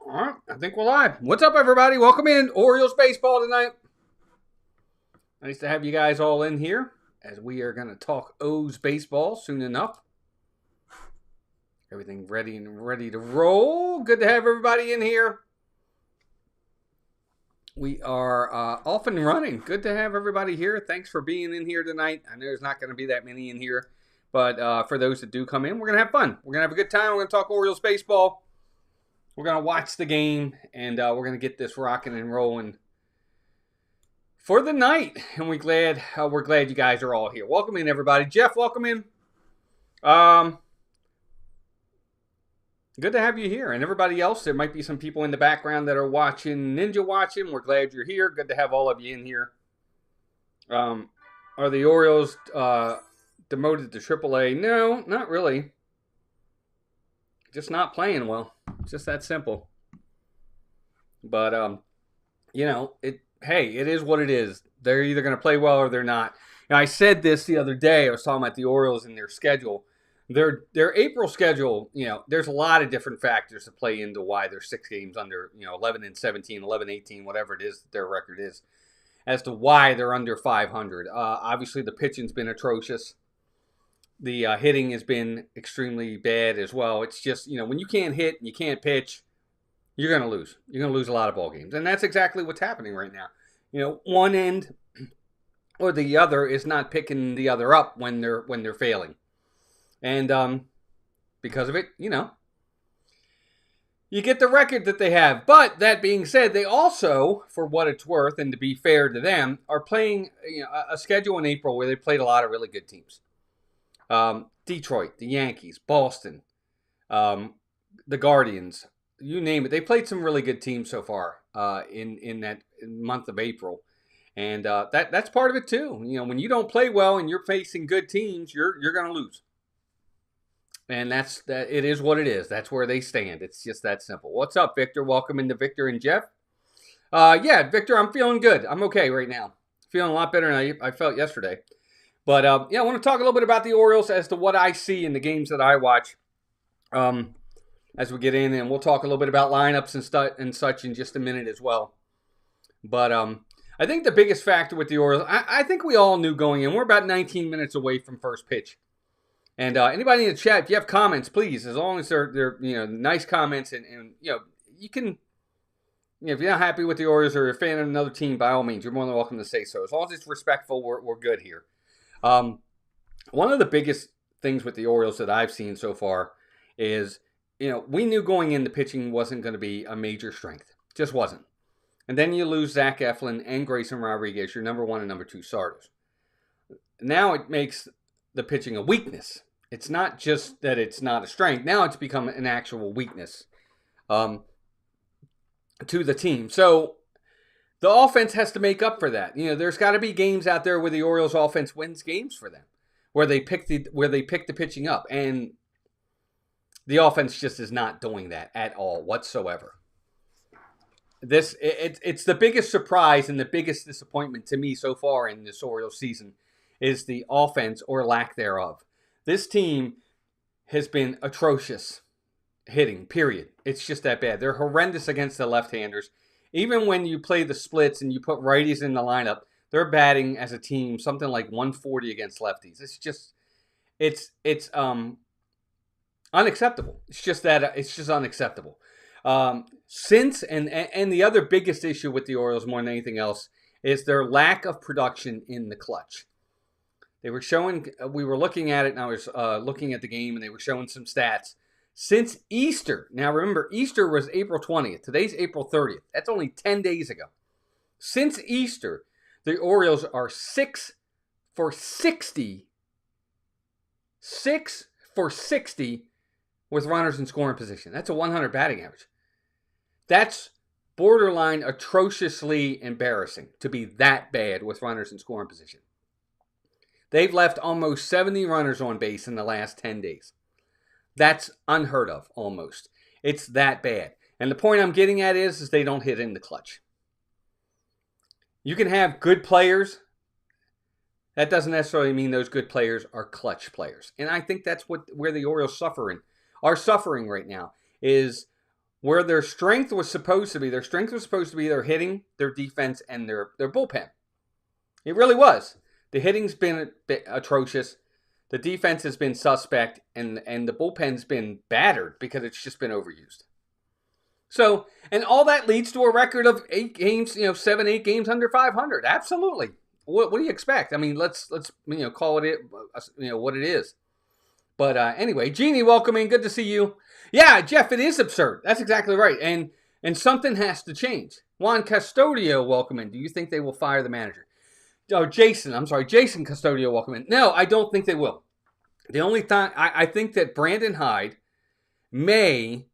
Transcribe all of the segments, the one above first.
All right, I think we're live. What's up, everybody? Welcome in Orioles baseball tonight. Nice to have you guys all in here as we are going to talk O's baseball soon enough. Everything ready to roll. Good to have everybody in here. We are off and running. Good to have everybody here. Thanks for being in here tonight. I know there's not going to be that many in here, but for those that do come in, we're going to have fun. We're going to have a good time. We're going to talk Orioles baseball. We're going to watch the game, and we're going to get this rocking and rolling for the night. And we're glad you guys are all here. Welcome in, everybody. Jeff, welcome in. Good to have you here. And everybody else, there might be some people in the background that are watching Ninja watching. We're glad you're here. Good to have all of you in here. Are the Orioles demoted to AAA? No, not really. Just not playing well. It's just that simple. But, it is what it is. They're either going to play well or they're not. Now, I said this the other day. I was talking about the Orioles and their schedule. Their April schedule, there's a lot of different factors that play into why they're 6 games under, 11-17, 11-18, whatever it is that their record is, as to why they're under 500. Obviously, the pitching's been atrocious. The hitting has been extremely bad as well. It's just, when you can't hit and you can't pitch, you're going to lose. You're going to lose a lot of ball games. And that's exactly what's happening right now. One end or the other is not picking the other up when they're failing. And because of it, you get the record that they have. But that being said, they also, for what it's worth, and to be fair to them, are playing a schedule in April where they played a lot of really good teams. Detroit, the Yankees, Boston, the Guardians, you name it. They played some really good teams so far in that month of April. And that's part of it too. When you don't play well and you're facing good teams, you're going to lose. And that it is what it is. That's where they stand. It's just that simple. What's up, Victor? Welcome into Victor and Jeff. Victor, I'm feeling good. I'm okay right now. Feeling a lot better than I felt yesterday. But, I want to talk a little bit about the Orioles as to what I see in the games that I watch as we get in. And we'll talk a little bit about lineups and such in just a minute as well. But I think the biggest factor with the Orioles, I think we all knew going in, we're about 19 minutes away from first pitch. And anybody in the chat, if you have comments, please, as long as they're nice comments and you can, if you're not happy with the Orioles or you're a fan of another team, by all means, you're more than welcome to say so. As long as it's respectful, we're good here. One of the biggest things with the Orioles that I've seen so far is, we knew going in the pitching wasn't going to be a major strength. Just wasn't. And then you lose Zach Eflin and Grayson Rodriguez, your number 1 and number 2 starters. Now it makes the pitching a weakness. It's not just that it's not a strength. Now it's become an actual weakness to the team. So the offense has to make up for that. There's got to be games out there where the Orioles offense wins games for them, where they pick the pitching up, and the offense just is not doing that at all whatsoever. It's the biggest surprise and the biggest disappointment to me so far in this Orioles season is the offense or lack thereof. This team has been atrocious hitting, period. It's just that bad. They're horrendous against the left-handers. Even when you play the splits and you put righties in the lineup, they're batting as a team something like 140 against lefties. It's unacceptable. It's just unacceptable. And the other biggest issue with the Orioles more than anything else is their lack of production in the clutch. We were looking at it, and I was looking at the game, and they were showing some stats. Since Easter, now remember, Easter was April 20th. Today's April 30th. That's only 10 days ago. Since Easter, the Orioles are 6 for 60. 6 for 60 with runners in scoring position. That's a 100 batting average. That's borderline atrociously embarrassing to be that bad with runners in scoring position. They've left almost 70 runners on base in the last 10 days. That's unheard of, almost. It's that bad. And the point I'm getting at is they don't hit in the clutch. You can have good players. That doesn't necessarily mean those good players are clutch players. And I think that's where the Orioles are suffering right now, is where their strength was supposed to be. Their strength was supposed to be their hitting, their defense, and their bullpen. It really was. The hitting's been a bit atrocious. The defense has been suspect, and the bullpen's been battered because it's just been overused. So, and all that leads to a record of 8 games, 7, 8 games under 500. Absolutely. What do you expect? I mean, let's call it what it is. But anyway, Jeannie, welcome in. Good to see you. Yeah, Jeff, it is absurd. That's exactly right. And something has to change. Juan Custodio, welcome in. Do you think they will fire the manager? Oh, Jason Custodio, welcome in. No, I don't think they will. The only time I think that Brandon Hyde may,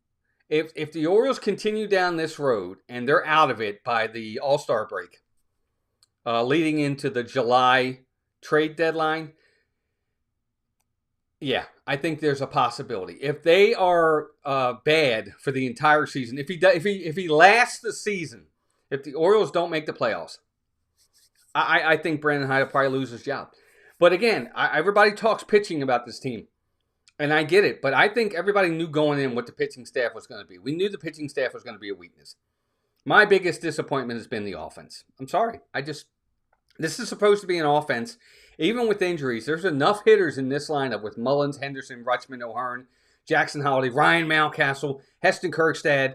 if the Orioles continue down this road and they're out of it by the All-Star break, leading into the July trade deadline, yeah, I think there's a possibility. If they are bad for the entire season, if he lasts the season, if the Orioles don't make the playoffs, I think Brandon Hyde will probably lose his job. But again, everybody talks pitching about this team, and I get it. But I think everybody knew going in what the pitching staff was going to be. We knew the pitching staff was going to be a weakness. My biggest disappointment has been the offense. I'm sorry. This is supposed to be an offense. Even with injuries, there's enough hitters in this lineup with Mullins, Henderson, Rutschman, O'Hearn, Jackson Holiday, Ryan Mountcastle, Heston Kjerstad.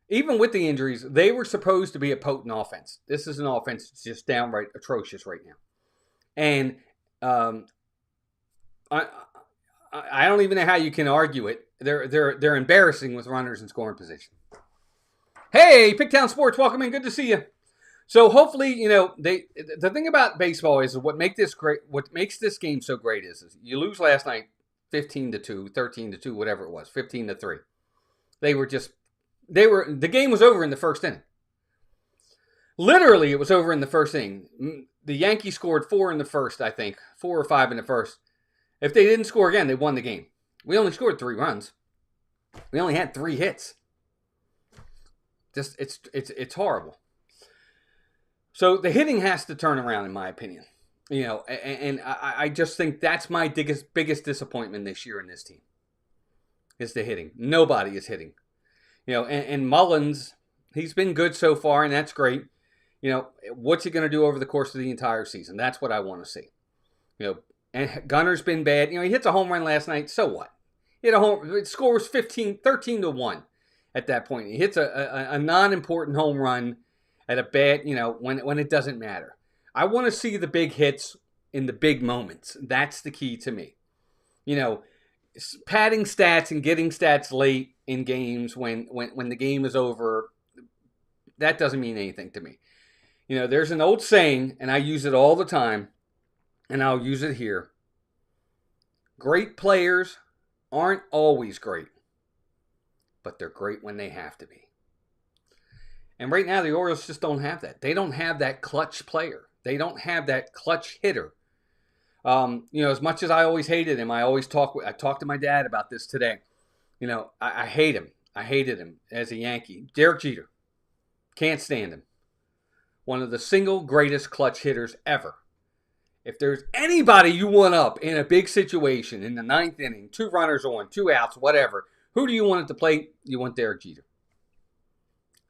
Even with the injuries, they were supposed to be a potent offense. This is an offense that's just downright atrocious right now. And I don't even know how you can argue it. They're embarrassing with runners in scoring position. Hey, Picktown Sports, welcome in. Good to see you. So hopefully, the thing about baseball is what makes this game so great is you lose last night 15-2, 13-2, whatever it was, 15-3. The game was over in the first inning. Literally, it was over in the first inning. The Yankees scored 4 in the first, I think, 4 or 5 in the first. If they didn't score again, they won the game. We only scored 3 runs. We only had 3 hits. Just it's horrible. So the hitting has to turn around, in my opinion. And I just think that's my biggest disappointment this year in this team is the hitting. Nobody is hitting. And Mullins, he's been good so far, and that's great. What's he going to do over the course of the entire season? That's what I want to see. And Gunner's been bad. He hits a home run last night. So what? He hit a home. It scores 13-1 at that point. He hits a non-important home run at a bad, when it doesn't matter. I want to see the big hits in the big moments. That's the key to me. Padding stats and getting stats late in games when the game is over, that doesn't mean anything to me. There's an old saying, and I use it all the time, and I'll use it here. Great players aren't always great, but they're great when they have to be. And right now, the Orioles just don't have that. They don't have that clutch player. They don't have that clutch hitter. As much as I always hated him, I talked to my dad about this today. I hate him. I hated him as a Yankee. Derek Jeter. Can't stand him. One of the single greatest clutch hitters ever. If there's anybody you want up in a big situation in the 9th inning, 2 runners on, 2 outs, whatever, who do you want at the plate? You want Derek Jeter.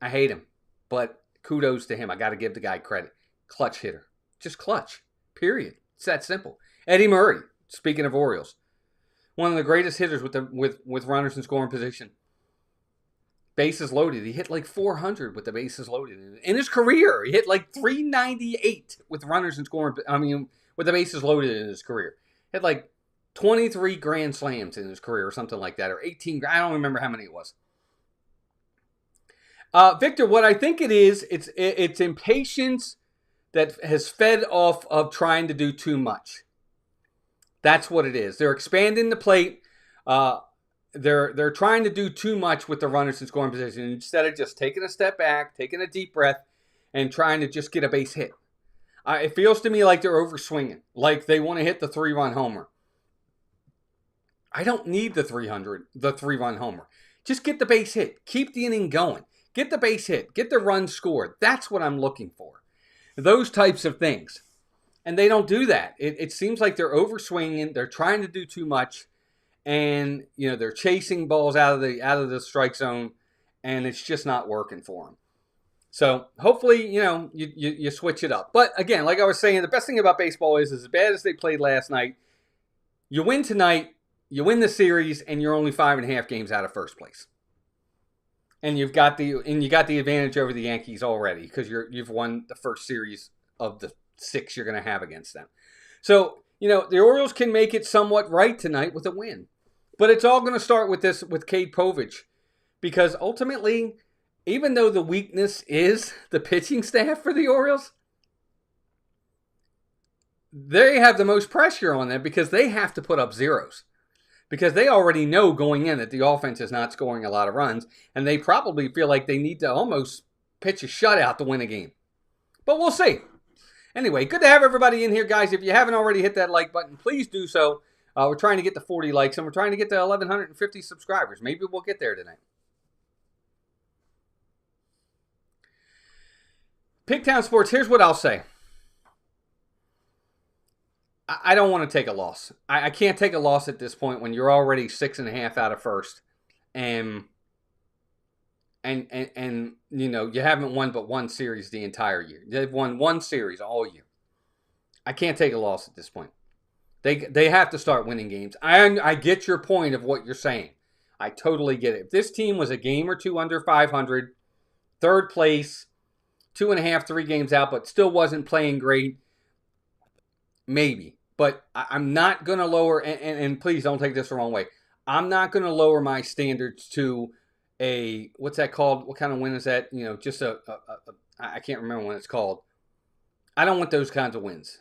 I hate him. But kudos to him. I got to give the guy credit. Clutch hitter. Just clutch. Period. It's that simple. Eddie Murray, speaking of Orioles, one of the greatest hitters with runners in scoring position. Bases loaded. He hit like 400 with the bases loaded. In his career, he hit like 398 with runners in scoring. With the bases loaded in his career. He had like 23 grand slams in his career or something like that. Or 18. I don't remember how many it was. Victor, what I think it is, it's impatience that has fed off of trying to do too much. That's what it is. They're expanding the plate. They're trying to do too much with the runners in scoring position instead of just taking a step back, taking a deep breath, and trying to just get a base hit. It feels to me like they're overswinging, like they want to hit the 3-run homer. I don't need the 3-run homer. Just get the base hit. Keep the inning going. Get the base hit. Get the run scored. That's what I'm looking for. Those types of things. And they don't do that. It seems like they're overswinging. They're trying to do too much. And, they're chasing balls out of the strike zone. and it's just not working for them. So hopefully, you switch it up. But again, like I was saying, the best thing about baseball is as bad as they played last night, you win tonight, you win the series, and you're only 5.5 games out of first place. And you got the advantage over the Yankees already because you've won the first series of the 6 you're going to have against them. So, the Orioles can make it somewhat right tonight with a win. But it's all going to start with Cade Povich. Because ultimately, even though the weakness is the pitching staff for the Orioles, they have the most pressure on them because they have to put up zeros. Because they already know going in that the offense is not scoring a lot of runs, and they probably feel like they need to almost pitch a shutout to win a game. But we'll see. Anyway, good to have everybody in here, guys. If you haven't already hit that like button, please do so. We're trying to get to 40 likes, and we're trying to get to 1,150 subscribers. Maybe we'll get there tonight. Pigtown Sports, here's what I'll say. I don't want to take a loss. I can't take a loss at this point when you're already 6.5 out of first. And you haven't won but one series the entire year. They've won one series all year. I can't take a loss at this point. They have to start winning games. I get your point of what you're saying. I totally get it. If this team was a game or two under 500, third place, 2.5, 3 games out, but still wasn't playing great, maybe. But I'm not going to lower, and please don't take this the wrong way, I'm not going to lower my standards to a, what's that called? What kind of win is that? Just I can't remember what it's called. I don't want those kinds of wins.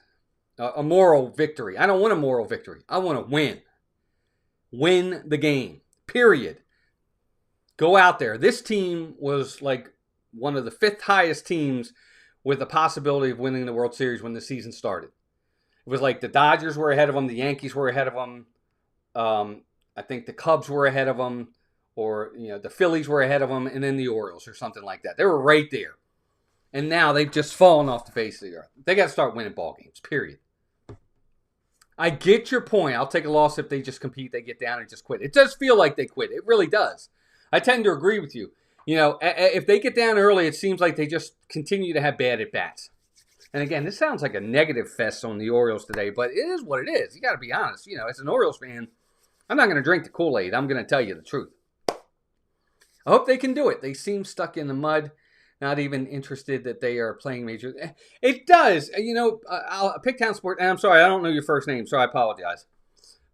A moral victory. I don't want a moral victory. I want to win. Win the game. Period. Go out there. This team was like one of the 5th highest teams with the possibility of winning the World Series when the season started. It was like the Dodgers were ahead of them, the Yankees were ahead of them. I think the Cubs were ahead of them, or the Phillies were ahead of them, and then the Orioles or something like that. They were right there. And now they've just fallen off the face of the earth. They got to start winning ball games, period. I get your point. I'll take a loss if they just compete, they get down and just quit. It does feel like they quit. It really does. I tend to agree with you. If they get down early, it seems like they just continue to have bad at-bats. And again, this sounds like a negative fest on the Orioles today, but it is what it is. You got to be honest. As an Orioles fan, I'm not going to drink the Kool-Aid. I'm going to tell you the truth. I hope they can do it. They seem stuck in the mud, not even interested that they are playing major. It does. Pigtown Sport, and I'm sorry, I don't know your first name, so I apologize.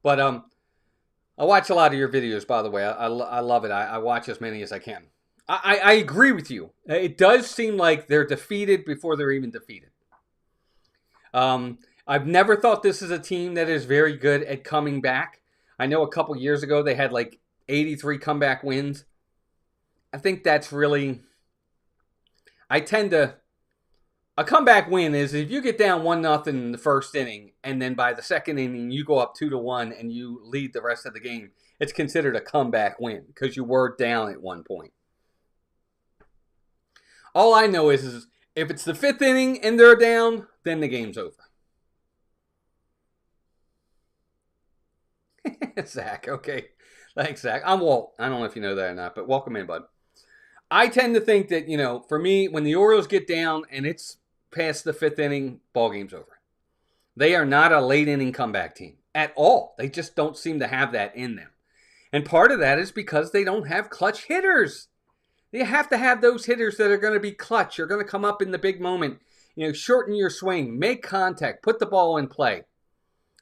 But I watch a lot of your videos, by the way. I love it. I watch as many as I can. I agree with you. It does seem like they're defeated before they're even defeated. I've never thought this is a team that is very good at coming back. I know a couple years ago they had like 83 comeback wins. I think that's really... A comeback win is if you get down 1-0 in the first inning, and then by the second inning you go up 2-1 and you lead the rest of the game. It's considered a comeback win because you were down at one point. All I know is if it's the 5th inning and they're down, then the game's over. Zach, okay. Thanks, Zach. I'm Walt. I don't know if you know that or not, but welcome in, bud. I tend to think that, for me, when the Orioles get down and it's past the 5th inning, ball game's over. They are not a late inning comeback team at all. They just don't seem to have that in them. And part of that is because they don't have clutch hitters. You have to have those hitters that are going to be clutch. You're going to come up in the big moment, shorten your swing, make contact, put the ball in play.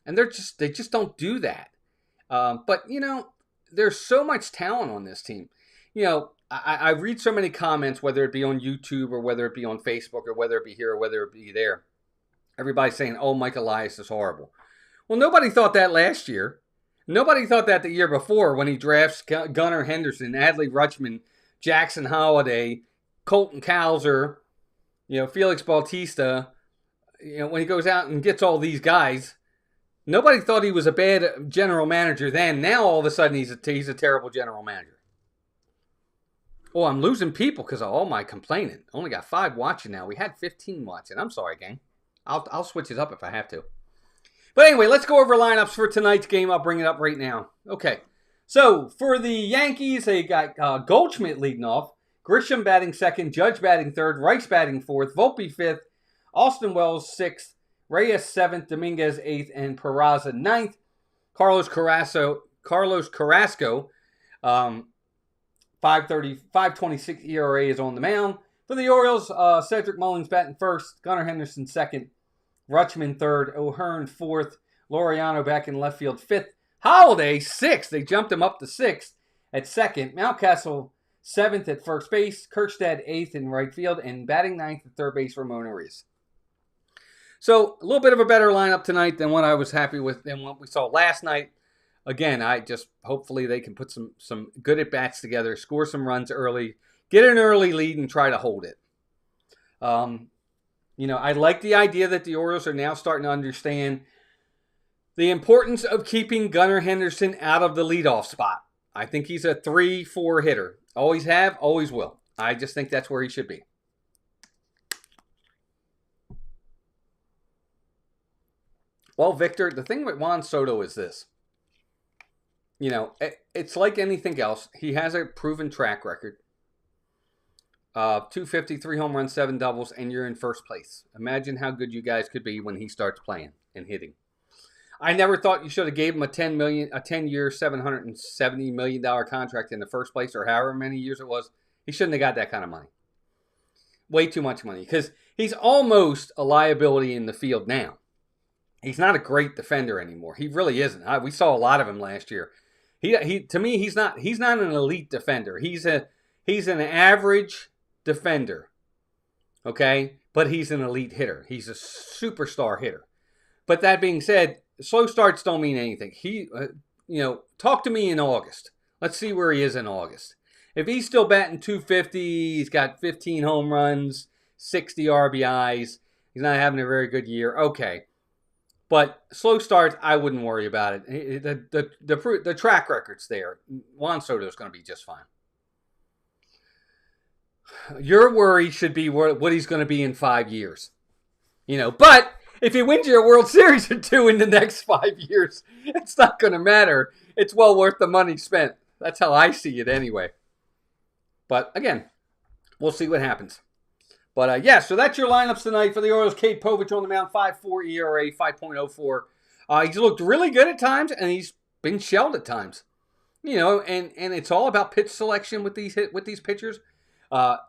And they just don't do that. But there's so much talent on this team. I read so many comments, whether it be on YouTube or whether it be on Facebook or whether it be here or whether it be there. Everybody's saying, oh, Mike Elias is horrible. Well, nobody thought that last year. Nobody thought that the year before when he drafts Gunnar Henderson, Adley Rutschman, Jackson Holliday, Colton Cowser, Felix Bautista. When he goes out and gets all these guys, nobody thought he was a bad general manager then. Now all of a sudden he's a terrible general manager. Oh, I'm losing people because of all my complaining. Only got 5 watching now. We had 15 watching. I'm sorry, gang. I'll switch it up if I have to. But anyway, let's go over lineups for tonight's game. I'll bring it up right now. Okay. So, for the Yankees, they got Goldschmidt leading off. Grisham batting second, Judge batting third, Rice batting fourth, Volpe fifth, Austin Wells sixth, Reyes seventh, Dominguez eighth, and Peraza ninth. Carlos Carrasco, 5.26 ERA is on the mound. For the Orioles, Cedric Mullins batting first, Gunnar Henderson second, Rutschman third, O'Hearn fourth, Laureano back in left field fifth, Holiday sixth. They jumped him up to sixth at second. Mountcastle seventh at first base, Kirkstad eighth in right field, and batting ninth at third base, Ramon Arias. So a little bit of a better lineup tonight than what I was happy with than what we saw last night. Again, hopefully they can put some good at-bats together, score some runs early, get an early lead, and try to hold it. I like the idea that the Orioles are now starting to understand the importance of keeping Gunnar Henderson out of the leadoff spot. I think he's a 3-4 hitter. Always have, always will. I just think that's where he should be. Well, Victor, the thing with Juan Soto is this. It's like anything else. He has a proven track record. 250, 3 home runs, 7 doubles, and you're in first place. Imagine how good you guys could be when he starts playing and hitting. I never thought you should have gave him a 10-year, $770 million contract in the first place, or however many years it was. He shouldn't have got that kind of money. Way too much money, because he's almost a liability in the field now. He's not a great defender anymore. He really isn't. We saw a lot of him last year. To me, he's not an elite defender. He's an average defender. Okay? But he's an elite hitter. He's a superstar hitter. But that being said, slow starts don't mean anything. Talk to me in August. Let's see where he is in August. If he's still batting 250, he's got 15 home runs, 60 RBIs, he's not having a very good year, okay. But slow starts, I wouldn't worry about it. The track record's there. Juan Soto's going to be just fine. Your worry should be what he's going to be in 5 years. But if he wins you a World Series or two in the next 5 years, it's not going to matter. It's well worth the money spent. That's how I see it anyway. But again, we'll see what happens. But so that's your lineups tonight for the Orioles. Cade Povich on the mound, 5.4 ERA, 5.04. He's looked really good at times, and he's been shelled at times. And it's all about pitch selection with these pitchers.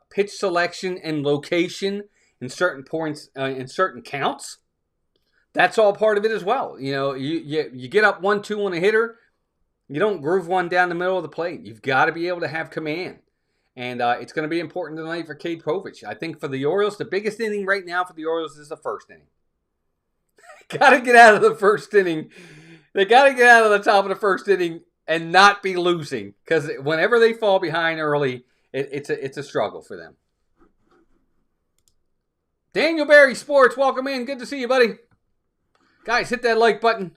Pitch selection and location in certain points, in certain counts. That's all part of it as well. You get up 1-2 on a hitter, you don't groove one down the middle of the plate. You've got to be able to have command. And it's going to be important tonight for Cade Povich. I think for the Orioles, the biggest inning right now for the Orioles is the first inning. Got to get out of the first inning. They got to get out of the top of the first inning and not be losing. Because whenever they fall behind early, it's a struggle for them. Daniel Barry Sports, welcome in. Good to see you, buddy. Guys, hit that like button.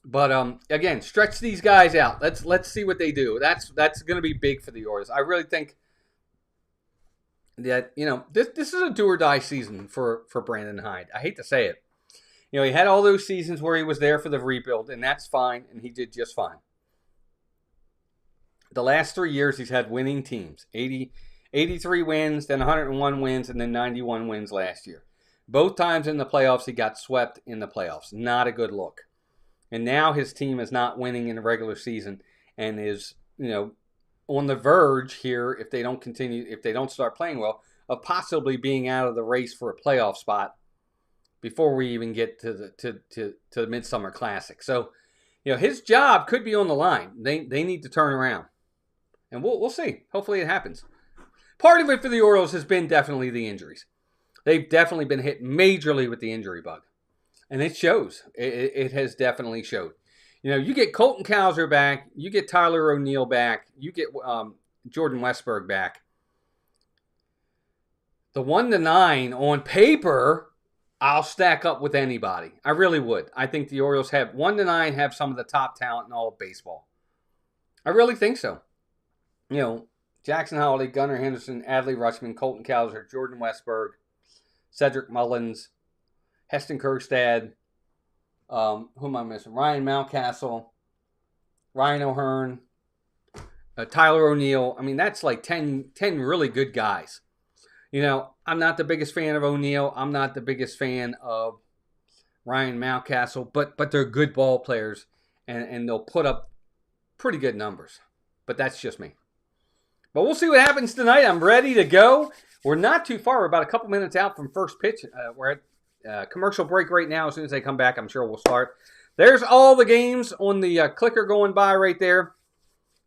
But again, stretch these guys out. Let's see what they do. That's going to be big for the Orioles. I really think that this is a do or die season for Brandon Hyde. I hate to say it. He had all those seasons where he was there for the rebuild, and that's fine, and he did just fine. The last 3 years, he's had winning teams. 83 wins, then 101 wins, and then 91 wins last year. Both times in the playoffs, he got swept in the playoffs. Not a good look. And now his team is not winning in the regular season and is, on the verge here, if they don't start playing well, of possibly being out of the race for a playoff spot before we even get to the Midsummer Classic. So, his job could be on the line. They need to turn around. And we'll see. Hopefully it happens. Part of it for the Orioles has been definitely the injuries. They've definitely been hit majorly with the injury bug. And it shows. It has definitely showed. You get Colton Cowser back. You get Tyler O'Neill back. You get Jordan Westburg back. The 1-9 on paper, I'll stack up with anybody. I really would. I think the Orioles have 1-9 have some of the top talent in all of baseball. I really think so. Jackson Holiday, Gunnar Henderson, Adley Rutschman, Colton Cowser, Jordan Westburg, Cedric Mullins, Heston Kjerstad, who am I missing? Ryan Mountcastle, Ryan O'Hearn. Tyler O'Neill. I mean, that's like 10 really good guys. You know, I'm not the biggest fan of O'Neill. I'm not the biggest fan of Ryan Mountcastle, but they're good ball players, and they'll put up pretty good numbers. But that's just me. But we'll see what happens tonight. I'm ready to go. We're not too far. We're about a couple minutes out from first pitch. We're at commercial break right now. As soon as they come back, I'm sure we'll start. There's all the games on the clicker going by right there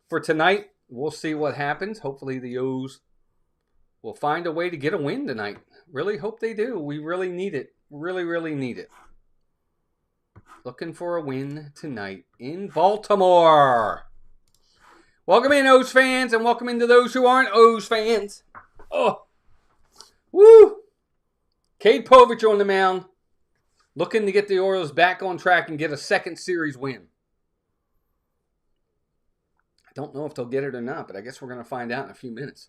for tonight. We'll see what happens. Hopefully the O's will find a way to get a win tonight. Really hope they do. We really need it. Really, really need it. Looking for a win tonight in Baltimore. Welcome in, O's fans, and welcome into those who aren't O's fans. Oh, woo! Cade Povich on the mound, looking to get the Orioles back on track and get a second series win. I don't know if they'll get it or not, but I guess we're going to find out in a few minutes.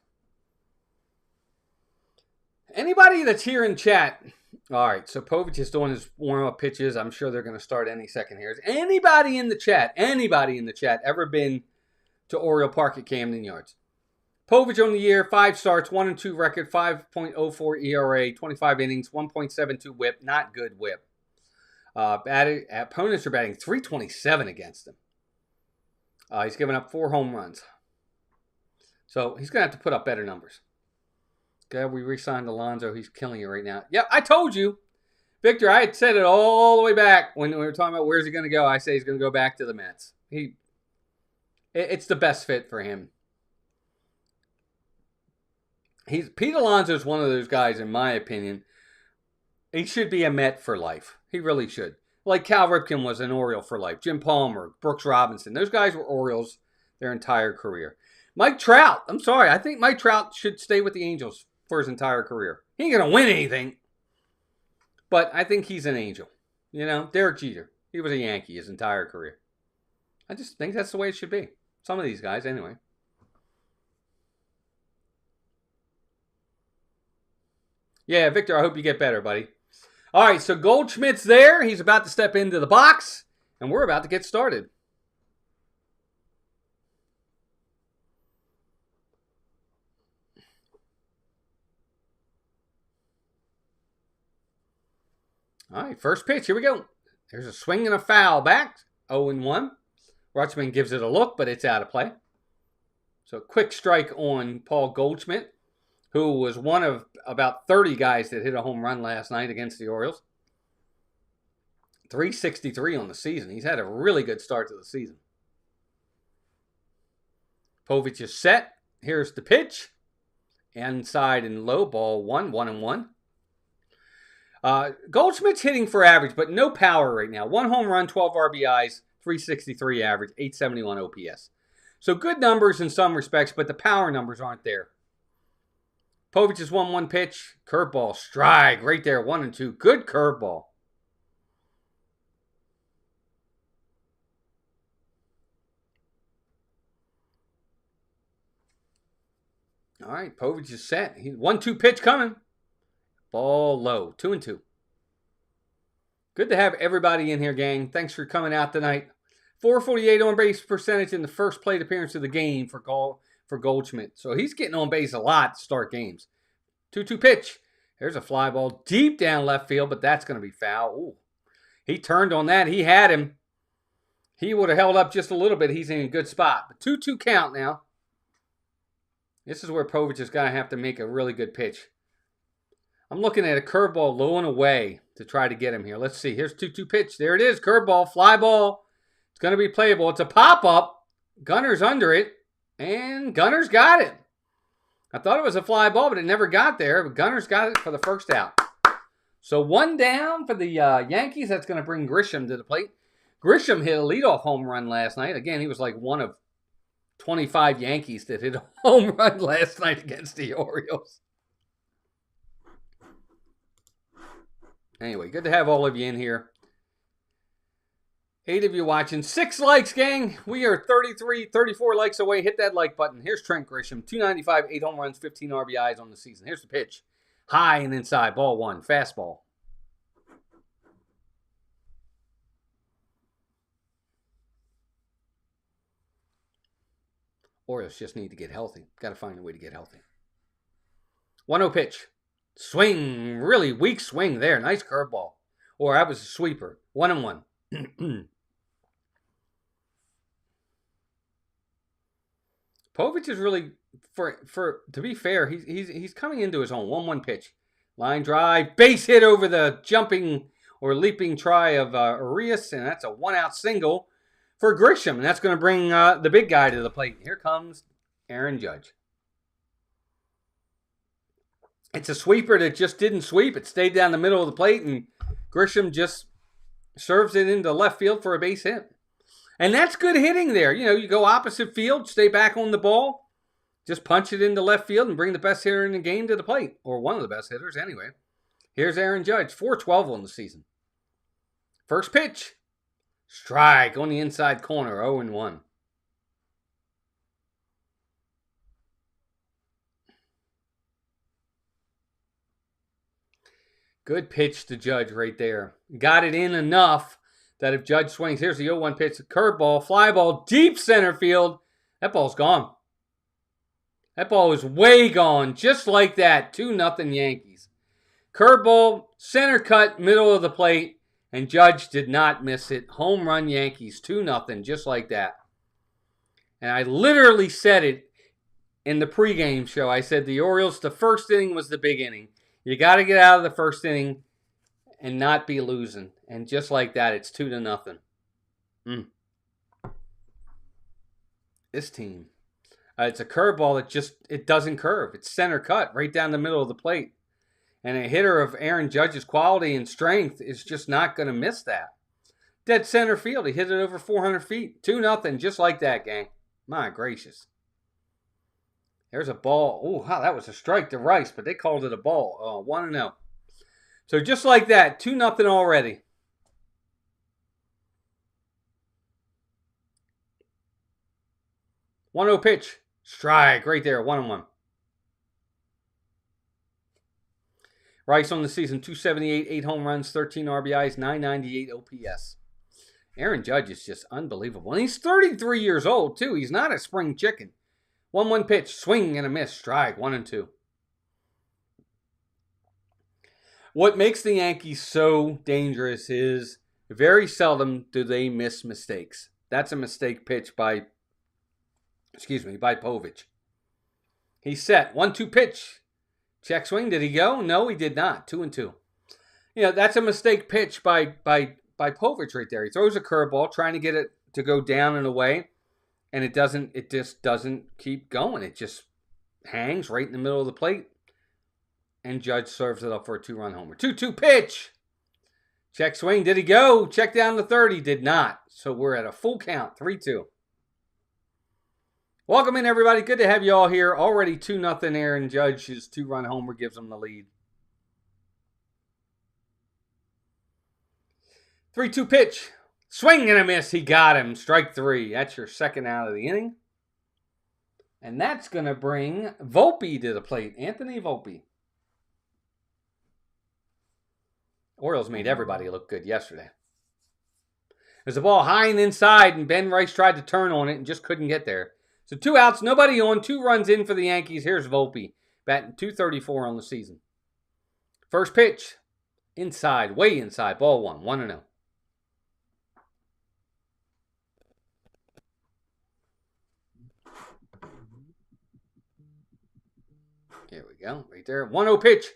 Anybody that's here in chat, all right, so Povich is doing his warm-up pitches. I'm sure they're going to start any second here. Is anybody in the chat ever been to Oriole Park at Camden Yards? Povich on the year, 5 starts, 1-2 record, 5.04 ERA, 25 innings, 1.72 whip, not good whip. Opponents are batting .327 against him. He's given up 4 home runs. So he's going to have to put up better numbers. God, we re-signed Alonso. He's killing you right now. Yep, I told you. Victor, I had said it all the way back when we were talking about where's he going to go. I say he's going to go back to the Mets. It's the best fit for him. Pete Alonso is one of those guys, in my opinion. He should be a Met for life. He really should. Like Cal Ripken was an Oriole for life. Jim Palmer, Brooks Robinson. Those guys were Orioles their entire career. Mike Trout. I'm sorry. I think Mike Trout should stay with the Angels for his entire career. He ain't going to win anything. But I think he's an Angel. You know, Derek Jeter. He was a Yankee his entire career. I just think that's the way it should be. Some of these guys, anyway. Yeah, Victor, I hope you get better, buddy. All right, so Goldschmidt's there. He's about to step into the box, and we're about to get started. All right, first pitch. Here we go. There's a swing and a foul back. 0-1. Rutschman gives it a look, but it's out of play. So quick strike on Paul Goldschmidt, who was one of about 30 guys that hit a home run last night against the Orioles. 363 on the season. He's had a really good start to the season. Povich is set. Here's the pitch. Inside and low, ball 1-1. Goldschmidt's hitting for average, but no power right now. 1 home run, 12 RBIs, 363 average, 871 OPS. So good numbers in some respects, but the power numbers aren't there. Povich's 1-1 pitch. Curveball, strike right there, 1-2. Good curveball. All right, Povich is set. 1-2 pitch coming. Ball low, 2-2. Good to have everybody in here, gang. Thanks for coming out tonight. 448 on base percentage in the first plate appearance of the game for Goldschmidt. So he's getting on base a lot to start games. 2-2 pitch. There's a fly ball deep down left field, but that's going to be foul. Ooh. He turned on that. He had him. He would have held up just a little bit. He's in a good spot. But 2-2 count now. This is where Povich is going to have to make a really good pitch. I'm looking at a curveball low and away to try to get him here. Let's see. Here's 2-2 pitch. There it is. Curveball, fly ball. It's going to be playable. It's a pop-up. Gunner's under it. And Gunner's got it. I thought it was a fly ball, but it never got there. But Gunner's got it for the first out. So 1 down for the Yankees. That's going to bring Grisham to the plate. Grisham hit a leadoff home run last night. Again, he was like one of 25 Yankees that hit a home run last night against the Orioles. Anyway, good to have all of you in here. 8 of you watching. 6 likes, gang. We are 34 likes away. Hit that like button. Here's Trent Grisham. 295, 8 home runs, 15 RBIs on the season. Here's the pitch. High and inside. Ball 1. Fastball. Orioles just need to get healthy. Got to find a way to get healthy. 1-0 pitch. Swing. Really weak swing there. Nice curveball. Or that was a sweeper. 1-1. Povich is really, to be fair, he's coming into his own. 1-1 pitch. Line drive. Base hit over the jumping or leaping try of Arias. And that's a 1-out single for Grisham. And that's going to bring the big guy to the plate. Here comes Aaron Judge. It's a sweeper that just didn't sweep. It stayed down the middle of the plate, and Grisham just serves it into left field for a base hit. And that's good hitting there. You know, you go opposite field, stay back on the ball, just punch it into left field and bring the best hitter in the game to the plate, or one of the best hitters anyway. Here's Aaron Judge, 4-12 on the season. First pitch, strike on the inside corner, 0-1. Good pitch to Judge right there. Got it in enough that if Judge swings, here's the 0-1 pitch, curveball, fly ball, deep center field. That ball's gone. That ball is way gone, just like that. 2-0 Yankees. Curveball, center cut, middle of the plate, and Judge did not miss it. Home run Yankees, 2-0, just like that. And I literally said it in the pregame show. I said the Orioles, the first inning was the big inning. You got to get out of the first inning and not be losing. And just like that, it's 2-0. This team. It's a curveball that it doesn't curve. It's center cut right down the middle of the plate. And a hitter of Aaron Judge's quality and strength is just not going to miss that. Dead center field. He hit it over 400 feet. 2-0, just like that, gang. My gracious. There's a ball. Oh, wow, that was a strike to Rice, but they called it a ball. 1-0. So just like that, 2-0 already. 1-0 pitch. Strike right there, 1-1. Rice on the season, 278, 8 home runs, 13 RBIs, 998 OPS. Aaron Judge is just unbelievable. And he's 33 years old, too. He's not a spring chicken. 1-1 pitch, swing and a miss, strike, 1-2. What makes the Yankees so dangerous is very seldom do they miss mistakes. That's a mistake pitch by Povich. He's set, 1-2 pitch. Check swing, did he go? No, he did not, 2-2. You know, that's a mistake pitch by Povich right there. He throws a curveball, trying to get it to go down and away. And it just doesn't keep going. It just hangs right in the middle of the plate. And Judge serves it up for a 2-run homer. 2-2 pitch. Check swing. Did he go? Check down the third. He did not. So we're at a full count. 3-2. Welcome in, everybody. Good to have you all here. Already 2-0 Aaron Judge's 2-run homer gives them the lead. 3-2 pitch. Swing and a miss. He got him. Strike 3. That's your second out of the inning. And that's going to bring Volpe to the plate. Anthony Volpe. Orioles made everybody look good yesterday. There's a ball high and inside, and Ben Rice tried to turn on it and just couldn't get there. So 2 outs, nobody on, 2 runs in for the Yankees. Here's Volpe, batting .234 on the season. First pitch, inside, way inside, ball 1, 1-0. Here we go, right there. 1-0 pitch.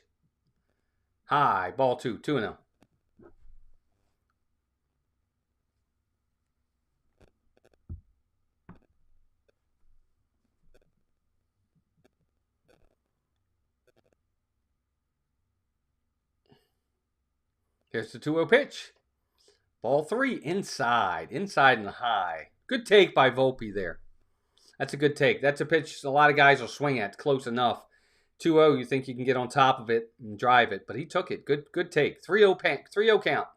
High, ball 2, 2-0. Here's the 2-0 pitch. Ball 3, inside. Inside and high. Good take by Volpe there. That's a good take. That's a pitch a lot of guys will swing at. Close enough. 2-0, you think you can get on top of it and drive it. But he took it. Good take. 3-0 count.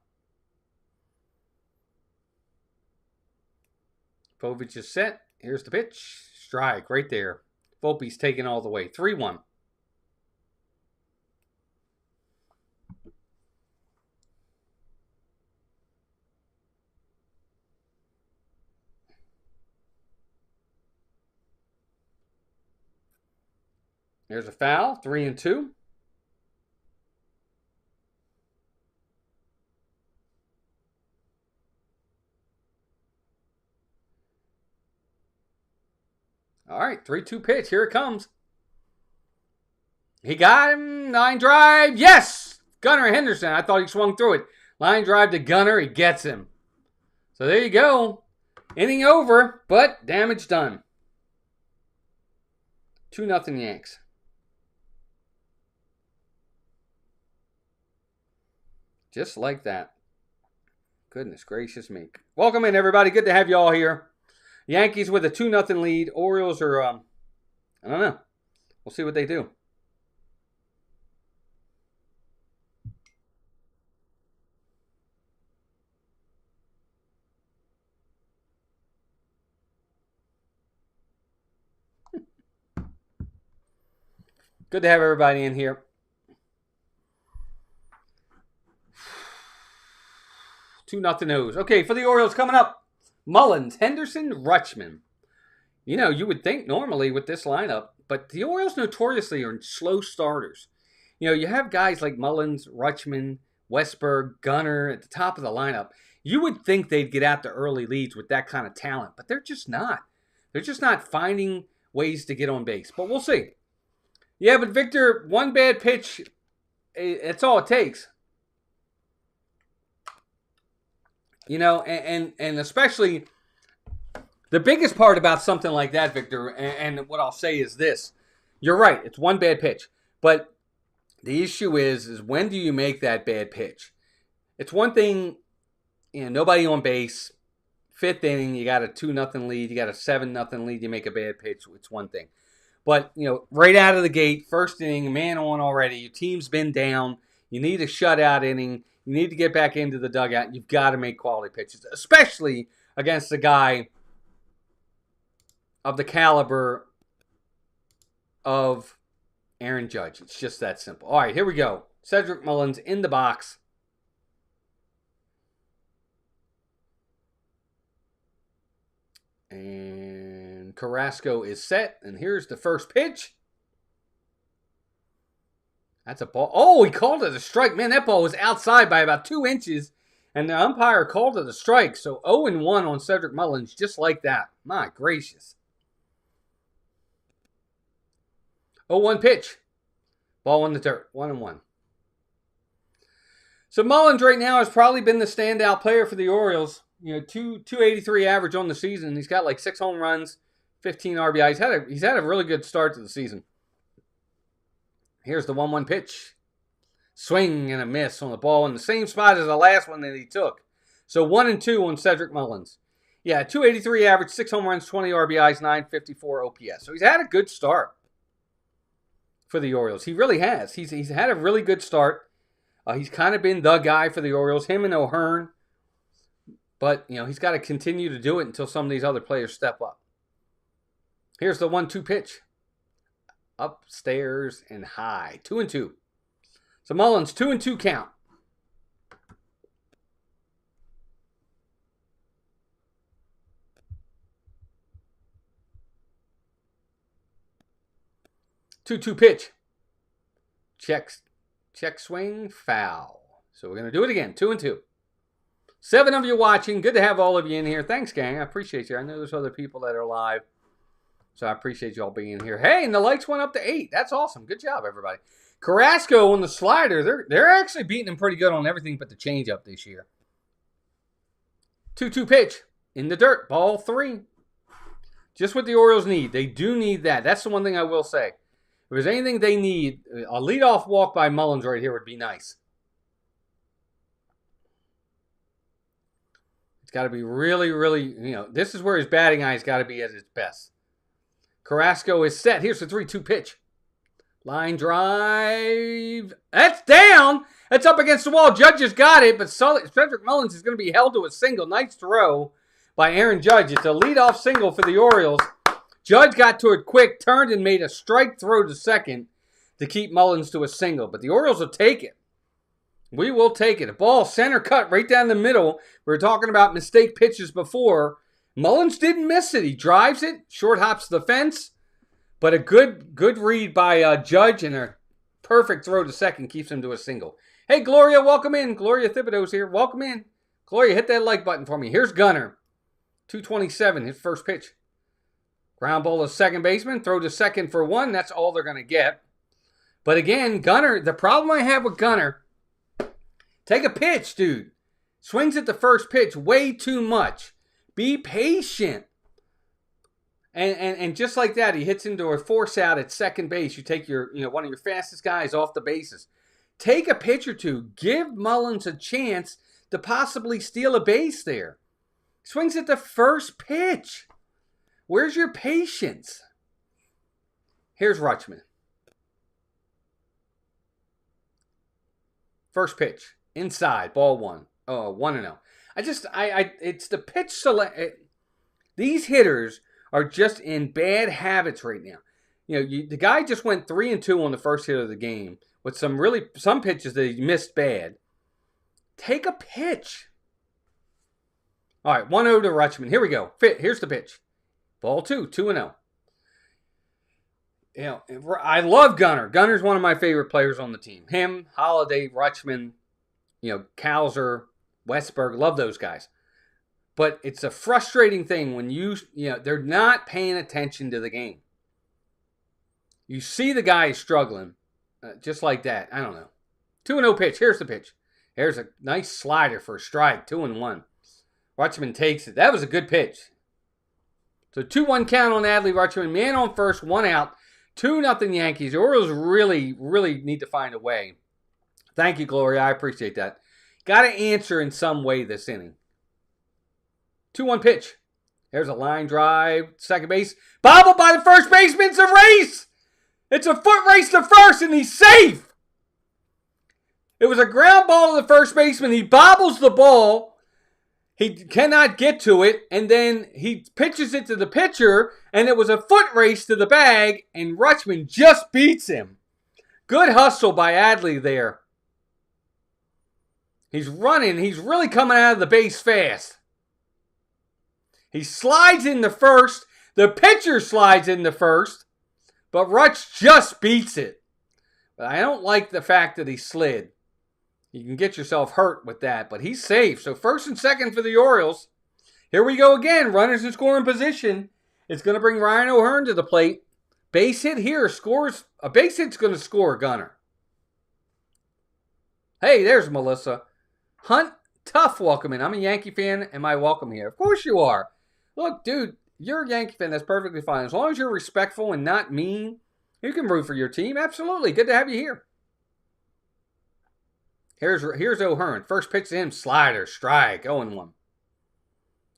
Povich is set. Here's the pitch. Strike right there. Volpe's taking all the way. 3-1. There's a foul. 3-2. All right, 3-2 pitch. Here it comes. He got him. Line drive. Yes! Gunnar Henderson. I thought he swung through it. Line drive to Gunnar. He gets him. So there you go. Inning over, but damage done. 2-0 Yanks. Just like that. Goodness gracious me. Welcome in, everybody. Good to have you all here. Yankees with a 2-0 lead. Orioles are, I don't know. We'll see what they do. Good to have everybody in here. 2-0 O's. Okay, for the Orioles coming up. Mullins, Henderson, Rutschman. You know, you would think normally with this lineup, but the Orioles notoriously are slow starters. You know, you have guys like Mullins, Rutschman, Westberg, Gunnar at the top of the lineup. You would think they'd get out to early leads with that kind of talent, but they're just not. They're just not finding ways to get on base. But we'll see. Yeah, but Victor, one bad pitch, that's all it takes. You know, and especially the biggest part about something like that, Victor, and what I'll say is this. You're right, it's one bad pitch. But the issue is when do you make that bad pitch? It's one thing, you know, nobody on base, 5th inning, you got a 2-0 lead, you got a 7-0 lead, you make a bad pitch, it's one thing. But, you know, right out of the gate, first inning, man on already, your team's been down, you need a shutout inning, you need to get back into the dugout, you've got to make quality pitches, especially against a guy of the caliber of Aaron Judge. It's just that simple. All right, here we go. Cedric Mullins in the box. And Carrasco is set. And here's the first pitch. That's a ball. Oh, he called it a strike. Man, that ball was outside by about 2 inches. And the umpire called it a strike. So 0-1 on Cedric Mullins, just like that. My gracious. 0-1 pitch. Ball in the dirt. 1-1. So Mullins right now has probably been the standout player for the Orioles. You know, 283 average on the season. He's got like 6 home runs, 15 RBIs. He's had a really good start to the season. Here's the 1-1 pitch. Swing and a miss on the ball in the same spot as the last one that he took. So 1-2 on Cedric Mullins. Yeah, 283 average, 6 home runs, 20 RBIs, 954 OPS. So he's had a good start for the Orioles. He really has. He's had a really good start. He's kind of been the guy for the Orioles, him and O'Hearn. But, you know, he's got to continue to do it until some of these other players step up. Here's the 1-2 pitch. Upstairs and high. 2-2. So Mullins, 2-2 count. Two pitch. Check swing, foul. So we're going to do it again. 2-2. 7 of you watching. Good to have all of you in here. Thanks, gang. I appreciate you. I know there's other people that are live. So I appreciate you all being here. Hey, and the lights went up to 8. That's awesome. Good job, everybody. Carrasco on the slider. They're actually beating him pretty good on everything but the changeup this year. 2-2 pitch. In the dirt. Ball 3. Just what the Orioles need. They do need that. That's the one thing I will say. If there's anything they need, a leadoff walk by Mullins right here would be nice. It's got to be really, really, you know, this is where his batting eye's got to be at its best. Carrasco is set. Here's the 3-2 pitch. Line drive. That's down. That's up against the wall. Judge has got it, but Cedric Mullins is going to be held to a single. Nice throw by Aaron Judge. It's a leadoff single for the Orioles. Judge got to it quick, turned and made a strike throw to second to keep Mullins to a single. But the Orioles will take it. We will take it. A ball center cut right down the middle. We were talking about mistake pitches before. Mullins didn't miss it. He drives it, short hops the fence, But a good read by Judge and a perfect throw to second keeps him to a single. Hey, Gloria, welcome in. Gloria Thibodeau's here. Welcome in. Gloria, hit that like button for me. Here's Gunnar. 227, his first pitch. Ground ball to second baseman. Throw to second for one. That's all they're going to get. But again, Gunnar, the problem I have with Gunnar, take a pitch, dude. Swings at the first pitch way too much. Be patient. And just like that, he hits into a force out at second base. You take your, one of your fastest guys off the bases. Take a pitch or two. Give Mullins a chance to possibly steal a base there. Swings at the first pitch. Where's your patience? Here's Rutschman. First pitch. Inside. Ball one. 1-0. It's the pitch select. These hitters are just in bad habits right now. The guy just went 3-2 on the first hit of the game with some pitches that he missed bad. Take a pitch. All right, 1-0 to Rutschman. Here we go. Here's the pitch. Ball 2-0. I love Gunnar. Gunnar's one of my favorite players on the team. Him, Holiday, Rutschman, Cowser, Westberg, love those guys. But it's a frustrating thing when they're not paying attention to the game. You see the guy struggling, just like that. I don't know. 2-0 pitch. Here's the pitch. Here's a nice slider for a strike. 2-1. Rutschman takes it. That was a good pitch. So 2-1 count on Adley Rutschman. Man on first, 1 out. 2-0 Yankees. The Orioles really, really need to find a way. Thank you, Gloria. I appreciate that. Got to answer in some way this inning. 2-1 pitch. There's a line drive. Second base. Bobbled by the first baseman. It's a race. It's a foot race to first, and he's safe. It was a ground ball to the first baseman. He bobbles the ball. He cannot get to it, and then he pitches it to the pitcher, and it was a foot race to the bag, and Rutschman just beats him. Good hustle by Adley there. He's running. He's really coming out of the base fast. He slides into first. The pitcher slides into first, but Rutsch just beats it. But I don't like the fact that he slid. You can get yourself hurt with that, but he's safe. So first and second for the Orioles. Here we go again. Runners in scoring position. It's going to bring Ryan O'Hearn to the plate. Base hit here scores. A base hit's going to score, Gunnar. Hey, there's Melissa. Hunt, tough welcome in. I'm a Yankee fan. Am I welcome here? Of course you are. Look, dude, you're a Yankee fan. That's perfectly fine. As long as you're respectful and not mean, you can root for your team. Absolutely. Good to have you here. Here's O'Hearn. First pitch to him, slider, strike, 0-1.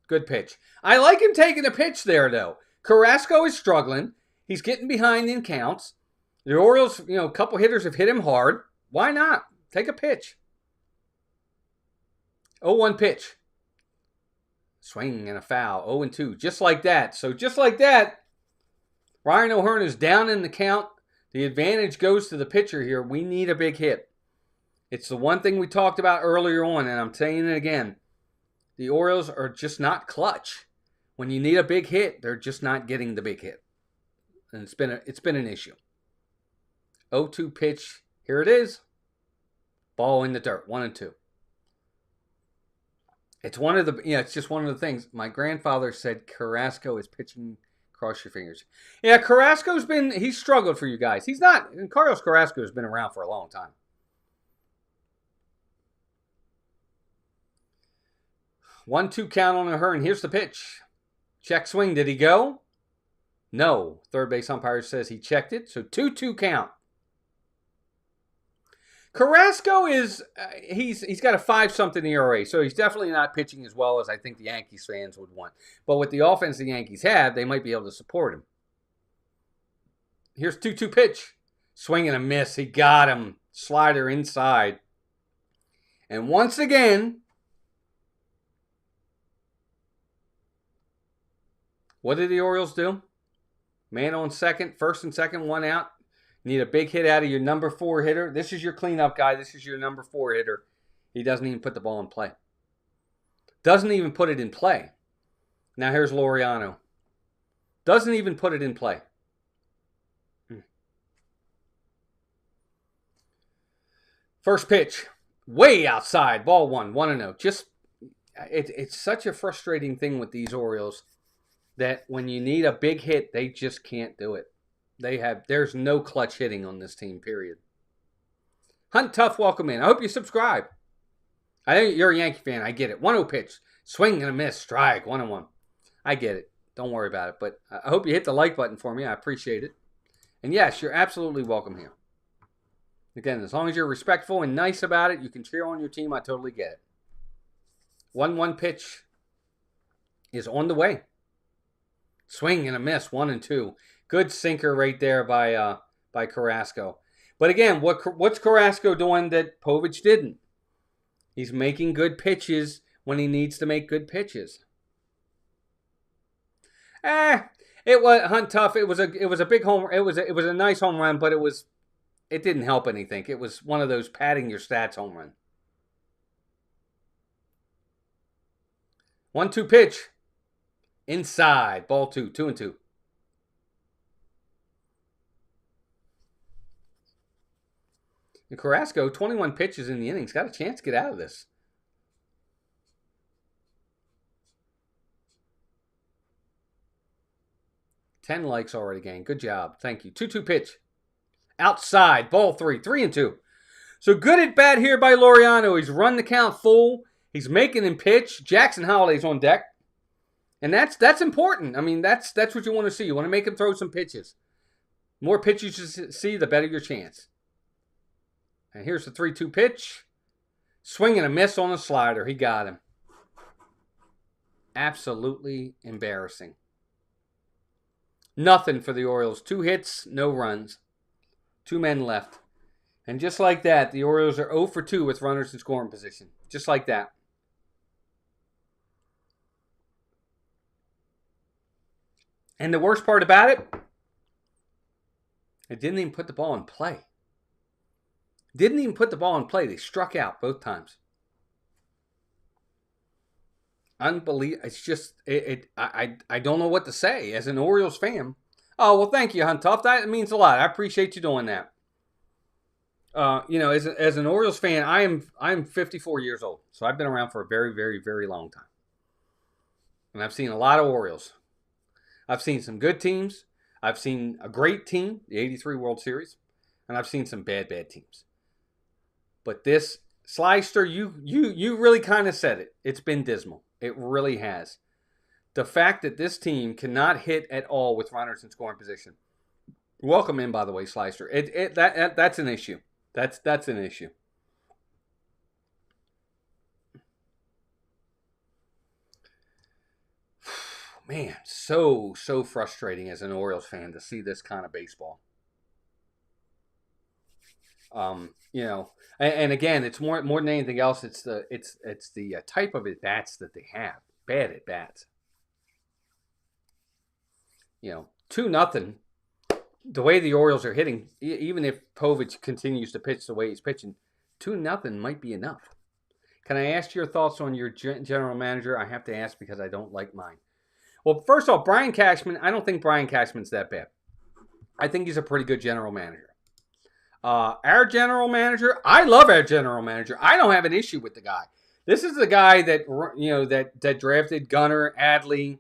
Good pitch. I like him taking a pitch there, though. Carrasco is struggling. He's getting behind in counts. The Orioles, a couple hitters have hit him hard. Why not? Take a pitch. 0-1 pitch. Swing and a foul. 0-2. Just like that. So just like that, Ryan O'Hearn is down in the count. The advantage goes to the pitcher here. We need a big hit. It's the one thing we talked about earlier on, and I'm saying it again. The Orioles are just not clutch. When you need a big hit, they're just not getting the big hit. And it's been an issue. 0-2 pitch. Here it is. Ball in the dirt. 1-2. It's it's just one of the things. My grandfather said Carrasco is pitching cross your fingers. Yeah, he's struggled for you guys. He's not, and Carlos Carrasco has been around for a long time. 1-2 count on O'Hearn. Here's the pitch. Check swing. Did he go? No. Third base umpire says he checked it. So 2-2 count. Carrasco is, he's got a 5-something ERA, so he's definitely not pitching as well as I think the Yankees fans would want. But with the offense the Yankees have, they might be able to support him. Here's 2-2 pitch. Swing and a miss. He got him. Slider inside. And once again, what did the Orioles do? Man on second, first and second, 1 out. Need a big hit out of your number 4 hitter. This is your cleanup guy. This is your number 4 hitter. He doesn't even put the ball in play. Doesn't even put it in play. Now here's Laureano. Doesn't even put it in play. First pitch, way outside, ball one, 1-0. Just it's such a frustrating thing with these Orioles that when you need a big hit, they just can't do it. There's no clutch hitting on this team, period. Hunt Tough, welcome in. I hope you subscribe. I know you're a Yankee fan. I get it. 1-0 pitch. Swing and a miss. Strike. 1-1. I get it. Don't worry about it. But I hope you hit the like button for me. I appreciate it. And yes, you're absolutely welcome here. Again, as long as you're respectful and nice about it, you can cheer on your team. I totally get it. 1-1 pitch is on the way. Swing and a miss. 1-2. Good sinker right there by Carrasco. But again, what's Carrasco doing that Povich didn't? He's making good pitches when he needs to make good pitches. It was Hunt Tough. It was a big home. It was a nice home run, but it didn't help anything. It was one of those padding your stats home run. 1-2 pitch. Inside. Ball 2. 2-2. And Carrasco, 21 pitches in the innings. Got a chance to get out of this. Ten likes already gained. Good job. Thank you. 2-2 pitch. Outside. Ball 3. 3-2. So good at bat here by Laureano. He's run the count full. He's making him pitch. Jackson Holliday's on deck. And that's important. I mean, that's what you want to see. You want to make him throw some pitches. More pitches you see, the better your chance. And here's the 3-2 pitch. Swing and a miss on the slider. He got him. Absolutely embarrassing. Nothing for the Orioles. 2 hits, no runs. 2 men left. And just like that, the Orioles are 0 for 2 with runners in scoring position. Just like that. And the worst part about it, it didn't even put the ball in play. Didn't even put the ball in play. They struck out both times. Unbelievable. It's just, I don't know what to say as an Orioles fan. Oh, well, thank you, Hunt Tough. That means a lot. I appreciate you doing that. As an Orioles fan, I'm 54 years old. So I've been around for a very, very, very long time. And I've seen a lot of Orioles. I've seen some good teams. I've seen a great team, the 83 World Series. And I've seen some bad teams. But this, Slyster, you really kind of said it. It's been dismal. It really has. The fact that this team cannot hit at all with runners in scoring position. Welcome in, by the way, Slyster. That's an issue. That's an issue. Man, so frustrating as an Orioles fan to see this kind of baseball. And again, it's more than anything else. It's the type of at bats that they have. Bad at bats. 2-0. The way the Orioles are hitting, even if Povich continues to pitch the way he's pitching, 2-0 might be enough. Can I ask your thoughts on your general manager? I have to ask because I don't like mine. Well, first off, Brian Cashman. I don't think Brian Cashman's that bad. I think he's a pretty good general manager. Our general manager, I love our general manager. I don't have an issue with the guy. This is the guy that that drafted Gunnar, Adley,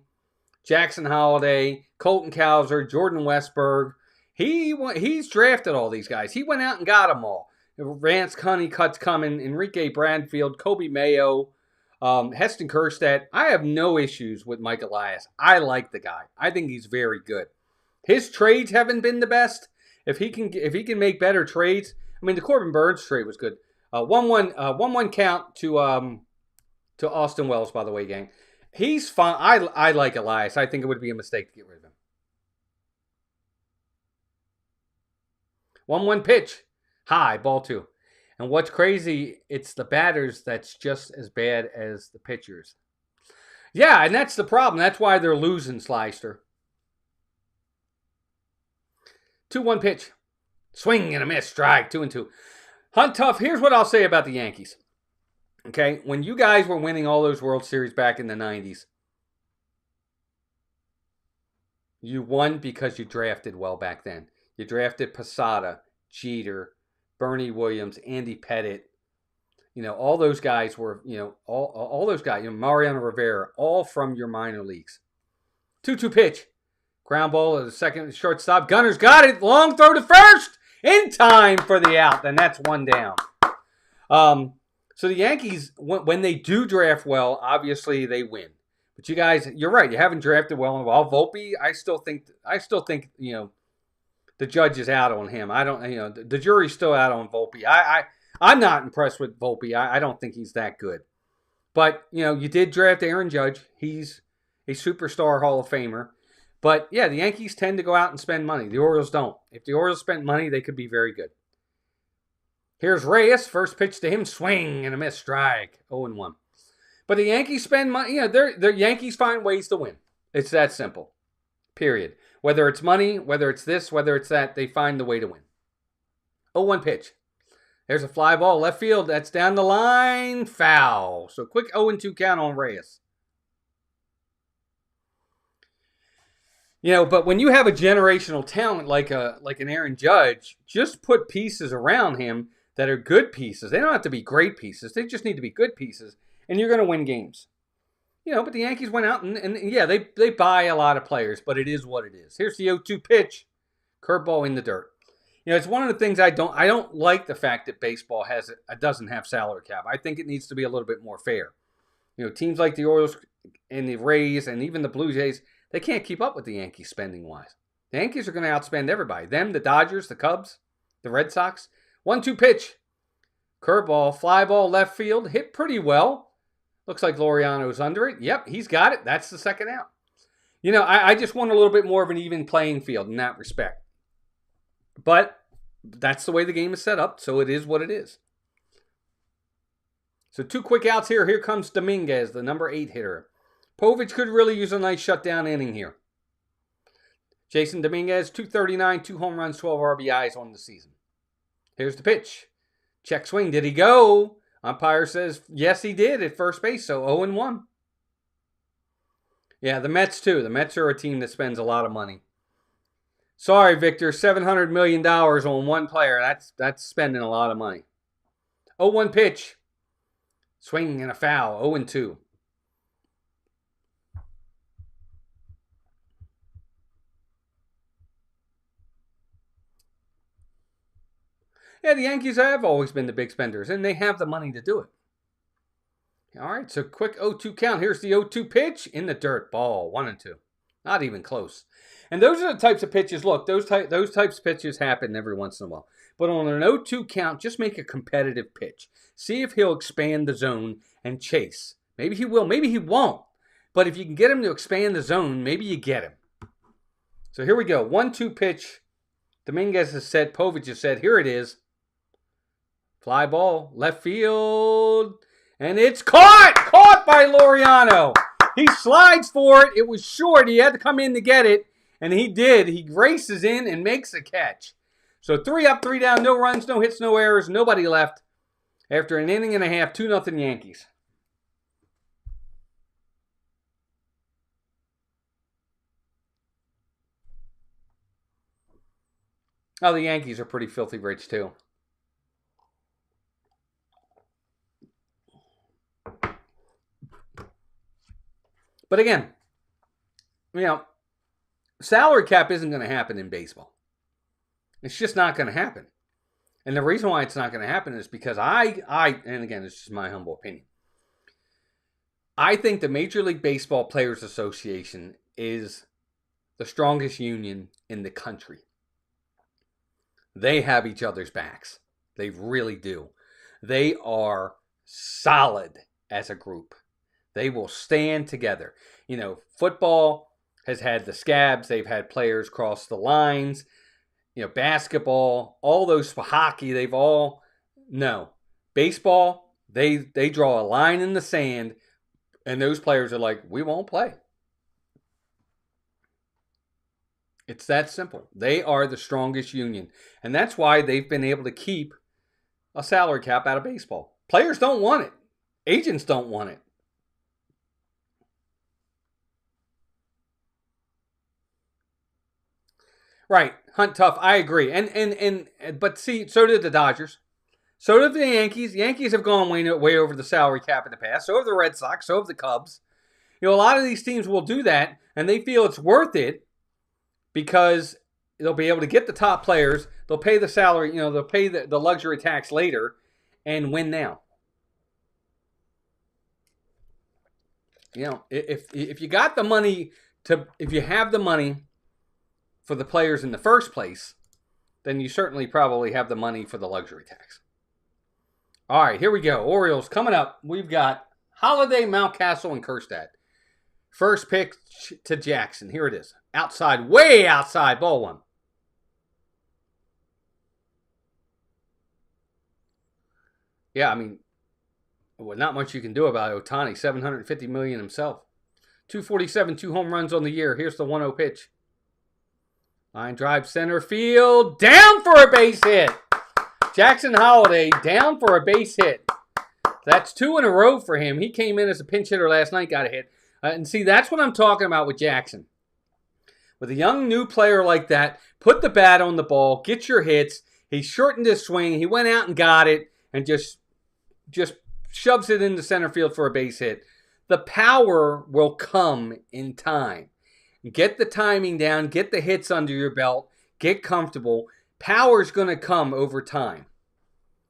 Jackson Holliday, Colton Cowser, Jordan Westberg. He's drafted all these guys. He went out and got them all. Vance Honeycutt's coming, Enrique Bradfield, Kobe Mayo, Heston Kjerstad. I have no issues with Mike Elias. I like the guy. I think he's very good. His trades haven't been the best. If he can make better trades, I mean the Corbin Burns trade was good. 1-1 count to Austin Wells, by the way, gang. He's fine. I like Elias. I think it would be a mistake to get rid of him. 1-1 pitch, high, ball 2. And what's crazy, it's the batters that's just as bad as the pitchers. Yeah, and that's the problem. That's why they're losing, Slyster. 2-1 pitch. Swing and a miss. Strike. 2-2. Hunt Tough, here's what I'll say about the Yankees. Okay? When you guys were winning all those World Series back in the 90s, you won because you drafted well back then. You drafted Posada, Jeter, Bernie Williams, Andy Pettitte. All those guys were, all those guys, Mariano Rivera, all from your minor leagues. 2-2 pitch. Ground ball at the second shortstop. Gunner's got it. Long throw to first. In time for the out. Then that's one down. So the Yankees, when they do draft well, obviously they win. But you guys, you're right. You haven't drafted well in a while. Volpe, I still think, the judge is out on him. I don't, the jury's still out on Volpe. I'm not impressed with Volpe. I don't think he's that good. But, you did draft Aaron Judge. He's a superstar Hall of Famer. But, yeah, the Yankees tend to go out and spend money. The Orioles don't. If the Orioles spent money, they could be very good. Here's Reyes. First pitch to him. Swing and a miss. Strike. 0-1. But the Yankees spend money. The Yankees find ways to win. It's that simple. Period. Whether it's money, whether it's this, whether it's that, they find the way to win. 0-1 pitch. There's a fly ball. Left field. That's down the line. Foul. So quick 0-2 count on Reyes. But when you have a generational talent like an Aaron Judge, just put pieces around him that are good pieces. They don't have to be great pieces. They just need to be good pieces, and you're going to win games. But the Yankees went out and yeah, they buy a lot of players, but it is what it is. Here's the 0-2 pitch. Curveball in the dirt. It's one of the things I don't like the fact that baseball doesn't have salary cap. I think it needs to be a little bit more fair. Teams like the Orioles and the Rays and even the Blue Jays, they can't keep up with the Yankees spending-wise. The Yankees are going to outspend everybody. Them, the Dodgers, the Cubs, the Red Sox. 1-2 pitch. Curveball, fly ball, left field. Hit pretty well. Looks like Laureano's under it. Yep, he's got it. That's the second out. I just want a little bit more of an even playing field in that respect. But that's the way the game is set up, so it is what it is. So 2 quick outs here. Here comes Dominguez, the number 8 hitter. Povich could really use a nice shutdown inning here. Jason Dominguez, 239, 2 home runs, 12 RBIs on the season. Here's the pitch. Check swing. Did he go? Umpire says, yes, he did at first base, so 0-1. Yeah, the Mets, too. The Mets are a team that spends a lot of money. Sorry, Victor, $700 million on one player. That's spending a lot of money. 0-1 pitch. Swing and a foul. 0-2. Yeah, the Yankees have always been the big spenders, and they have the money to do it. All right, so quick 0-2 count. Here's the 0-2 pitch in the dirt. Ball, 1-2. Not even close. And those are the types of pitches. Look, those types of pitches happen every once in a while. But on an 0-2 count, just make a competitive pitch. See if he'll expand the zone and chase. Maybe he will. Maybe he won't. But if you can get him to expand the zone, maybe you get him. So here we go. 1-2 pitch. Dominguez has said, Povich has said, here it is. Fly ball, left field, and it's caught! Caught by Laureano. He slides for it. It was short. He had to come in to get it, and he did. He races in and makes a catch. So 3 up, 3 down, no runs, no hits, no errors, nobody left. After an inning and a half, 2-0 Yankees. Oh, the Yankees are pretty filthy rich, too. But again, salary cap isn't going to happen in baseball. It's just not going to happen. And the reason why it's not going to happen is because and again, it's just my humble opinion. I think the Major League Baseball Players Association is the strongest union in the country. They have each other's backs. They really do. They are solid as a group. They will stand together. Football has had the scabs. They've had players cross the lines. Basketball, all those for hockey, they've all... No. Baseball, they draw a line in the sand, and those players are like, we won't play. It's that simple. They are the strongest union. And that's why they've been able to keep a salary cap out of baseball. Players don't want it. Agents don't want it. Right. Hunt tough. I agree. But see, so did the Dodgers. So did the Yankees. Yankees have gone way over the salary cap in the past. So have the Red Sox. So have the Cubs. A lot of these teams will do that, and they feel it's worth it because they'll be able to get the top players. They'll pay the salary. They'll pay the luxury tax later and win now. If you got the money if you have the money for the players in the first place, then you certainly probably have the money for the luxury tax. All right, here we go. Orioles coming up. We've got Holiday, Mountcastle, and Kjerstad. First pitch to Jackson. Here it is. Outside, way outside, ball one. Yeah, not much you can do about it. Ohtani, $750 million himself. 247, 2 home runs on the year. Here's the 1-0 pitch. Line drive center field. Down for a base hit. Jackson Holiday down for a base hit. That's 2 in a row for him. He came in as a pinch hitter last night, got a hit. And see, that's what I'm talking about with Jackson. With a young new player like that, put the bat on the ball, get your hits. He shortened his swing. He went out and got it and just shoves it into center field for a base hit. The power will come in time. Get the timing down. Get the hits under your belt. Get comfortable. Power's going to come over time.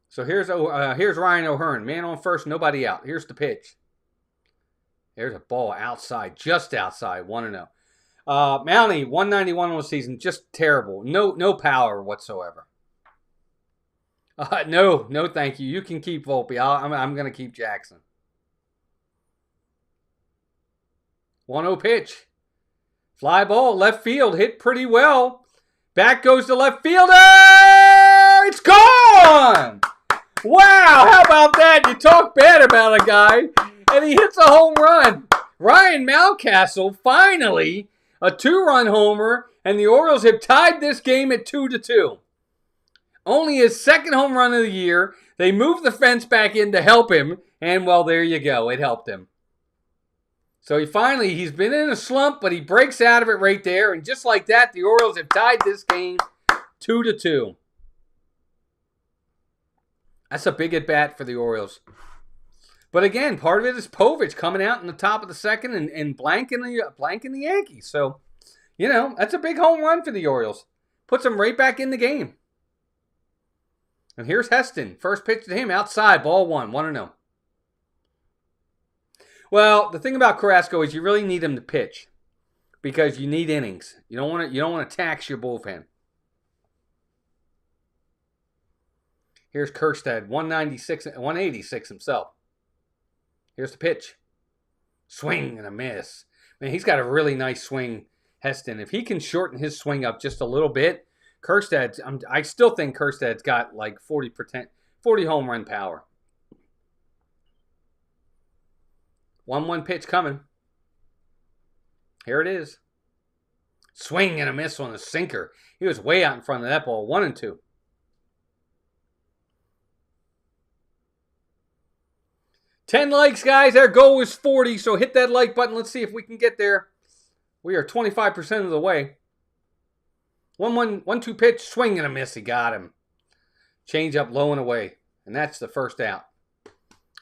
So here's Ryan O'Hearn. Man on first, nobody out. Here's the pitch. There's a ball outside, just outside, 1-0. Mountie, 191 on the season, just terrible. No power whatsoever. No, thank you. You can keep Volpe. I'm going to keep Jackson. 1-0 pitch. Fly ball, left field, hit pretty well. Back goes the left fielder. It's gone. Wow, how about that? You talk bad about a guy, and he hits a home run. Ryan Mountcastle, finally, a 2-run homer, and the Orioles have tied this game at 2-2. Only his second home run of the year. They moved the fence back in to help him, and, well, there you go. It helped him. So he's been in a slump, but he breaks out of it right there, and just like that, the Orioles have tied this game 2-2. That's a big at-bat for the Orioles. But again, part of it is Povich coming out in the top of the second and blanking the Yankees. So, that's a big home run for the Orioles. Puts them right back in the game. And here's Heston. First pitch to him, outside, ball one, 1-0. Well, the thing about Carrasco is you really need him to pitch because you need innings. You don't want to tax your bullpen. Here's Kjerstad, 186 himself. Here's the pitch. Swing and a miss. Man, he's got a really nice swing, Heston. If he can shorten his swing up just a little bit, I still think Kjerstad's got like 40 home run power. 1-1 pitch coming. Here it is. Swing and a miss on the sinker. He was way out in front of that ball. 1-2. Ten likes, guys. Our goal is 40, so hit that like button. Let's see if we can get there. We are 25% of the way. 1-2 pitch, swing and a miss. He got him. Change up low and away. And that's the first out.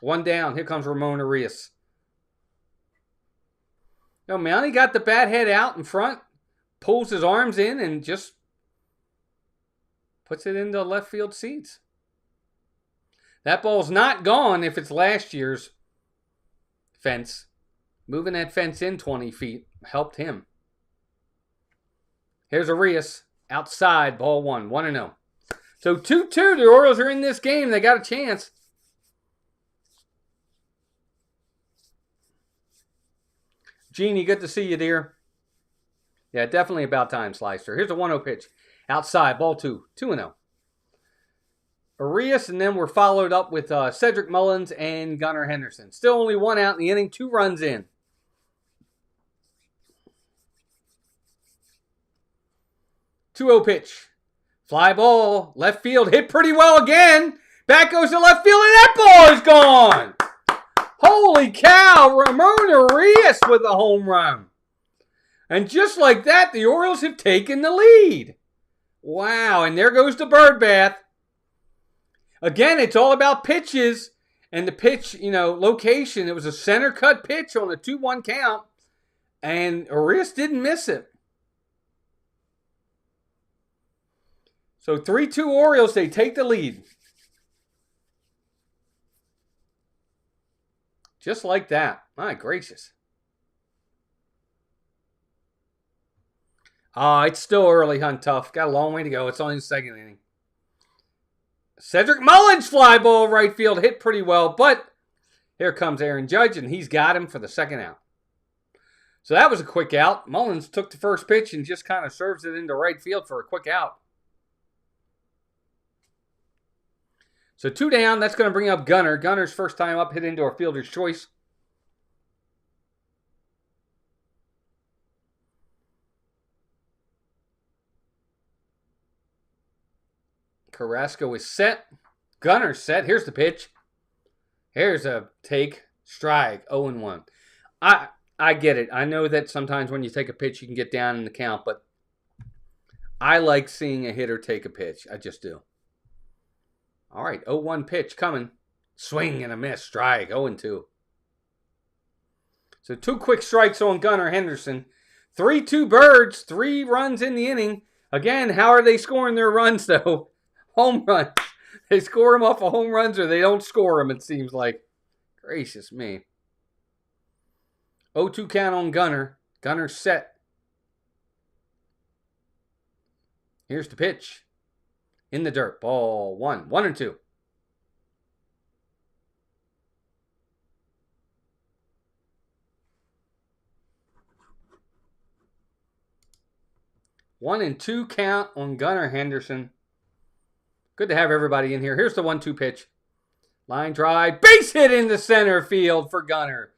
1 down. Here comes Ramon Arias. Mountie got the bat head out in front, pulls his arms in, and just puts it into left field seats. That ball's not gone if it's last year's fence. Moving that fence in 20 feet helped him. Here's Arias, outside, ball one, 1-0. So 2-2, the Orioles are in this game. They got a chance. Jeannie, good to see you, dear. Yeah, definitely about time, Slicer. Here's a 1-0 pitch. Outside, ball 2, 2-0. Arias, and then we're followed up with Cedric Mullins and Gunnar Henderson. Still only 1 out in the inning, 2 runs in. Two-0 pitch. Fly ball, left field, hit pretty well again. Back goes to left field, and that ball is gone. Holy cow, Ramon Arias with a home run. And just like that, the Orioles have taken the lead. Wow, and there goes the bird bath. Again, it's all about pitches and the pitch, location. It was a center cut pitch on a 2-1 count, and Arias didn't miss it. So 3-2 Orioles, they take the lead. Just like that. My gracious. It's still early, Hunt Tough. Got a long way to go. It's only the second inning. Cedric Mullins fly ball right field. Hit pretty well, but here comes Aaron Judge, and he's got him for the second out. So that was a quick out. Mullins took the first pitch and just kind of serves it into right field for a quick out. So 2 down. That's going to bring up Gunnar. Gunnar's first time up, hit into a fielder's choice. Carrasco is set. Gunner's set. Here's the pitch. Here's a take. Strike. 0-1. I get it. I know that sometimes when you take a pitch, you can get down in the count, but I like seeing a hitter take a pitch. I just do. All right. 0-1 pitch coming. Swing and a miss. Strike. 0-2. So 2 quick strikes on Gunnar Henderson. 3-2 Birds. 3 runs in the inning. Again, how are they scoring their runs, though? Home runs. They score them off of home runs or they don't score them, it seems like. Gracious me. 0-2 count on Gunnar. Gunnar set. Here's the pitch. In the dirt. Ball 1. 1-2. One and 2 count on Gunnar Henderson. Good to have everybody in here. Here's the 1-2 pitch. Line drive. Base hit in the center field for Gunnar.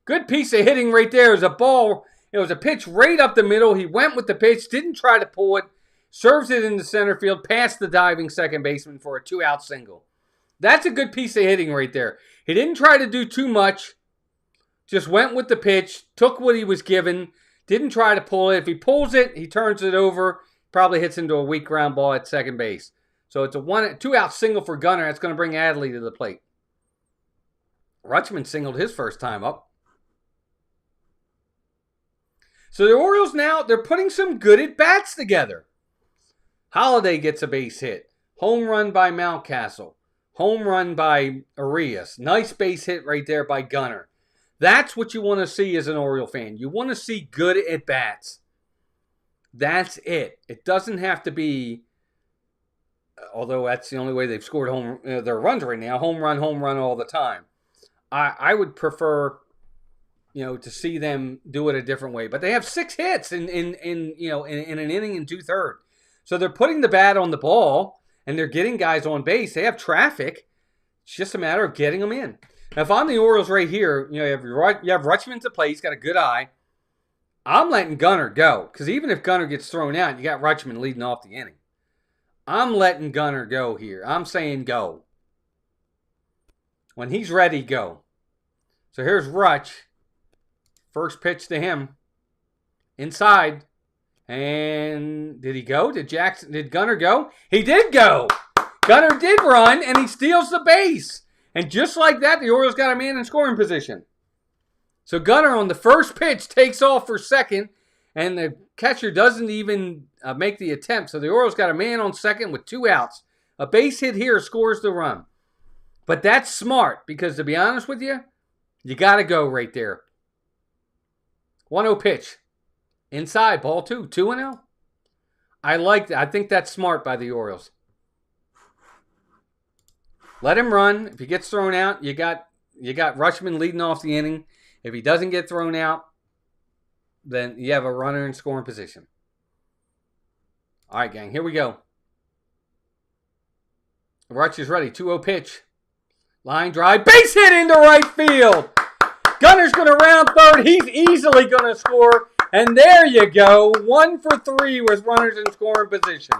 Good piece of hitting right there. It was a ball. It was a pitch right up the middle. He went with the pitch. Didn't try to pull it. Serves it in the center field. Past the diving second baseman for a 2-out single. That's a good piece of hitting right there. He didn't try to do too much. Just went with the pitch. Took what he was given. Didn't try to pull it. If he pulls it, he turns it over. Probably hits into a weak ground ball at second base. So it's a 2-out single for Gunnar. That's going to bring Adley to the plate. Rutschman singled his first time up. So the Orioles now, they're putting some good at-bats together. Holiday gets a base hit. Home run by Mountcastle. Home run by Arias. Nice base hit right there by Gunnar. That's what you want to see as an Oriole fan. You want to see good at-bats. That's it. It doesn't have to be, although that's the only way they've scored their runs right now, home run all the time. I would prefer, to see them do it a different way. But they have 6 hits in an inning and 2/3. So they're putting the bat on the ball and they're getting guys on base. They have traffic. It's just a matter of getting them in. Now, if I'm the Orioles right here, you have Rutschman to play. He's got a good eye. I'm letting Gunnar go because even if Gunnar gets thrown out, you got Rutschman leading off the inning. I'm letting Gunnar go here. I'm saying go. When he's ready, go. So here's Rutsch. First pitch to him. Inside. And did he go? Did Gunnar go? He did go. Gunnar did run, and he steals the base. And just like that, the Orioles got a man in scoring position. So Gunnar on the first pitch takes off for second, and the catcher doesn't even make the attempt. So the Orioles got a man on second with 2 outs. A base hit here scores the run. But that's smart because, to be honest with you, you got to go right there. 1-0 pitch. Inside, ball 2. 2-0. I like that. I think that's smart by the Orioles. Let him run. If he gets thrown out, you got Rutschman leading off the inning. If he doesn't get thrown out, then you have a runner in scoring position. All right, gang, here we go. Rutsch is ready. 2-0 pitch. Line drive. Base hit into right field. Gunnar's going to round third. He's easily going to score. And there you go. 1 for 3 with runners in scoring position.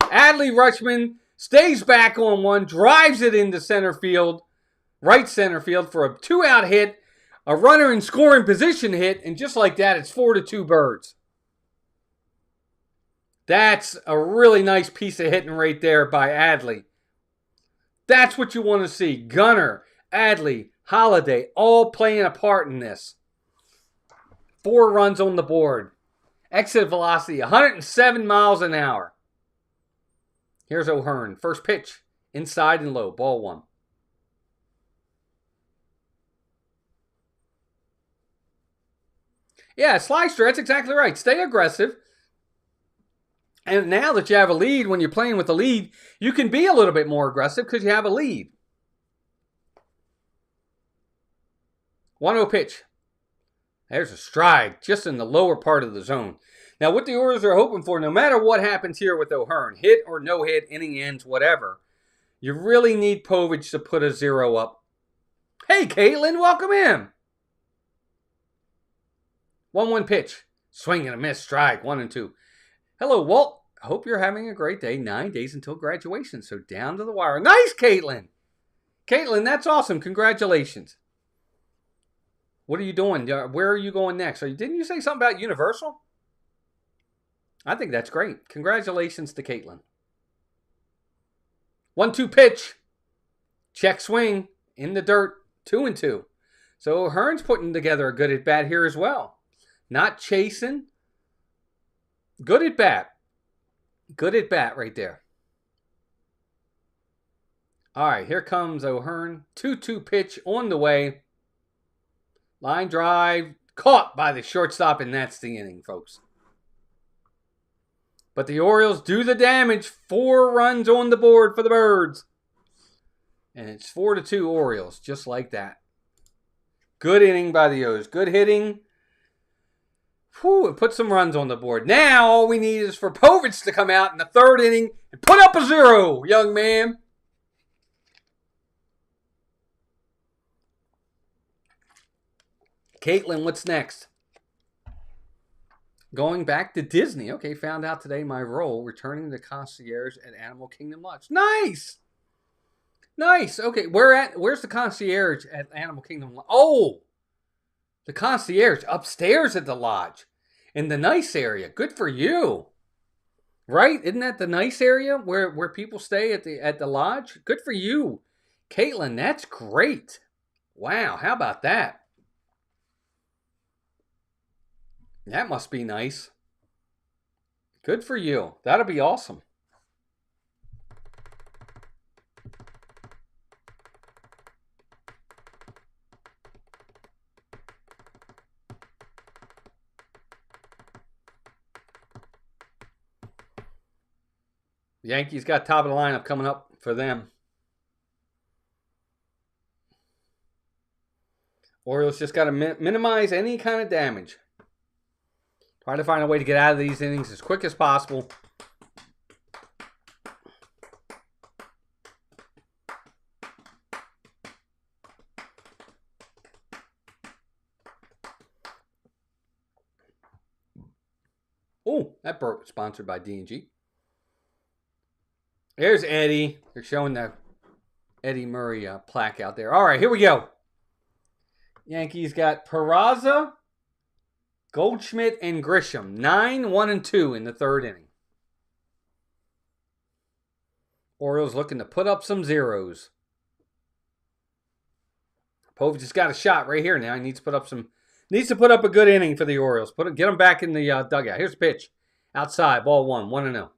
Adley Rutschman stays back on one, drives it into center field, right center field for a 2-out hit, a runner in scoring position hit, and just like that, it's 4-2 Birds. That's a really nice piece of hitting right there by Adley. That's what you want to see. Gunnar, Adley, Holiday, all playing a part in this. 4 runs on the board. Exit velocity, 107 miles an hour. Here's O'Hearn. First pitch, inside and low, ball 1. Yeah, slicer, that's exactly right. Stay aggressive. And now that you have a lead, when you're playing with a lead, you can be a little bit more aggressive because you have a lead. 1-0 pitch. There's a strike just in the lower part of the zone. Now, what the Orioles are hoping for, no matter what happens here with O'Hearn, hit or no hit, inning ends, whatever, you really need Povich to put a 0 up. Hey, Caitlin, welcome in. 1-1 pitch. Swing and a miss, strike, 1-2. Hello, Walt. I hope you're having a great day. 9 days until graduation, so down to the wire. Nice, Caitlin. Caitlin, that's awesome. Congratulations. What are you doing? Where are you going next? Didn't you say something about Universal? I think that's great. Congratulations to Caitlin. 1-2 pitch. Check swing. In the dirt. 2-2. So Hearn's putting together a good at bat here as well. Not chasing. Good at bat. Good at bat right there. All right, here comes O'Hearn. 2-2 pitch on the way. Line drive. Caught by the shortstop, and that's the inning, folks. But the Orioles do the damage. 4 runs on the board for the Birds. And it's 4-2 Orioles, just like that. Good inning by the O's. Good hitting. Whew, it put some runs on the board. Now all we need is for Povich to come out in the 3rd inning and put up a 0, young man. Caitlin, what's next? Going back to Disney. Okay, found out today my role, returning the concierge at Animal Kingdom Lodge. Nice! Nice. Okay, where's the concierge at Animal Kingdom Lodge? Oh! The concierge upstairs at the lodge. In the nice area. Good for you. Right? Isn't that the nice area where people stay at the lodge? Good for you. Caitlin, that's great. Wow, how about that? That must be nice. Good for you. That'll be awesome. The Yankees got top of the lineup coming up for them. Orioles just got to minimize any kind of damage. Try to find a way to get out of these innings as quick as possible. Oh, that burp was sponsored by D&G. There's Eddie. They're showing the Eddie Murray plaque out there. All right, here we go. Yankees got Peraza, Goldschmidt, and Grisham. 9, 1, and 2 in the 3rd inning. Orioles looking to put up some zeros. Povich has got a shot right here now. He needs to put up a good inning for the Orioles. Get them back in the dugout. Here's the pitch. Outside, ball 1, 1-0.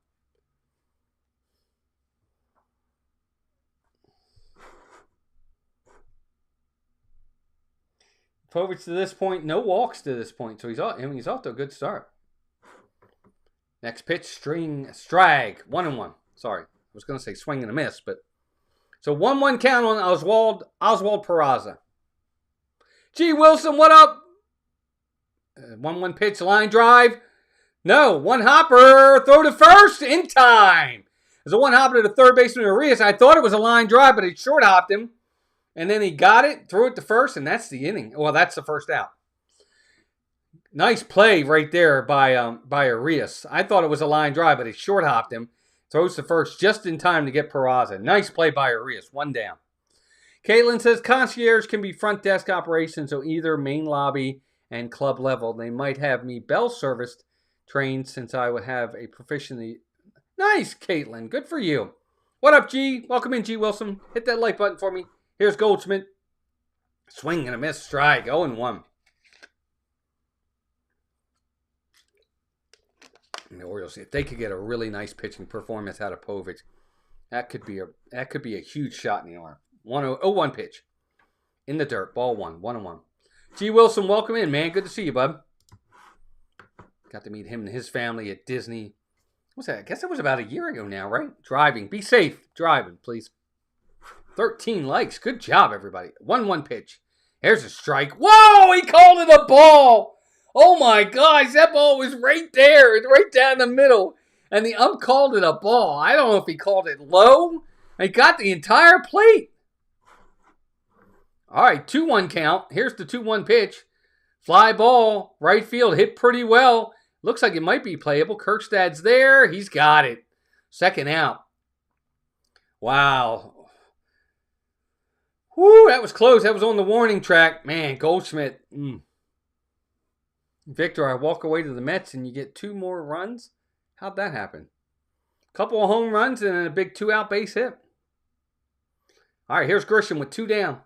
Povich to this point, no walks to this point, so he's off to a good start. Next pitch, strike, 1-1. Sorry, I was going to say swing and a miss, but so 1-1 count on Oswald Peraza. Gee, Wilson, what up? 1-1 pitch, line drive. No, one hopper, throw to first in time. There's a one hopper to the third baseman Arias. I thought it was a line drive, but he short hopped him. And then he got it, threw it to first, and that's the inning. Well, that's the first out. Nice play right there by Arias. I thought it was a line drive, but he short hopped him. Throws to first just in time to get Peraza. Nice play by Arias. 1 down. Caitlin says concierge can be front desk operations, so either main lobby and club level. They might have me bell serviced trained since I would have a proficiency. Nice, Caitlin. Good for you. What up, G? Welcome in, G. Wilson. Hit that like button for me. Here's Goldschmidt. Swing and a miss. Strike. 0-1. And the Orioles, if they could get a really nice pitching performance out of Povich, that could be a huge shot in the arm. 0-1 pitch. In the dirt. Ball 1. 1-1. G. Wilson, welcome in, man. Good to see you, bud. Got to meet him and his family at Disney. What's that? I guess it was about a year ago now, right? Driving. Be safe. Driving, please. 13 likes. Good job, everybody. 1-1 pitch. Here's a strike. Whoa! He called it a ball. Oh, my gosh. That ball was right there. Right down the middle. And the ump called it a ball. I don't know if he called it low. He got the entire plate. All right, 2-1 count. Here's the 2-1 pitch. Fly ball. Right field. Hit pretty well. Looks like it might be playable. Kirkstad's there. He's got it. Second out. Wow. Whoo, that was close. That was on the warning track. Man, Goldschmidt. Victor, I walk away to the Mets and you get 2 more runs? How'd that happen? Couple of home runs and then a big 2-out base hit. All right, here's Grisham with 2 down.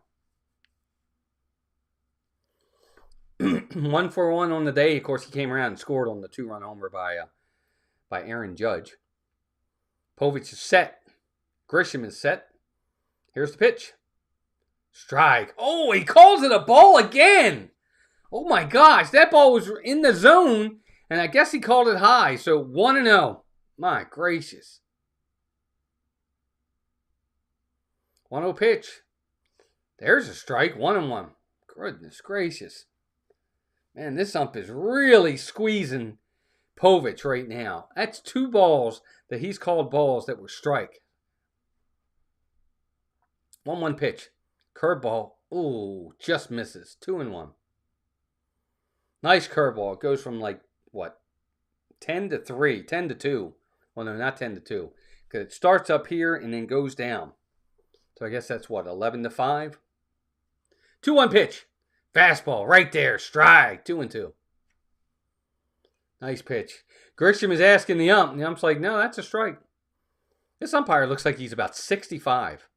1 for 1 on the day. Of course, he came around and scored on the 2-run homer by Aaron Judge. Povich is set. Grisham is set. Here's the pitch. Strike. Oh, he calls it a ball again. Oh, my gosh. That ball was in the zone, and I guess he called it high. So 1-0. My gracious. 1-0 pitch. There's a strike. 1-1. Goodness gracious. Man, this ump is really squeezing Povich right now. That's 2 balls that he's called balls that were strike. 1-1 pitch. Curveball. Ooh, just misses. 2-1. Nice curveball. It goes from 10 to 3. 10 to 2. Well, no, not 10 to 2. Because it starts up here and then goes down. So I guess that's 11 to 5. 2-1 pitch. Fastball right there. Strike. 2-2. Nice pitch. Grisham is asking the ump. And the ump's like, no, that's a strike. This umpire looks like he's about 65.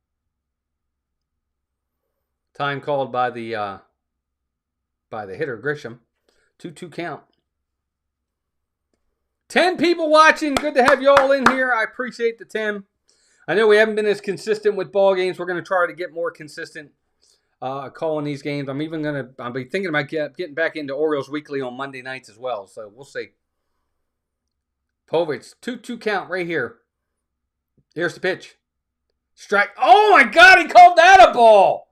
Time called by the hitter, Grisham. 2-2 count. 10 people watching. Good to have you all in here. I appreciate the 10. I know we haven't been as consistent with ball games. We're going to try to get more consistent calling these games. I'll be thinking about getting back into Orioles Weekly on Monday nights as well. So we'll see. Povich, 2-2 count right here. Here's the pitch. Strike. Oh my God, he called that a ball.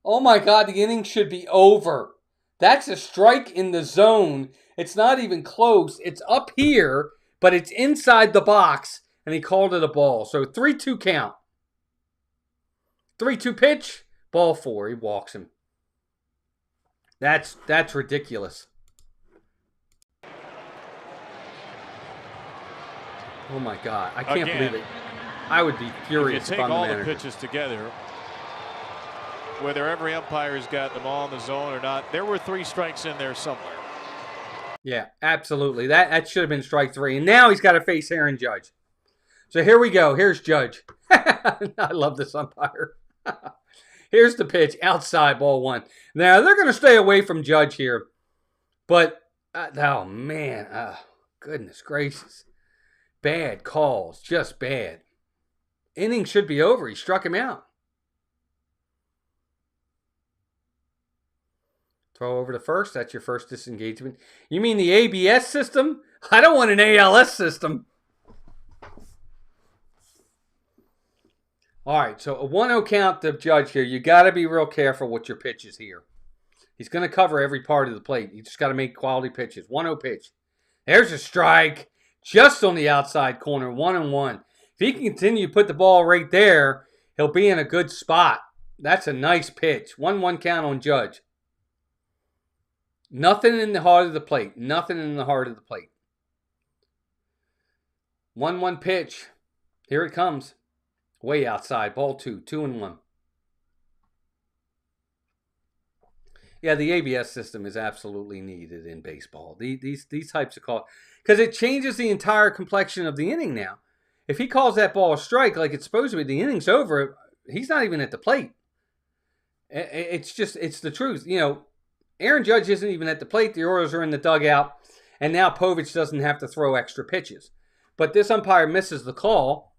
Oh my God, the inning should be over. That's a strike in the zone. It's not even close. It's up here, but it's inside the box, and he called it a ball. So 3-2 count. 3-2 pitch. Ball 4. He walks him. That's ridiculous. Oh my God. I can't believe it. I would be furious if I'm the manager. Take all the pitches together, whether every umpire's got them all in the zone or not, there were 3 strikes in there somewhere. Yeah, absolutely. That should have been strike 3. And now he's got to face Aaron Judge. So here we go. Here's Judge. I love this umpire. Here's the pitch. Outside, ball 1. Now, they're going to stay away from Judge here. But, oh, man. Goodness gracious. Bad calls. Just bad. Inning should be over. He struck him out. Throw over to first. That's your first disengagement. You mean the ABS system? I don't want an ALS system. All right, so a 1-0 count to Judge here. You got to be real careful with your pitches here. He's going to cover every part of the plate. You just got to make quality pitches. 1-0 pitch. There's a strike just on the outside corner. 1-1. If he can continue to put the ball right there, he'll be in a good spot. That's a nice pitch. 1-1 count on Judge. Nothing in the heart of the plate. Nothing in the heart of the plate. 1-1 pitch. Here it comes. Way outside. Ball 2. 2-1. Yeah, the ABS system is absolutely needed in baseball. These types of calls, because it changes the entire complexion of the inning now. If he calls that ball a strike like it's supposed to be, the inning's over. He's not even at the plate. It's the truth. You know, Aaron Judge isn't even at the plate. The Orioles are in the dugout, and now Povich doesn't have to throw extra pitches. But this umpire misses the call,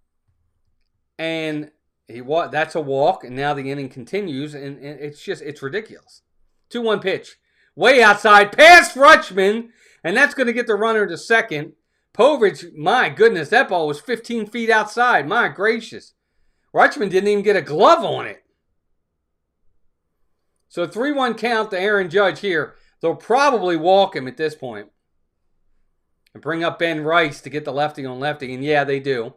and that's a walk, and now the inning continues, and it's ridiculous. 2-1 pitch. Way outside, past Rutschman, and that's going to get the runner to second. Povich, my goodness, that ball was 15 feet outside. My gracious. Rutschman didn't even get a glove on it. So 3-1 count to Aaron Judge here. They'll probably walk him at this point and bring up Ben Rice to get the lefty on lefty, and yeah, they do.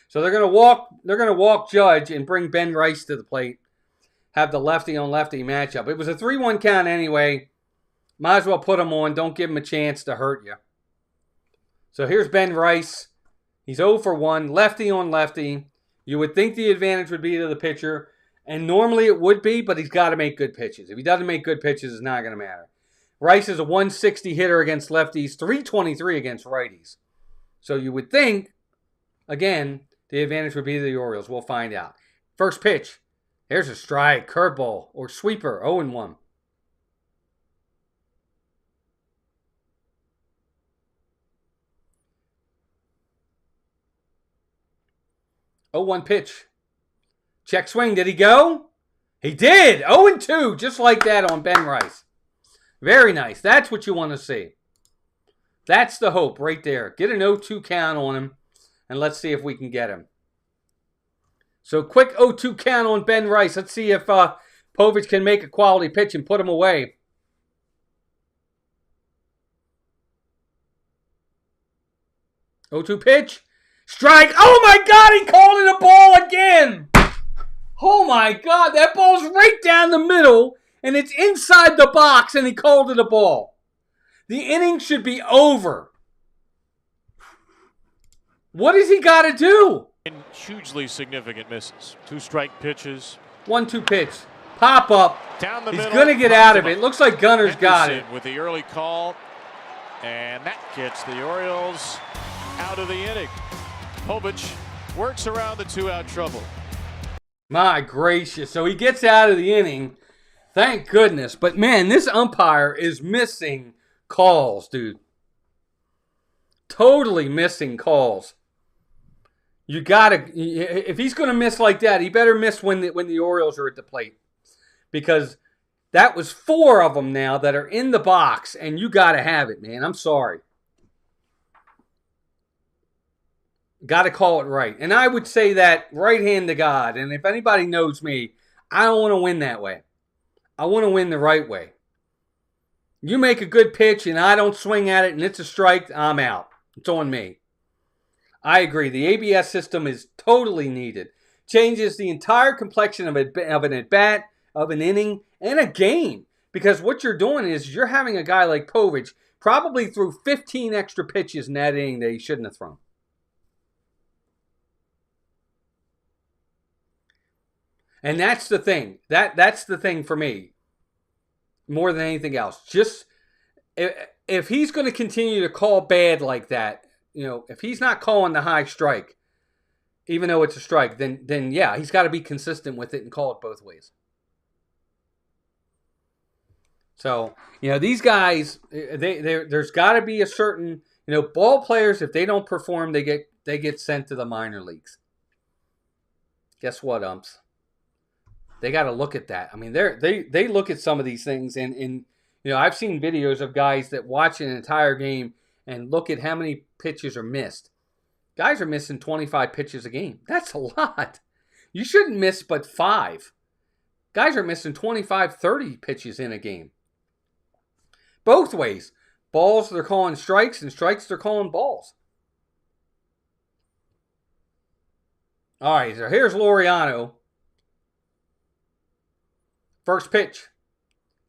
So they're going to walk Judge and bring Ben Rice to the plate. Have the lefty on lefty matchup. It was a 3-1 count anyway. Might as well put him on. Don't give him a chance to hurt you. So here's Ben Rice. He's 0 for 1. Lefty on lefty. You would think the advantage would be to the pitcher. And normally it would be, but he's got to make good pitches. If he doesn't make good pitches, it's not going to matter. Rice is a 160 hitter against lefties. 323 against righties. So you would think, again, the advantage would be to the Orioles. We'll find out. First pitch. Here's a strike, curveball, or sweeper, 0-1. Oh, 1 pitch. Check swing. Did he go? He did. 0-2, just like that on Ben Rice. Very nice. That's what you want to see. That's the hope right there. Get an 0-2 count on him, and let's see if we can get him. So quick 0-2 count on Ben Rice. Let's see if Povich can make a quality pitch and put him away. Oh, 0-2 pitch. Strike. Oh my God, he called it a ball again. Oh my God, that ball's right down the middle and it's inside the box and he called it a ball. The inning should be over. What has he got to do? Hugely significant misses. 2 strike pitches. 1-2 pitch. Pop up. Down the He's middle. going to get out of it. Looks like Gunner's got it. With the early call. And that gets the Orioles out of the inning. Povich works around the 2-out trouble. My gracious. So he gets out of the inning. Thank goodness. But man, this umpire is missing calls, dude. Totally missing calls. You gotta, if he's gonna miss like that, he better miss when the Orioles are at the plate, because that was 4 of them now that are in the box, and you gotta have it, man. I'm sorry. Gotta call it right, and I would say that right hand to God. And if anybody knows me, I don't want to win that way. I want to win the right way. You make a good pitch, and I don't swing at it, and it's a strike, I'm out. It's on me. I agree. The ABS system is totally needed. Changes the entire complexion of an at-bat, of an inning, and a game. Because what you're doing is you're having a guy like Povich probably threw 15 extra pitches in that inning that he shouldn't have thrown. And that's the thing. That's the thing for me. More than anything else. Just if he's going to continue to call bad like that, you know, if he's not calling the high strike, even though it's a strike, then yeah, he's got to be consistent with it and call it both ways. So, you know, these guys, there's got to be a certain, you know, ball players, if they don't perform, they get sent to the minor leagues. Guess what, umps? They got to look at that. I mean, they look at some of these things, and you know, I've seen videos of guys that watch an entire game and look at how many pitches are missed. Guys are missing 25 pitches a game. That's a lot. You shouldn't miss but 5. Guys are missing 25, 30 pitches in a game. Both ways. Balls, they're calling strikes, and strikes, they're calling balls. All right, so here's Laureano. First pitch.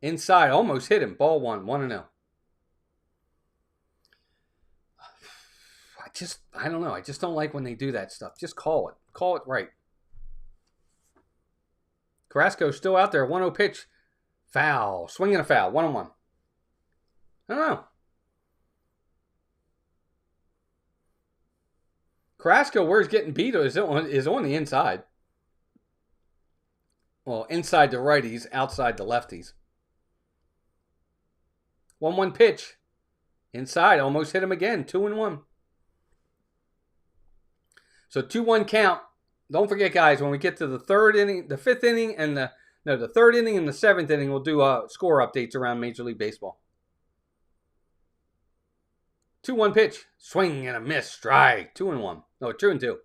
Inside, almost hit him. Ball 1, 1-0. I don't know. I just don't like when they do that stuff. Just call it. Call it right. Carrasco's still out there. 1-0 pitch. Foul. Swing and a foul. 1-1. I don't know. Carrasco, where he's getting beat is on the inside. Well, inside the righties, outside the lefties. 1-1 pitch. Inside, almost hit him again. 2-1. So 2-1 count. Don't forget, guys, when we get to the third inning, the fifth inning, and the third inning and the seventh inning, we'll do score updates around Major League Baseball. 2-1 pitch. Swing and a miss. Strike. 2-1. No, 2-2.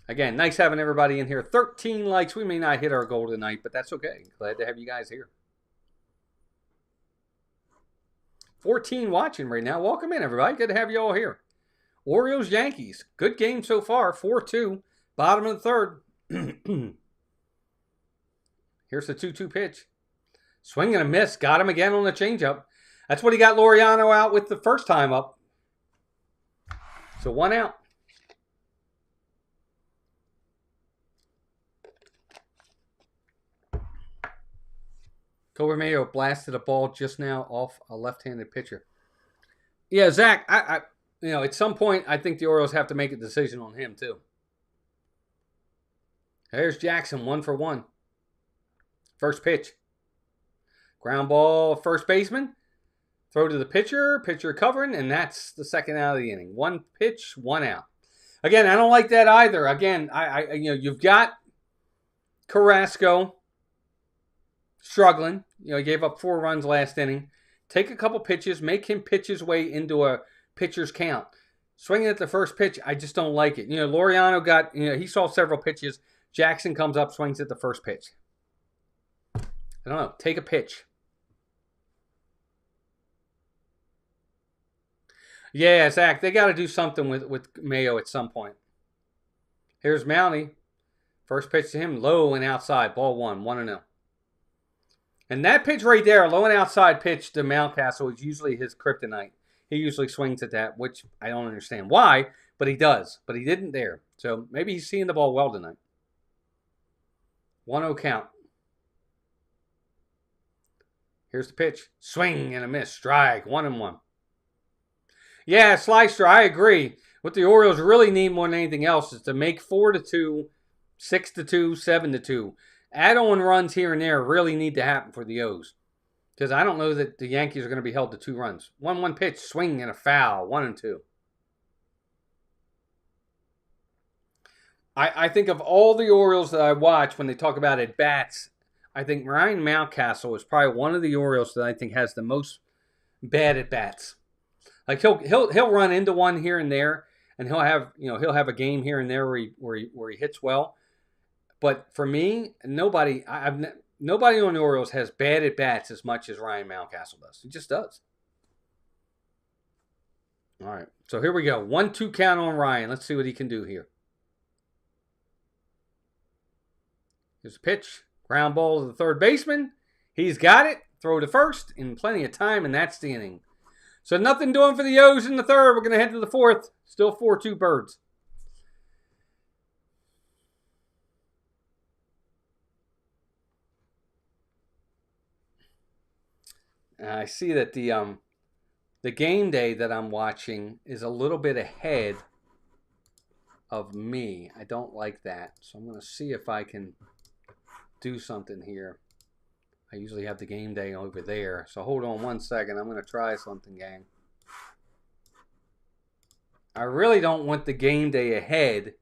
Again, nice having everybody in here. 13 likes. We may not hit our goal tonight, but that's okay. Glad to have you guys here. 14 watching right now. Welcome in, everybody. Good to have you all here. Orioles, Yankees. Good game so far. 4-2. Bottom of the third. Here's the 2-2 pitch. Swing and a miss. Got him again on the changeup. That's what he got Laureano out with the first time up. So 1 out. Coby Mayo blasted a ball just now off a left-handed pitcher. Yeah, Zach, I at some point, I think the Orioles have to make a decision on him, too. There's Jackson, 1-for-1. First pitch. Ground ball, first baseman. Throw to the pitcher, pitcher covering, and that's the second out of the inning. 1 pitch, 1 out. Again, I don't like that either. Again, you've got Carrasco struggling. He gave up 4 runs last inning. Take a couple pitches, make him pitch his way into a pitcher's count. Swinging at the first pitch, I just don't like it. Laureano got, he saw several pitches. Jackson comes up, swings at the first pitch. I don't know. Take a pitch. Yeah, Zach, they got to do something with Mayo at some point. Here's Mounty. First pitch to him, low and outside. Ball 1, 1-0. And that pitch right there, low and outside pitch to Mountcastle, is usually his kryptonite. He usually swings at that, which I don't understand why, but he does. But he didn't there. So maybe he's seeing the ball well tonight. 1-0 count. Here's the pitch. Swing and a miss. Strike. 1-1. Yeah, Slicer, I agree. What the Orioles really need more than anything else is to make 4-2, 6-2, 7-2. Add-on runs here and there really need to happen for the O's. Because I don't know that the Yankees are going to be held to 2 runs. 1-1 pitch, swing and a foul. 1-2. I think of all the Orioles that I watch when they talk about at-bats, I think Ryan Mountcastle is probably one of the Orioles that I think has the most bad at-bats. Like he'll run into one here and there, and he'll have a game here and there where he hits well. But for me, nobody on the Orioles has bad at bats as much as Ryan Mountcastle does. He just does. All right, so here we go. 1-2 count on Ryan. Let's see what he can do here. Here's a pitch. Ground ball to the third baseman. He's got it. Throw to first in plenty of time, and that's the inning. So nothing doing for the O's in the third. We're going to head to the fourth. Still 4-2 Birds. I see that the game day that I'm watching is a little bit ahead of me. I don't like that. So I'm going to see if I can do something here. I usually have the game day over there. So hold on 1 second. I'm going to try something, gang. I really don't want the game day ahead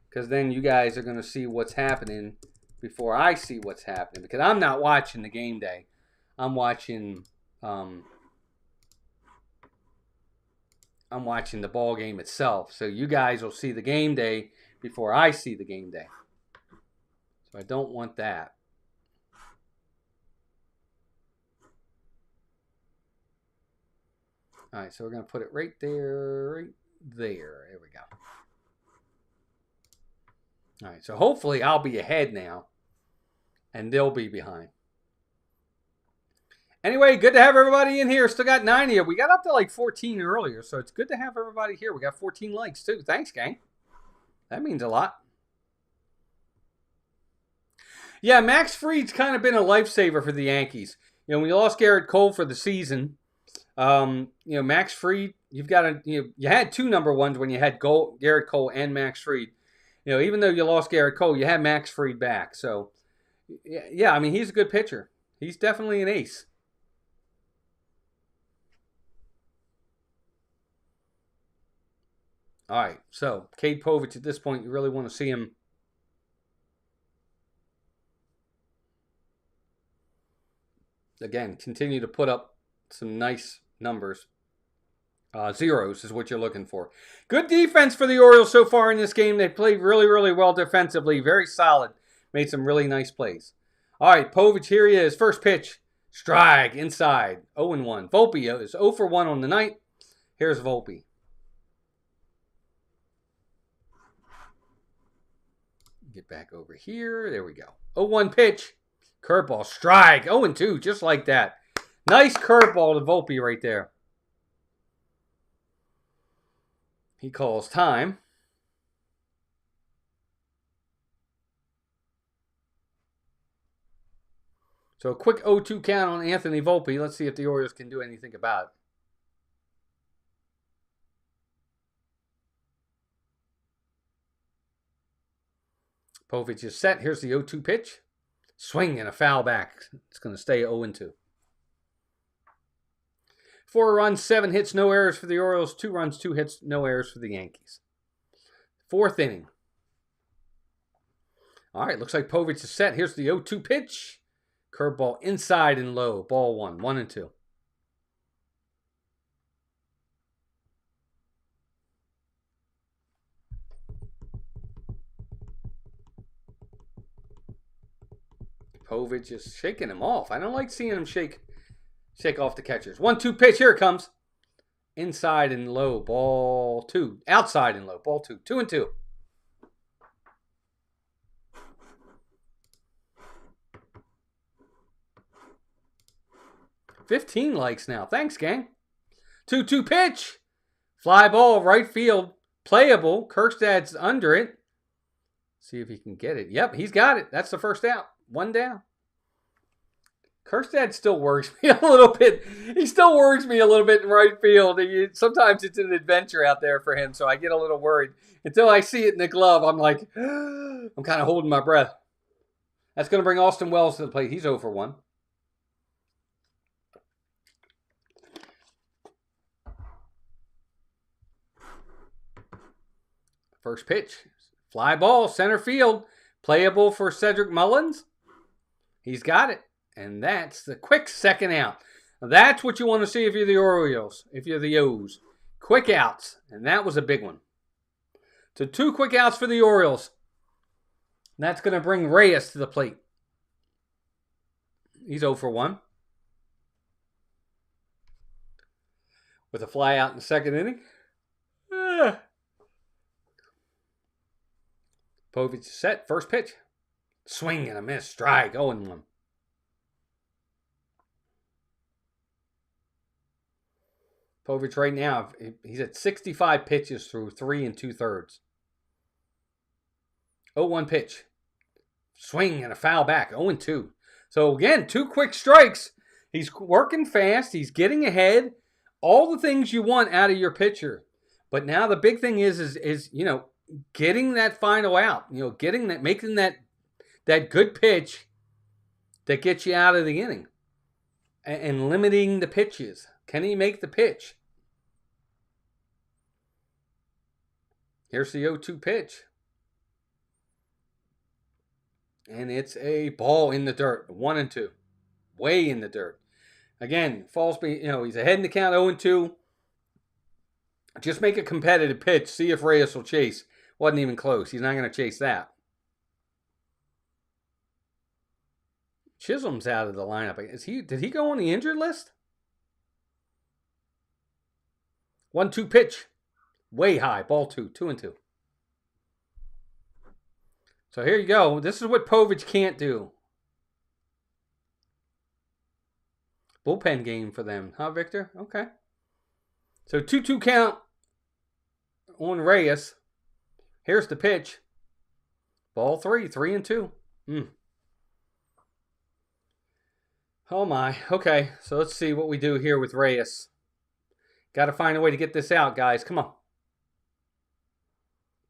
because then you guys are going to see what's happening before I see what's happening. Because I'm not watching the game day. I'm watching the ball game itself. So you guys will see the game day before I see the game day. So I don't want that. All right, so we're going to put it right there, right there. There we go. All right, so hopefully I'll be ahead now, and they'll be behind. Anyway, good to have everybody in here. Still got 9 of you. We got up to like 14 earlier, so it's good to have everybody here. We got 14 likes, too. Thanks, gang. That means a lot. Yeah, Max Fried's kind of been a lifesaver for the Yankees. You know, when you lost Garrett Cole for the season, Max Fried, you had two number ones when you had Garrett Cole and Max Fried. You know, even though you lost Garrett Cole, you had Max Fried back. So, yeah, I mean, he's a good pitcher. He's definitely an ace. All right, so Cade Povich at this point, you really want to see him. Again, continue to put up some nice numbers. Zeros is what you're looking for. Good defense for the Orioles so far in this game. They played really, really well defensively. Very solid. Made some really nice plays. All right, Povich, here he is. First pitch. Strike inside. 0-1. Volpe is 0 for 1 on the night. Here's Volpe. Get back over here. There we go. 0-1 pitch. Curveball. Strike. 0-2. Just like that. Nice curveball to Volpe right there. He calls time. So a quick 0-2 count on Anthony Volpe. Let's see if the Orioles can do anything about it. Povich is set. Here's the 0-2 pitch. Swing and a foul back. It's going to stay 0-2. 4 runs, 7 hits, no errors for the Orioles. 2 runs, 2 hits, no errors for the Yankees. 4th inning. All right, looks like Povich is set. Here's the 0-2 pitch. Curveball inside and low. Ball 1. 1-2. Povich is shaking him off. I don't like seeing him shake off the catchers. 1-2 pitch. Here it comes. Inside and low. Ball 2. Outside and low. Ball 2. 2-2. $15 likes now. Thanks, gang. 2-2 pitch. Fly ball. Right field. Playable. Kirkstad's under it. See if he can get it. Yep, he's got it. That's the first out. 1 down. Kirkstad still worries me a little bit. He still worries me a little bit in right field. Sometimes it's an adventure out there for him, so I get a little worried. Until I see it in the glove, I'm like, I'm kind of holding my breath. That's going to bring Austin Wells to the plate. He's 0 for 1. First pitch. Fly ball, center field. Playable for Cedric Mullins. He's got it. And that's the quick second out. That's what you want to see if you're the Orioles, if you're the O's. Quick outs. And that was a big one. So 2 quick outs for the Orioles. That's going to bring Reyes to the plate. He's 0 for 1. With a fly out in the second inning. Povich is set. First pitch. Swing and a miss. Strike. 0-1. Povich right now, he's at 65 pitches through 3 2/3. 0-1 pitch. Swing and a foul back. 0-2. So again, 2 quick strikes. He's working fast. He's getting ahead. All the things you want out of your pitcher. But now the big thing is getting that final out. Making that good pitch that gets you out of the inning. And limiting the pitches. Can he make the pitch? Here's the 0-2 pitch. And it's a ball in the dirt. 1-2. Way in the dirt. Again, he's ahead in the count 0-2. Just make a competitive pitch. See if Reyes will chase. Wasn't even close. He's not going to chase that. Chisholm's out of the lineup. Did he go on the injured list? 1-2 pitch. Way high. Ball 2. 2-2. So here you go. This is what Povich can't do. Bullpen game for them. Huh, Victor? Okay. So 2-2 count on Reyes. Here's the pitch. Ball 3. 3-2. Oh my. Okay, so let's see what we do here with Reyes. Got to find a way to get this out, guys. Come on.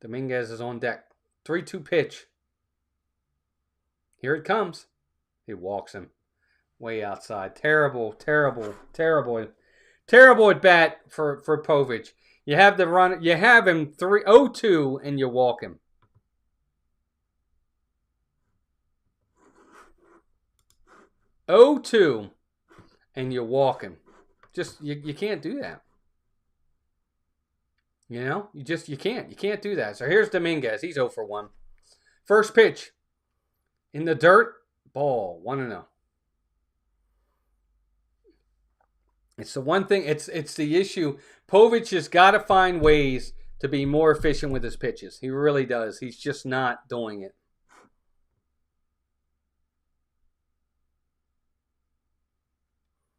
Dominguez is on deck. 3-2 pitch. Here it comes. He walks him way outside. Terrible, terrible, terrible, terrible at bat for Povich. You have the run. You have him 3-0-2, and you walk him. Oh, 2, and you walk him. Just you can't do that. You know, you can't. You can't do that. So here's Dominguez. He's 0 for 1. First pitch. In the dirt. Ball. 1-0. It's the one thing. It's the issue. Povich has got to find ways to be more efficient with his pitches. He really does. He's just not doing it.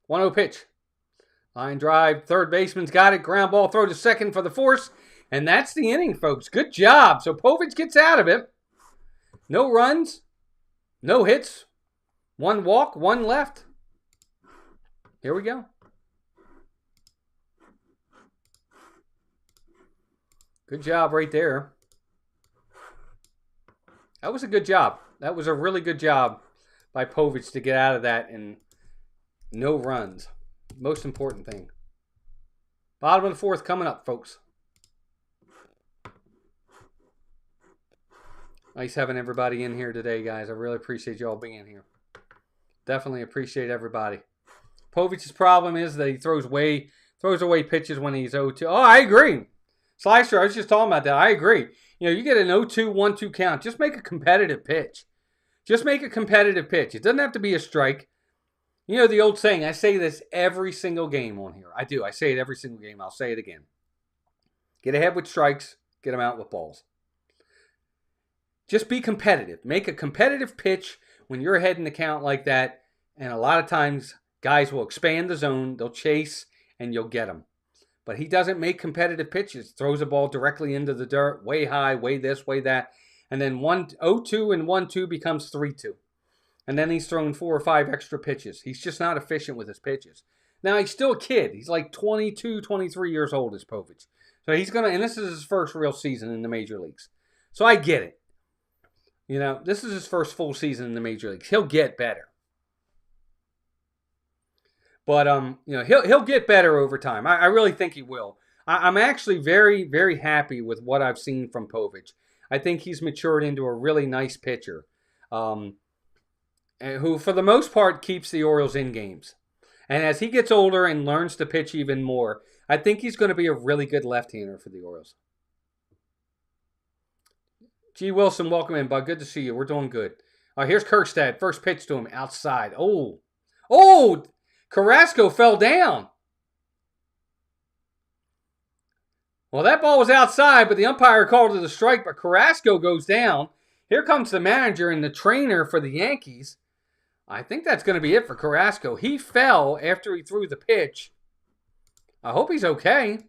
1-0 pitch. Line drive. Third baseman's got it. Ground ball. Throw to second for the force. And that's the inning, folks. Good job. So Povich gets out of it. No runs. No hits. 1 walk. 1 left. Here we go. Good job right there. That was a good job. That was a really good job by Povich to get out of that and no runs. Most important thing. Bottom of the 4th coming up, folks. Nice having everybody in here today, guys. I really appreciate y'all being here. Definitely appreciate everybody. Povich's problem is that he throws away pitches when he's 0-2. Oh, I agree. Slicer, I was just talking about that. I agree. You know, you get an 0-2, 1-2 count. Just make a competitive pitch. Just make a competitive pitch. It doesn't have to be a strike. You know the old saying, I say this every single game on here. I do. I say it every single game. I'll say it again. Get ahead with strikes. Get them out with balls. Just be competitive. Make a competitive pitch when you're ahead in the count like that. And a lot of times, guys will expand the zone. They'll chase, and you'll get them. But he doesn't make competitive pitches. Throws a ball directly into the dirt, way high, way this, way that. And then 0-2 and 1-2 becomes 3-2. And then he's thrown 4 or 5 extra pitches. He's just not efficient with his pitches. Now, he's still a kid. He's like 22, 23 years old is Povich. So he's going to, and this is his first real season in the major leagues. So I get it. You know, this is his first full season in the major leagues. He'll get better. But, you know, he'll get better over time. I really think he will. I'm actually very, very happy with what I've seen from Povich. I think he's matured into a really nice pitcher. Who, for the most part, keeps the Orioles in games. And as he gets older and learns to pitch even more, I think he's going to be a really good left-hander for the Orioles. G. Wilson, welcome in, bud. Good to see you. We're doing good. Here's Kirkstad. First pitch to him outside. Oh, Carrasco fell down. Well, that ball was outside, but the umpire called it a strike, but Carrasco goes down. Here comes the manager and the trainer for the Yankees. I think that's going to be it for Carrasco. He fell after he threw the pitch. I hope he's okay.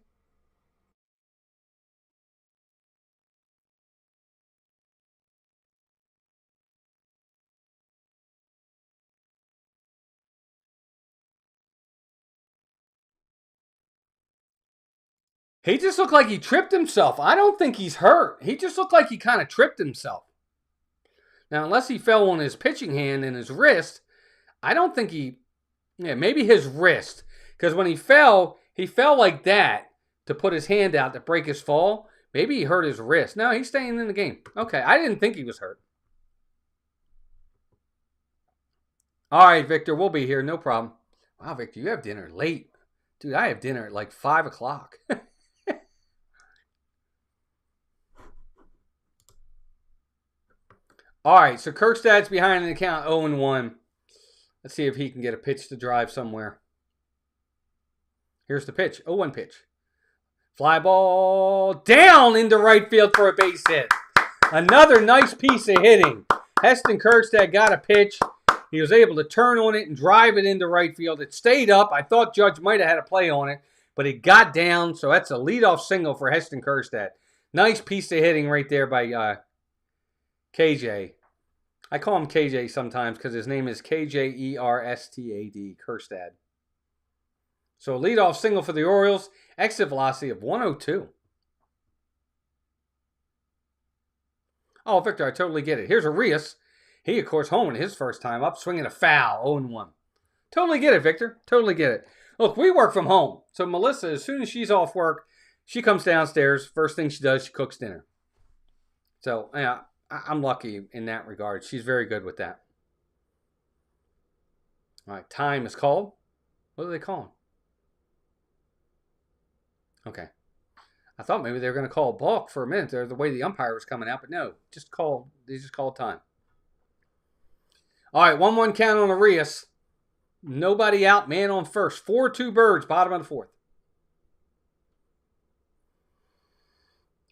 He just looked like he tripped himself. I don't think he's hurt. He just looked like he kind of tripped himself. Now, unless he fell on his pitching hand and his wrist, I don't think maybe his wrist. Because when he fell like that to put his hand out to break his fall. Maybe he hurt his wrist. No, he's staying in the game. Okay, I didn't think he was hurt. All right, Victor, we'll be here. No problem. Wow, Victor, you have dinner late. Dude, I have dinner at like 5 o'clock. All right, so Kirkstad's behind in the count 0-1. Let's see if he can get a pitch to drive somewhere. Here's the pitch. 0-1 pitch. Fly ball down into right field for a base hit. Another nice piece of hitting. Heston Kjerstad got a pitch. He was able to turn on it and drive it into right field. It stayed up. I thought Judge might have had a play on it, but it got down, so that's a leadoff single for Heston Kjerstad. Nice piece of hitting right there by KJ. I call him KJ sometimes because his name is KJERSTAD, Kjerstad. So a leadoff single for the Orioles. Exit velocity of 102. Oh, Victor, I totally get it. Here's Arias. He, of course, homing his first time up, swinging a foul, 0-1. Totally get it, Victor. Totally get it. Look, we work from home. So Melissa, as soon as she's off work, she comes downstairs. First thing she does, she cooks dinner. So, yeah, I'm lucky in that regard. She's very good with that. All right, time is called. What are they calling? Okay. I thought maybe they were going to call a balk for a minute there, the way the umpire was coming out, but no. They just called time. All right, 1-1 count on Arias. Nobody out, man on first. 4-2 Birds, bottom of the fourth.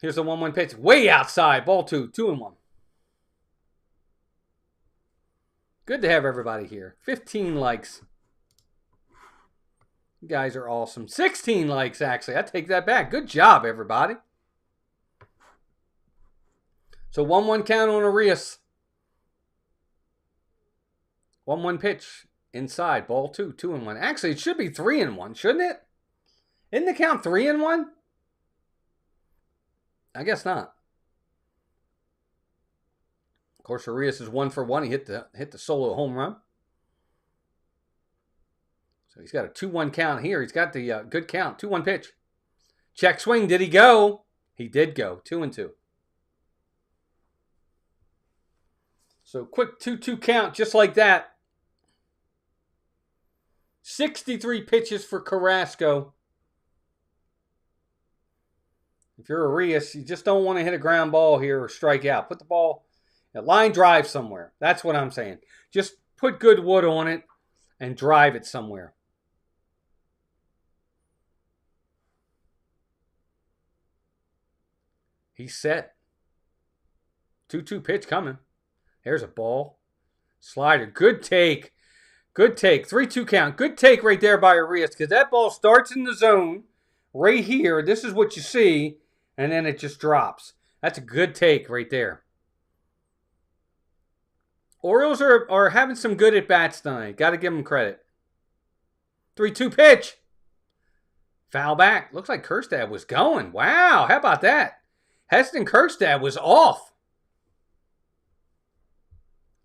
Here's the 1-1 pitch. Way outside, ball 2, 2-1. Good to have everybody here. 15 likes. You guys are awesome. 16 likes, actually. I take that back. Good job, everybody. So 1-1 count on Arias. 1-1 pitch. Inside, ball 2, 2-1. Actually, it should be 3-1, shouldn't it? Isn't the count 3-1? I guess not. Of course, Arias is 1 for 1. He hit the solo home run. So he's got a 2-1 count here. He's got the good count. 2-1 pitch. Check swing. Did he go? He did go. 2-2. So quick 2-2 count just like that. 63 pitches for Carrasco. If you're Arias, you just don't want to hit a ground ball here or strike out. Put the ball, a line drive somewhere. That's what I'm saying. Just put good wood on it and drive it somewhere. He's set. 2-2 pitch coming. There's a ball. Slider. Good take. Good take. 3-2 count. Good take right there by Arias because that ball starts in the zone right here. This is what you see, and then it just drops. That's a good take right there. Orioles are having some good at-bats tonight. Got to give them credit. 3-2 pitch. Foul back. Looks like Kjerstad was going. Wow, how about that? Heston Kjerstad was off.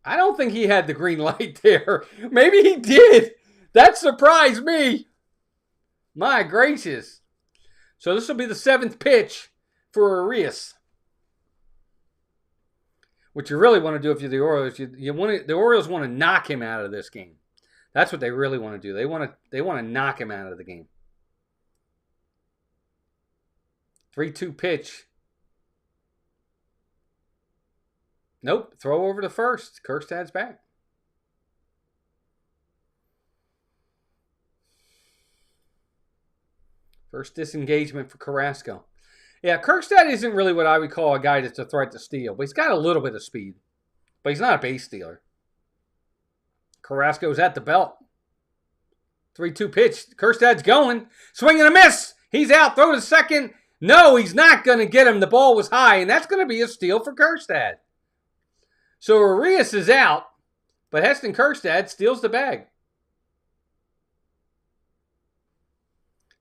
I don't think he had the green light there. Maybe he did. That surprised me. My gracious. So this will be the 7th pitch for Arias. What you really want to do if you're the Orioles, the Orioles want to knock him out of this game. That's what they really want to do. They want to knock him out of the game. 3-2 pitch. Nope. Throw over to first. Kjerstad's back. First disengagement for Carrasco. Yeah, Kjerstad isn't really what I would call a guy that's a threat to steal, but he's got a little bit of speed. But he's not a base stealer. Carrasco's at the belt. 3-2 pitch. Kjerstad's going. Swing and a miss. He's out. Throw to second. No, he's not going to get him. The ball was high, and that's going to be a steal for Kjerstad. So Arias is out, but Heston Kjerstad steals the bag.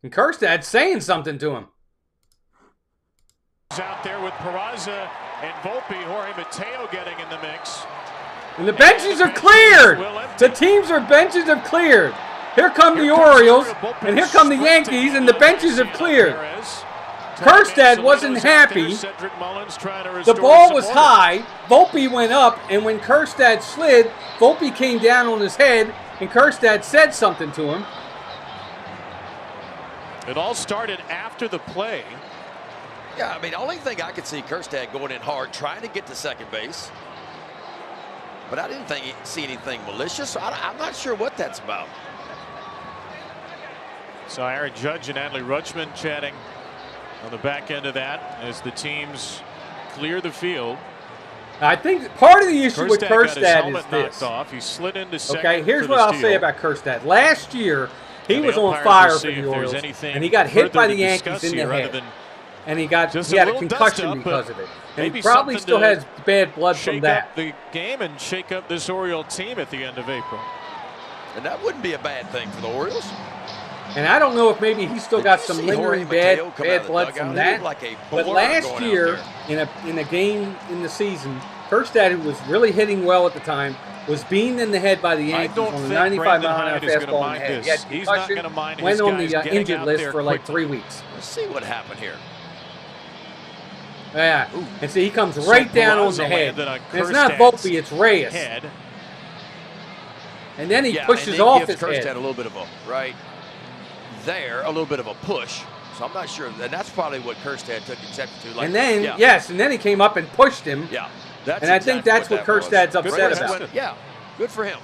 And Kjerstad's saying something to him. He's out there with Peraza and Volpe, Jorge Mateo getting in the mix. And the benches are cleared. The teams' benches have cleared. Here come the Orioles, and here come the Yankees, and the benches have cleared. Kjerstad wasn't happy. The ball was high. Volpe went up, and when Kjerstad slid, Volpe came down on his head, and Kjerstad said something to him. It all started after the play. Yeah, I mean, the only thing I could see Kjerstad going in hard, trying to get to second base. But I didn't see anything malicious. I'm not sure what that's about. So Aaron Judge and Adley Rutschman chatting on the back end of that as the teams clear the field. I think part of the issue with Kjerstad is this. Off. He slid into second. Okay, here's what I'll say about Kjerstad. Last year, he was on fire for the Orioles, and he got hit by the Yankees in the head. And he had a concussion because of it. And he probably still has bad blood from that. Shake up the game and shake up this Oriole team at the end of April. And that wouldn't be a bad thing for the Orioles. And I don't know if maybe he's still got some lingering bad blood from that. But last year, in a game in the season, Kerstad, who was really hitting well at the time, was beamed in the head by the Yankees on a 95-mile-an-hour fastball in the head. He had concussion, went on the injured list for like 3 weeks. Let's see what happened here. Yeah, and see, he comes right down on the head. And it's not Volpe, it's Reyes. And then he pushes off his head. Kerstad a little bit of a a little bit of a push. So I'm not sure, and that's probably what Kerstad took exception to. And then, and then he came up and pushed him. Yeah, and I think that's what Kerstad's upset about. Yeah, good for him.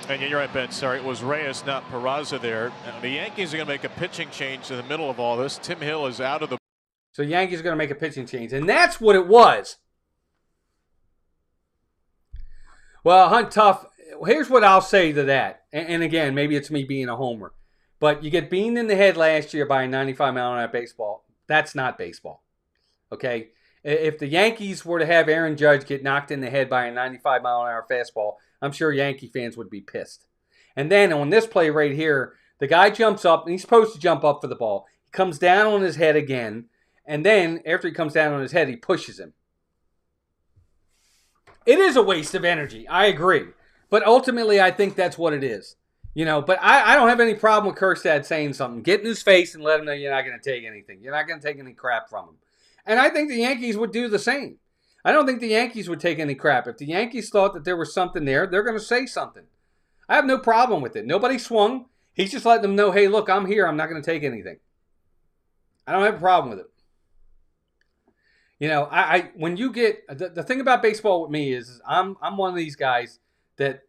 And you're right, Ben. Sorry, it was Reyes, not Peraza there. The Yankees are going to make a pitching change in the middle of all this. Tim Hill is out of the. So Yankees are going to make a pitching change, and that's what it was. Well, Hunt Tough, here's what I'll say to that. And again, maybe it's me being a homer. But you get beamed in the head last year by a 95-mile-an-hour baseball. That's not baseball. Okay? If the Yankees were to have Aaron Judge get knocked in the head by a 95-mile-an-hour fastball, I'm sure Yankee fans would be pissed. And then on this play right here, the guy jumps up, and he's supposed to jump up for the ball. He comes down on his head again, and then after he comes down on his head, he pushes him. It is a waste of energy. I agree. But ultimately, I think that's what it is. You know, but I don't have any problem with Kerstad saying something. Get in his face and let him know you're not going to take anything. You're not going to take any crap from him. And I think the Yankees would do the same. I don't think the Yankees would take any crap. If the Yankees thought that there was something there, they're going to say something. I have no problem with it. Nobody swung. He's just letting them know, hey, look, I'm here. I'm not going to take anything. I don't have a problem with it. You know, when you get the thing about baseball with me is I'm one of these guys that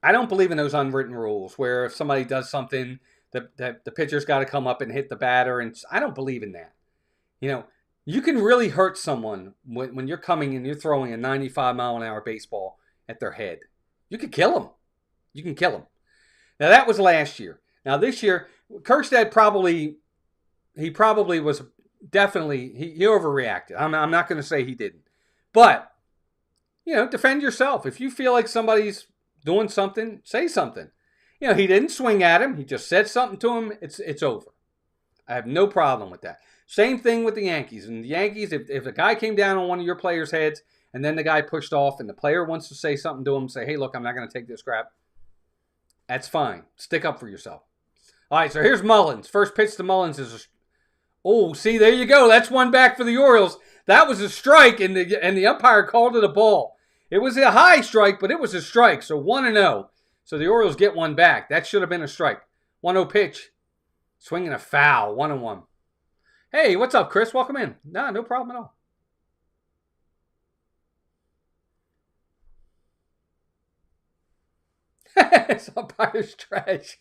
I don't believe in those unwritten rules where if somebody does something, the pitcher's got to come up and hit the batter, and I don't believe in that. You know, you can really hurt someone when you're coming and you're throwing a 95-mile-an-hour baseball at their head. You could kill them. You can kill them. Now that was last year. Now this year, Kerstad probably was. Definitely, he overreacted. I'm not going to say he didn't. But, you know, defend yourself. If you feel like somebody's doing something, say something. You know, he didn't swing at him. He just said something to him. It's over. I have no problem with that. Same thing with the Yankees. And the Yankees, if a guy came down on one of your players' heads and then the guy pushed off and the player wants to say something to him, say, hey, look, I'm not going to take this crap. That's fine. Stick up for yourself. All right, so here's Mullins. First pitch to Mullins is oh, see, there you go. That's one back for the Orioles. That was a strike, and the umpire called it a ball. It was a high strike, but it was a strike, so 1-0. So the Orioles get one back. That should have been a strike. 1-0 pitch. Swinging a foul, 1-1. Hey, what's up, Chris? Welcome in. Nah, no problem at all. This umpire's trash.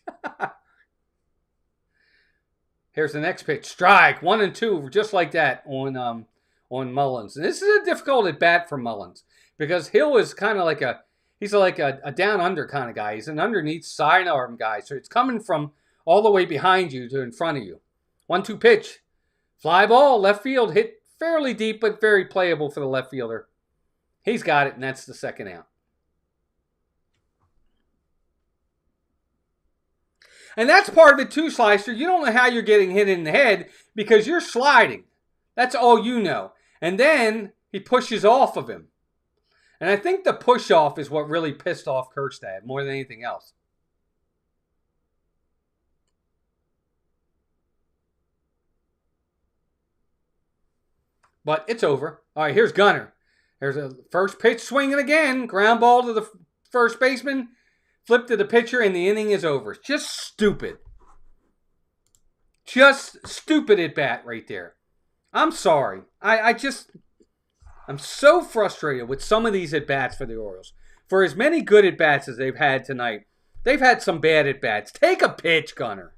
Here's the next pitch. Strike. 1-2, just like that on Mullins. And this is a difficult at bat for Mullins because Hill is kind of like he's like a down under kind of guy. He's an underneath sidearm guy. So it's coming from all the way behind you to in front of you. 1-2 pitch. Fly ball, left field, hit fairly deep but very playable for the left fielder. He's got it, and that's the second out. And that's part of it too, Slicer. You don't know how you're getting hit in the head because you're sliding. That's all you know. And then he pushes off of him. And I think the push off is what really pissed off Kerstad more than anything else. But it's over. All right, here's Gunnar. There's a first pitch swinging again. Ground ball to the first baseman. Flip to the pitcher, and the inning is over. Just stupid. Just stupid at bat right there. I'm sorry. I'm so frustrated with some of these at bats for the Orioles. For as many good at bats as they've had tonight, they've had some bad at bats. Take a pitch, Gunnar.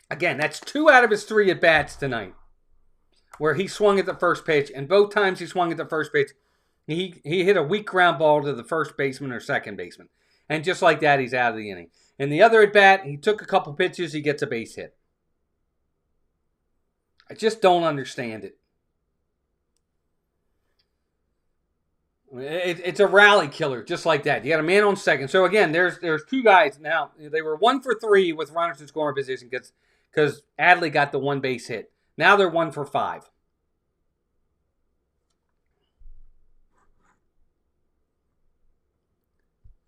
Again, that's 2 out of his 3 at bats tonight, where he swung at the first pitch, and both times he swung at the first pitch, he hit a weak ground ball to the first baseman or second baseman. And just like that, he's out of the inning. In the other at bat, he took a couple pitches, he gets a base hit. I just don't understand it. It's a rally killer, just like that. You got a man on second. So again, there's two guys now. They were 1 for 3 with runners in scoring position because Adley got the 1 base hit. Now they're 1 for 5.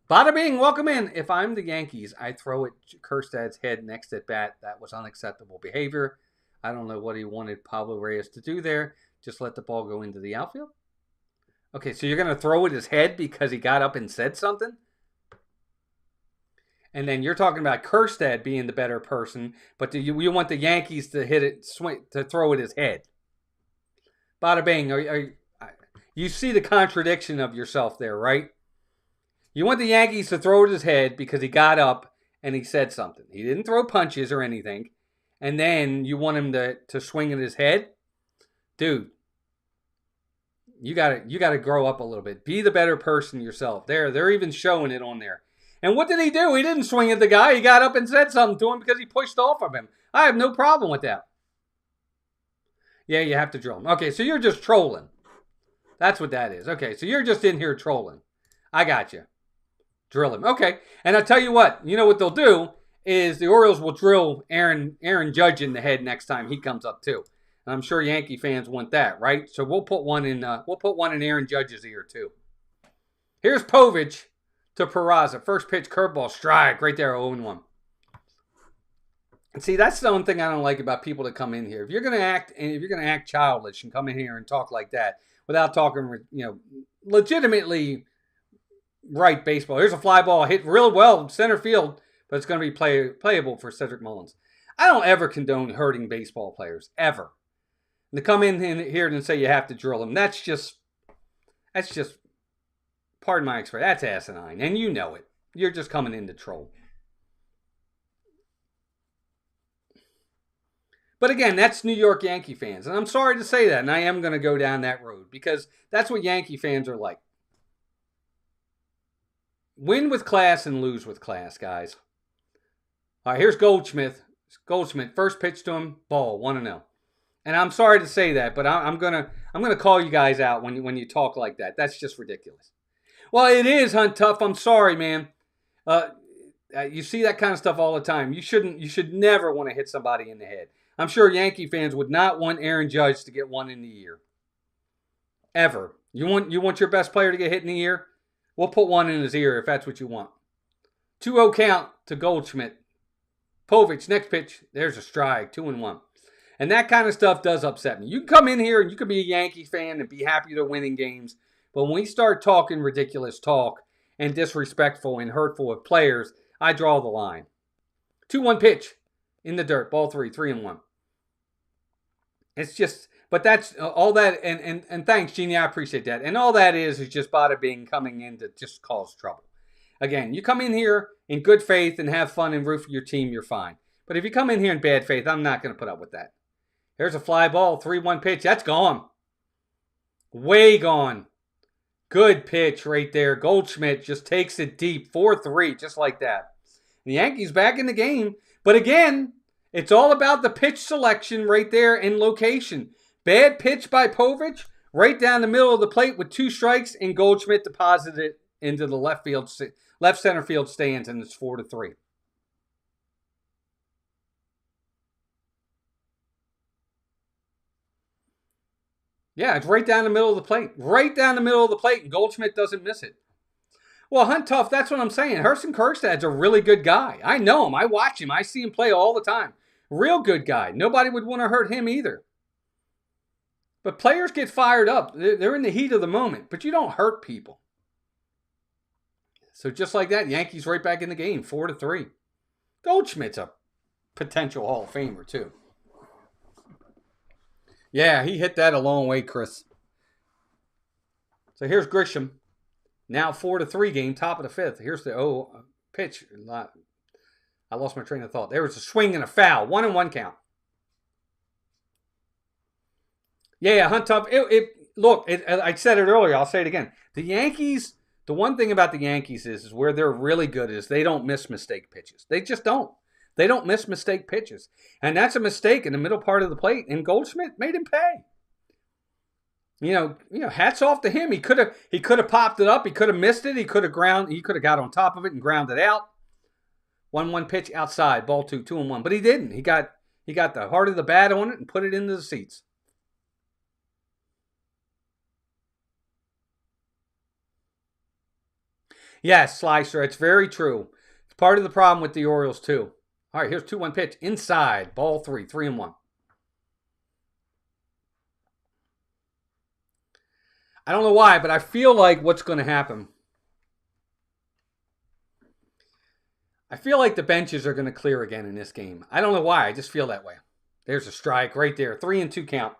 Bada bing, welcome in. If I'm the Yankees, I throw at Kjerstad's head next at bat. That was unacceptable behavior. I don't know what he wanted Pablo Reyes to do there. Just let the ball go into the outfield. Okay, so you're going to throw at his head because he got up and said something? And then you're talking about Kjerstad being the better person, but you want the Yankees to hit it, to throw at his head. Bada bing. You see the contradiction of yourself there, right? You want the Yankees to throw at his head because he got up and he said something. He didn't throw punches or anything. And then you want him to swing at his head? Dude. You gotta grow up a little bit. Be the better person yourself. They're even showing it on there. And what did he do? He didn't swing at the guy. He got up and said something to him because he pushed off of him. I have no problem with that. Yeah, you have to drill him. Okay, so you're just trolling. That's what that is. Okay, so you're just in here trolling. I got you. Drill him. Okay, and I'll tell you what. You know what they'll do is the Orioles will drill Aaron Judge in the head next time he comes up too. And I'm sure Yankee fans want that, right? So we'll put one in Aaron Judge's ear too. Here's Povich to Peraza. First pitch, curveball, strike right there, 0-1. And see, that's the one thing I don't like about people that come in here. If you're gonna act childish and come in here and talk like that without talking, legitimately right baseball. Here's a fly ball hit real well center field, but it's going to be playable for Cedric Mullins. I don't ever condone hurting baseball players ever. And to come in here and say you have to drill them, that's just, pardon my expression, that's asinine. And you know it. You're just coming in to troll. But again, that's New York Yankee fans. And I'm sorry to say that, and I am going to go down that road because that's what Yankee fans are like. Win with class and lose with class, guys. All right, here's Goldschmidt. Goldschmidt, first pitch to him, ball, 1-0. And I'm sorry to say that, but I'm gonna call you guys out when you talk like that. That's just ridiculous. Well, it is, Hunt Tough. I'm sorry, man. You see that kind of stuff all the time. You should never want to hit somebody in the head. I'm sure Yankee fans would not want Aaron Judge to get one in the ear. Ever. You want your best player to get hit in the ear? We'll put one in his ear if that's what you want. 2-0 count to Goldschmidt. Povich, next pitch. There's a strike, 2-1. And that kind of stuff does upset me. You can come in here and you can be a Yankee fan and be happy to winning games. But when we start talking ridiculous talk and disrespectful and hurtful of players, I draw the line. 2-1 pitch in the dirt. Ball 3-1. It's just, but that's all that. And thanks, Jeannie. I appreciate that. And all that is just bada bing coming in to just cause trouble. Again, you come in here in good faith and have fun and root for your team, you're fine. But if you come in here in bad faith, I'm not going to put up with that. There's a fly ball, 3-1 pitch. That's gone. Way gone. Good pitch right there. Goldschmidt just takes it deep. 4-3, just like that. The Yankees back in the game. But again, it's all about the pitch selection right there and location. Bad pitch by Povich, right down the middle of the plate with 2 strikes, and Goldschmidt deposited it into the left center field stands, and it's 4-3. Yeah, it's right down the middle of the plate. Right down the middle of the plate, and Goldschmidt doesn't miss it. Well, Hunt Tough, that's what I'm saying. Hurston Kjerstad's a really good guy. I know him. I watch him. I see him play all the time. Real good guy. Nobody would want to hurt him either. But players get fired up. They're in the heat of the moment. But you don't hurt people. So just like that, Yankees right back in the game, 4-3. Goldschmidt's a potential Hall of Famer, too. Yeah, he hit that a long way, Chris. So here's Grisham. Now 4-3 game, top of the 5th. Here's the pitch. I lost my train of thought. There was a swing and a foul. 1-1 count. Yeah, Hunt Tough. Look, I said it earlier. I'll say it again. The Yankees The one thing about the Yankees is where they're really good is they don't miss mistake pitches. They just don't. They don't miss mistake pitches. And that's a mistake in the middle part of the plate, and Goldschmidt made him pay. Hats off to him. He could have popped it up. He could have missed it. He could have got on top of it and ground it out. 1-1 pitch outside, ball 2, 2-1. But he didn't. He got the heart of the bat on it and put it into the seats. Yes, Slicer, it's very true. It's part of the problem with the Orioles, too. All right, here's 2-1 pitch. Inside, ball 3, 3-1. I don't know why, but I feel like what's going to happen. I feel like the benches are going to clear again in this game. I don't know why. I just feel that way. There's a strike right there. 3-2 count.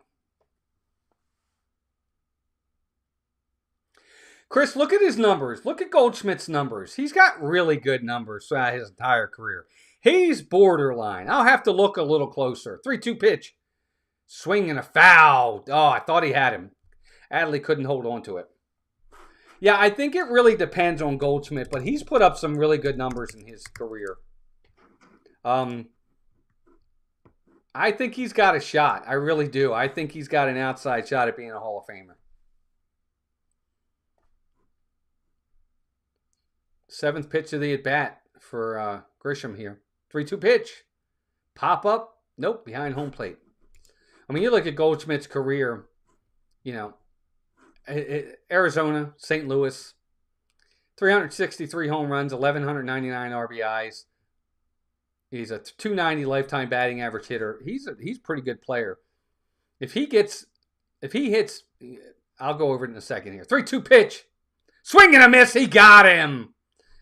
Chris, look at his numbers. Look at Goldschmidt's numbers. He's got really good numbers throughout his entire career. He's borderline. I'll have to look a little closer. 3-2 pitch. Swing and a foul. Oh, I thought he had him. Adley couldn't hold on to it. Yeah, I think it really depends on Goldschmidt, but he's put up some really good numbers in his career. I think he's got a shot. I really do. I think he's got an outside shot at being a Hall of Famer. 7th pitch of the at-bat for Grisham here. 3-2 pitch. Pop up. Nope, behind home plate. I mean, you look at Goldschmidt's career, Arizona, St. Louis, 363 home runs, 1,199 RBIs. He's a 290 lifetime batting average hitter. He's a pretty good player. If he hits, I'll go over it in a second here. 3-2 pitch. Swing and a miss. He got him.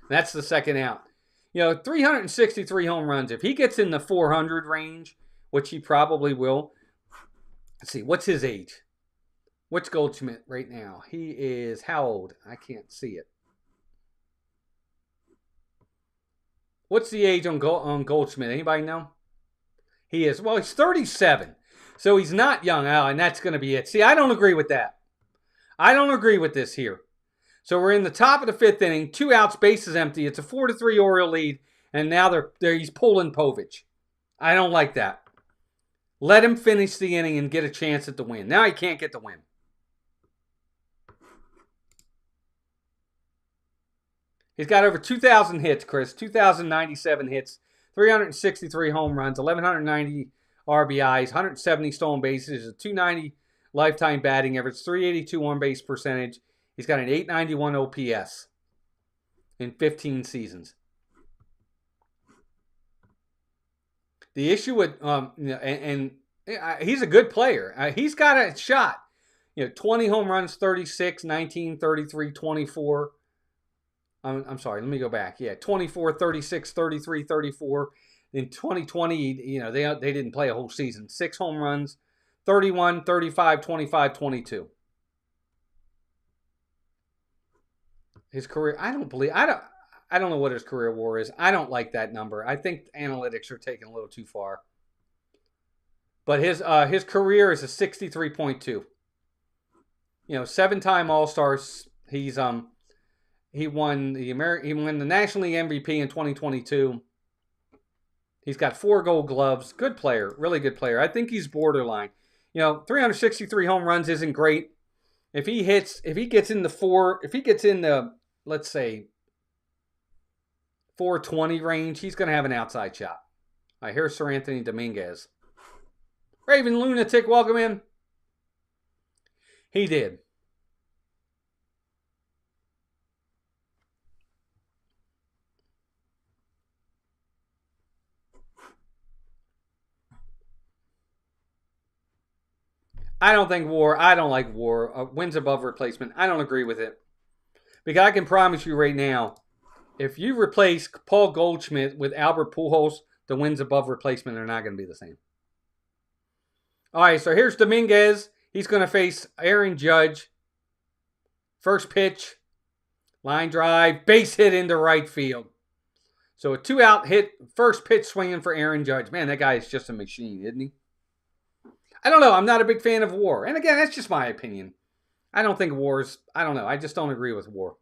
That's the second out. 363 home runs. If he gets in the 400 range, which he probably will. Let's see, what's his age? What's Goldschmidt right now? He is how old? I can't see it. What's the age on Goldschmidt? Anybody know? He's 37. So he's not young, and that's going to be it. See, I don't agree with that. I don't agree with this here. So we're in the top of the 5th inning, 2 outs, bases empty. It's a 4-3 Oriole lead, and now he's pulling Povich. I don't like that. Let him finish the inning and get a chance at the win. Now he can't get the win. He's got over 2,000 hits, Chris. 2,097 hits, 363 home runs, 1,190 RBIs, 170 stolen bases, a 290 lifetime batting average, 382 on-base percentage. He's got an 891 OPS in 15 seasons. The issue with, he's a good player. He's got a shot. 20 home runs, 36, 19, 33, 24. I'm sorry, let me go back. 24, 36, 33, 34. In 2020, they didn't play a whole season. 6 home runs, 31, 35, 25, 22. His career, I don't know what his career WAR is. I don't like that number. I think analytics are taking a little too far. But his career is a 63.2. 7-time All-Stars. He won the National League MVP in 2022. He's got 4 Gold Gloves. Good player, really good player. I think he's borderline. 363 home runs isn't great. If he gets in the let's say 420 range, he's going to have an outside shot. All right, here's Sir Anthony Dominguez. Raven Lunatic, welcome in. He did. I don't like WAR. Wins above replacement. I don't agree with it. Because I can promise you right now, if you replace Paul Goldschmidt with Albert Pujols, the wins above replacement are not going to be the same. All right, so here's Dominguez. He's going to face Aaron Judge. First pitch, line drive, base hit into right field. So a 2-out hit, first pitch swinging for Aaron Judge. Man, that guy is just a machine, isn't he? I don't know. I'm not a big fan of WAR. And again, that's just my opinion. I don't think WAR's, I don't know. I just don't agree with WAR.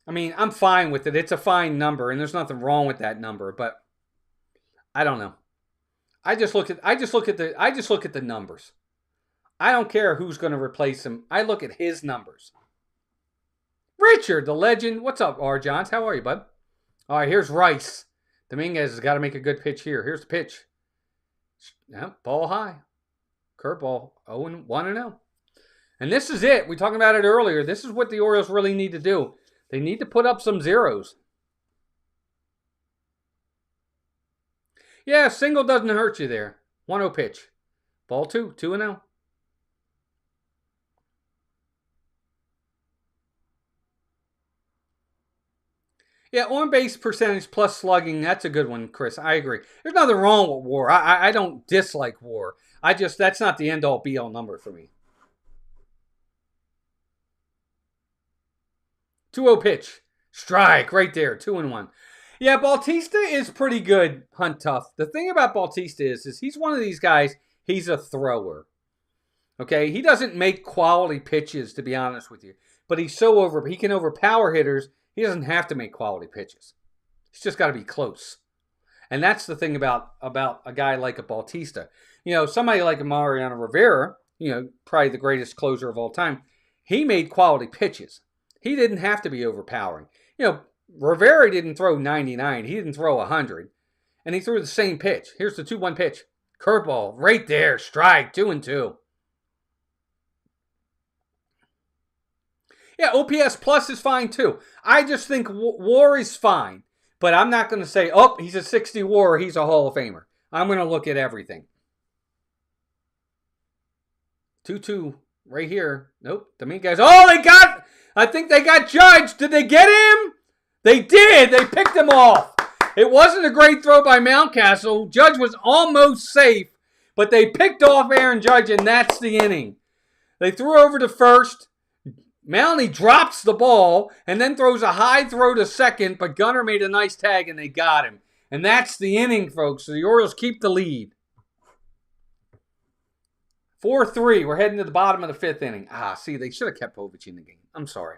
I mean, I'm fine with it. It's a fine number, and there's nothing wrong with that number. But I don't know. I just look at the numbers. I don't care who's going to replace him. I look at his numbers. Richard, the legend. What's up, R. Johns? How are you, bud? All right, here's Rice. Dominguez has got to make a good pitch here. Here's the pitch. Yep, ball high. Curveball. 1-0. And this is it. We talked about it earlier. This is what the Orioles really need to do. They need to put up some zeros. Yeah, single doesn't hurt you there. 1-0 pitch. Ball 2. 2-0. Yeah, on-base percentage plus slugging, that's a good one, Chris. I agree. There's nothing wrong with WAR. I don't dislike WAR. That's not the end-all, be-all number for me. 2-0 pitch. Strike right there. 2-1. Yeah, Bautista is pretty good, Hunt Tough. The thing about Bautista is he's one of these guys, he's a thrower. Okay? He doesn't make quality pitches, to be honest with you. But he can overpower hitters. He doesn't have to make quality pitches. He's just got to be close. And that's the thing about a guy like a Bautista. You know, somebody like Mariano Rivera, you know, probably the greatest closer of all time, he made quality pitches. He didn't have to be overpowering. You know, Rivera didn't throw 99. He didn't throw 100. And he threw the same pitch. Here's the 2-1 pitch. Curveball right there. Strike. 2-2. Yeah, OPS plus is fine too. I just think WAR is fine. But I'm not going to say, oh, he's a 60 WAR, he's a Hall of Famer. I'm going to look at everything. 2-2 right here. Nope. Dominguez. Oh, I think they got Judge. Did they get him? They did. They picked him off. It wasn't a great throw by Mountcastle. Judge was almost safe, but they picked off Aaron Judge, and that's the inning. They threw over to first. Mountie drops the ball and then throws a high throw to second, but Gunnar made a nice tag and they got him. And that's the inning, folks. So the Orioles keep the lead. 4-3. We're heading to the bottom of the 5th inning. See, they should have kept Povich in the game. I'm sorry.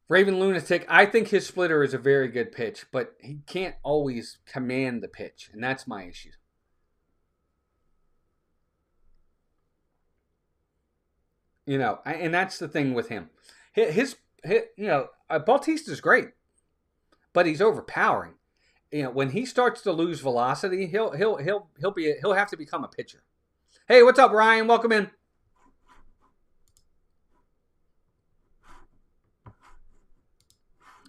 Raven Lunatic, I think his splitter is a very good pitch, but he can't always command the pitch, and that's my issue. You know, and that's the thing with him. Bautista's great, but he's overpowering. You know, when he starts to lose velocity, he'll have to become a pitcher. Hey, what's up, Ryan? Welcome in.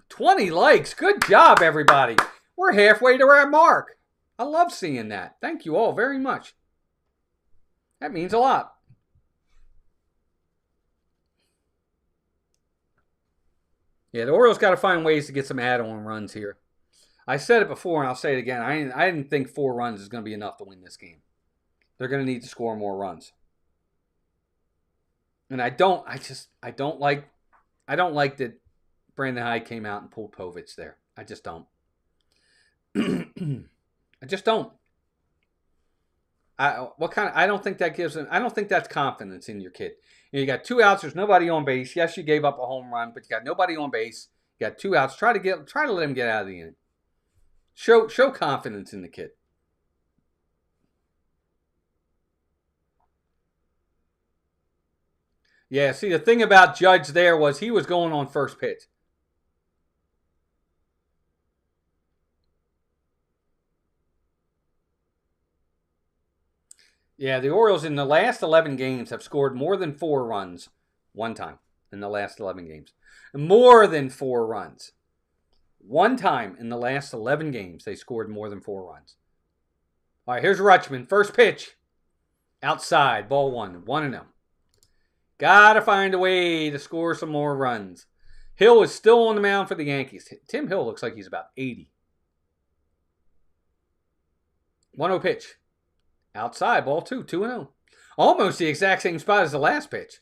$20 likes. Good job, everybody. We're halfway to our mark. I love seeing that. Thank you all very much. That means a lot. Yeah, the Orioles got to find ways to get some add-on runs here. I said it before, and I'll say it again. I didn't think 4 runs is going to be enough to win this game. They're going to need to score more runs. And I don't like that Brandon Hyde came out and pulled Povich there. I just don't. I just don't. I don't think that gives I don't think that's confidence in your kid. You got 2 outs. There's nobody on base. Yes, you gave up a home run, but you got nobody on base. You got 2 outs. Try to let him get out of the inning. Show confidence in the kid. Yeah, see, the thing about Judge there was he was going on first pitch. Yeah, the Orioles in the last 11 games have scored more than 4 runs one time in the last 11 games. More than 4 runs. One time in the last 11 games, they scored more than 4 runs. All right, here's Rutschman. First pitch. Outside. Ball 1. 1-0. Got to find a way to score some more runs. Hill is still on the mound for the Yankees. Tim Hill looks like he's about 80. 1-0 pitch. Outside, ball 2, 2-0. Almost the exact same spot as the last pitch.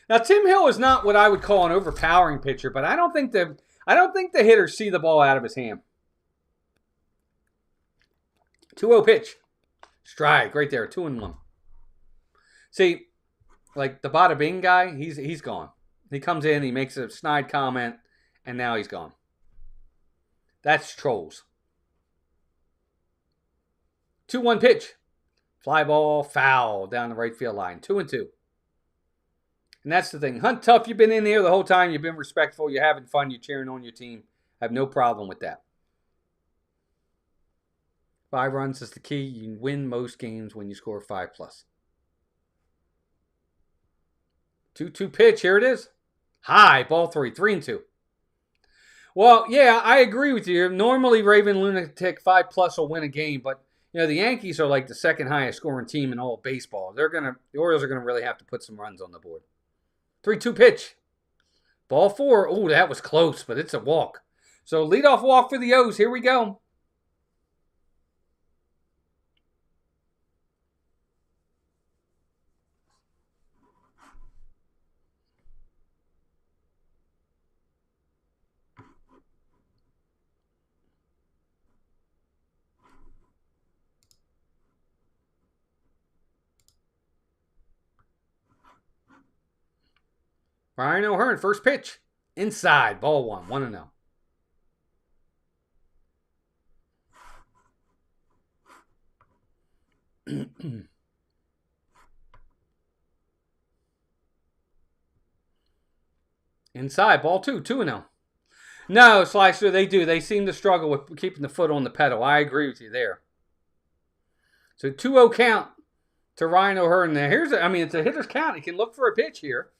Now, Tim Hill is not what I would call an overpowering pitcher, but I don't think the hitters see the ball out of his hand. 2-0 pitch. Strike right there, 2-1. See, like the bada bing guy, he's gone. He comes in, he makes a snide comment, and now he's gone. That's trolls. 2-1 pitch. Fly ball, foul down the right field line. 2-2. And that's the thing. Hunt Tough, you've been in here the whole time. You've been respectful. You're having fun. You're cheering on your team. I have no problem with that. 5 runs is the key. You win most games when you score 5+. 2-2 pitch. Here it is. High. Ball 3. 3-2. Well, yeah, I agree with you. Normally, Raven Lunatic 5+ will win a game, but you know the Yankees are like the second highest scoring team in all of baseball. The Orioles are gonna really have to put some runs on the board. 3-2 pitch. Ball 4. Oh, that was close, but it's a walk. So leadoff walk for the O's. Here we go. Ryan O'Hearn, first pitch. Inside, ball 1. 1-0. Inside, ball 2. 2-0. No, Slicer, they do. They seem to struggle with keeping the foot on the pedal. I agree with you there. So 2-0 count to Ryan O'Hearn there. It's a hitter's count. He can look for a pitch here.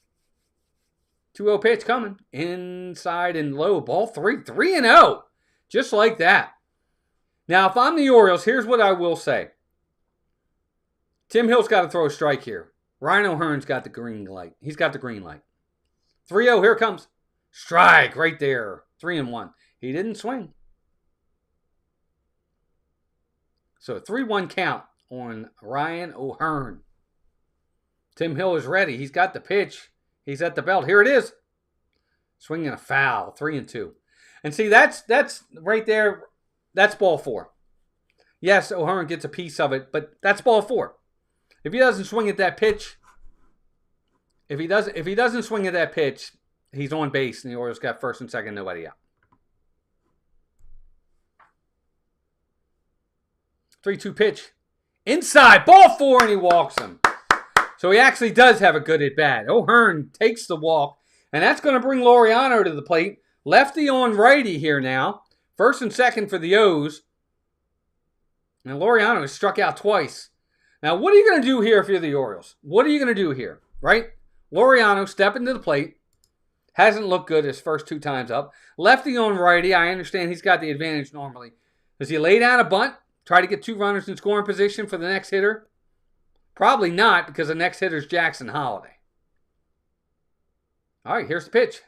2-0 pitch coming. Inside and low. Ball 3. 3-0. Just like that. Now, if I'm the Orioles, here's what I will say. Tim Hill's got to throw a strike here. Ryan O'Hearn's got the green light. He's got the green light. 3-0. Here it comes. Strike right there. 3-1. He didn't swing. So a 3-1 count on Ryan O'Hearn. Tim Hill is ready. He's got the pitch. He's at the belt. Here it is. Swinging a foul. 3-2. And see, that's right there. That's ball 4. Yes, O'Hearn gets a piece of it, but that's ball 4. If he doesn't swing at that pitch, if he doesn't swing at that pitch, he's on base, and the Orioles got first and second, nobody out. 3-2 pitch. Inside, ball 4, and he walks him. So he actually does have a good at-bat. O'Hearn takes the walk, and that's going to bring Laureano to the plate. Lefty on righty here now. First and second for the O's. And Laureano has struck out twice. Now, what are you going to do here if you're the Orioles? What are you going to do here, right? Laureano stepping to the plate. Hasn't looked good his first 2 times up. Lefty on righty. I understand he's got the advantage normally. Does he lay down a bunt? Try to get 2 runners in scoring position for the next hitter? Probably not, because the next hitter is Jackson Holliday. All right, here's the pitch.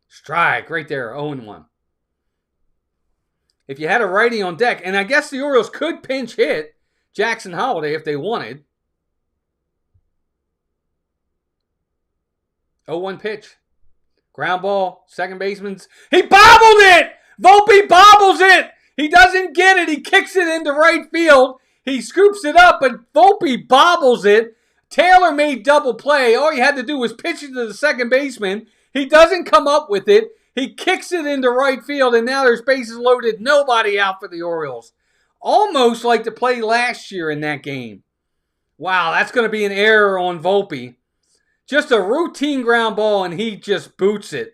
Strike right there, 0-1. If you had a righty on deck, and I guess the Orioles could pinch hit Jackson Holliday if they wanted. 0-1 pitch. Ground ball, second baseman's. He bobbled it! Volpe bobbles it! He doesn't get it. He kicks it into right field. He scoops it up, but Volpe bobbles it. Taylor made double play. All he had to do was pitch it to the second baseman. He doesn't come up with it. He kicks it into right field, and now there's bases loaded. Nobody out for the Orioles. Almost like the play last year in that game. Wow, that's going to be an error on Volpe. Just a routine ground ball, and he just boots it.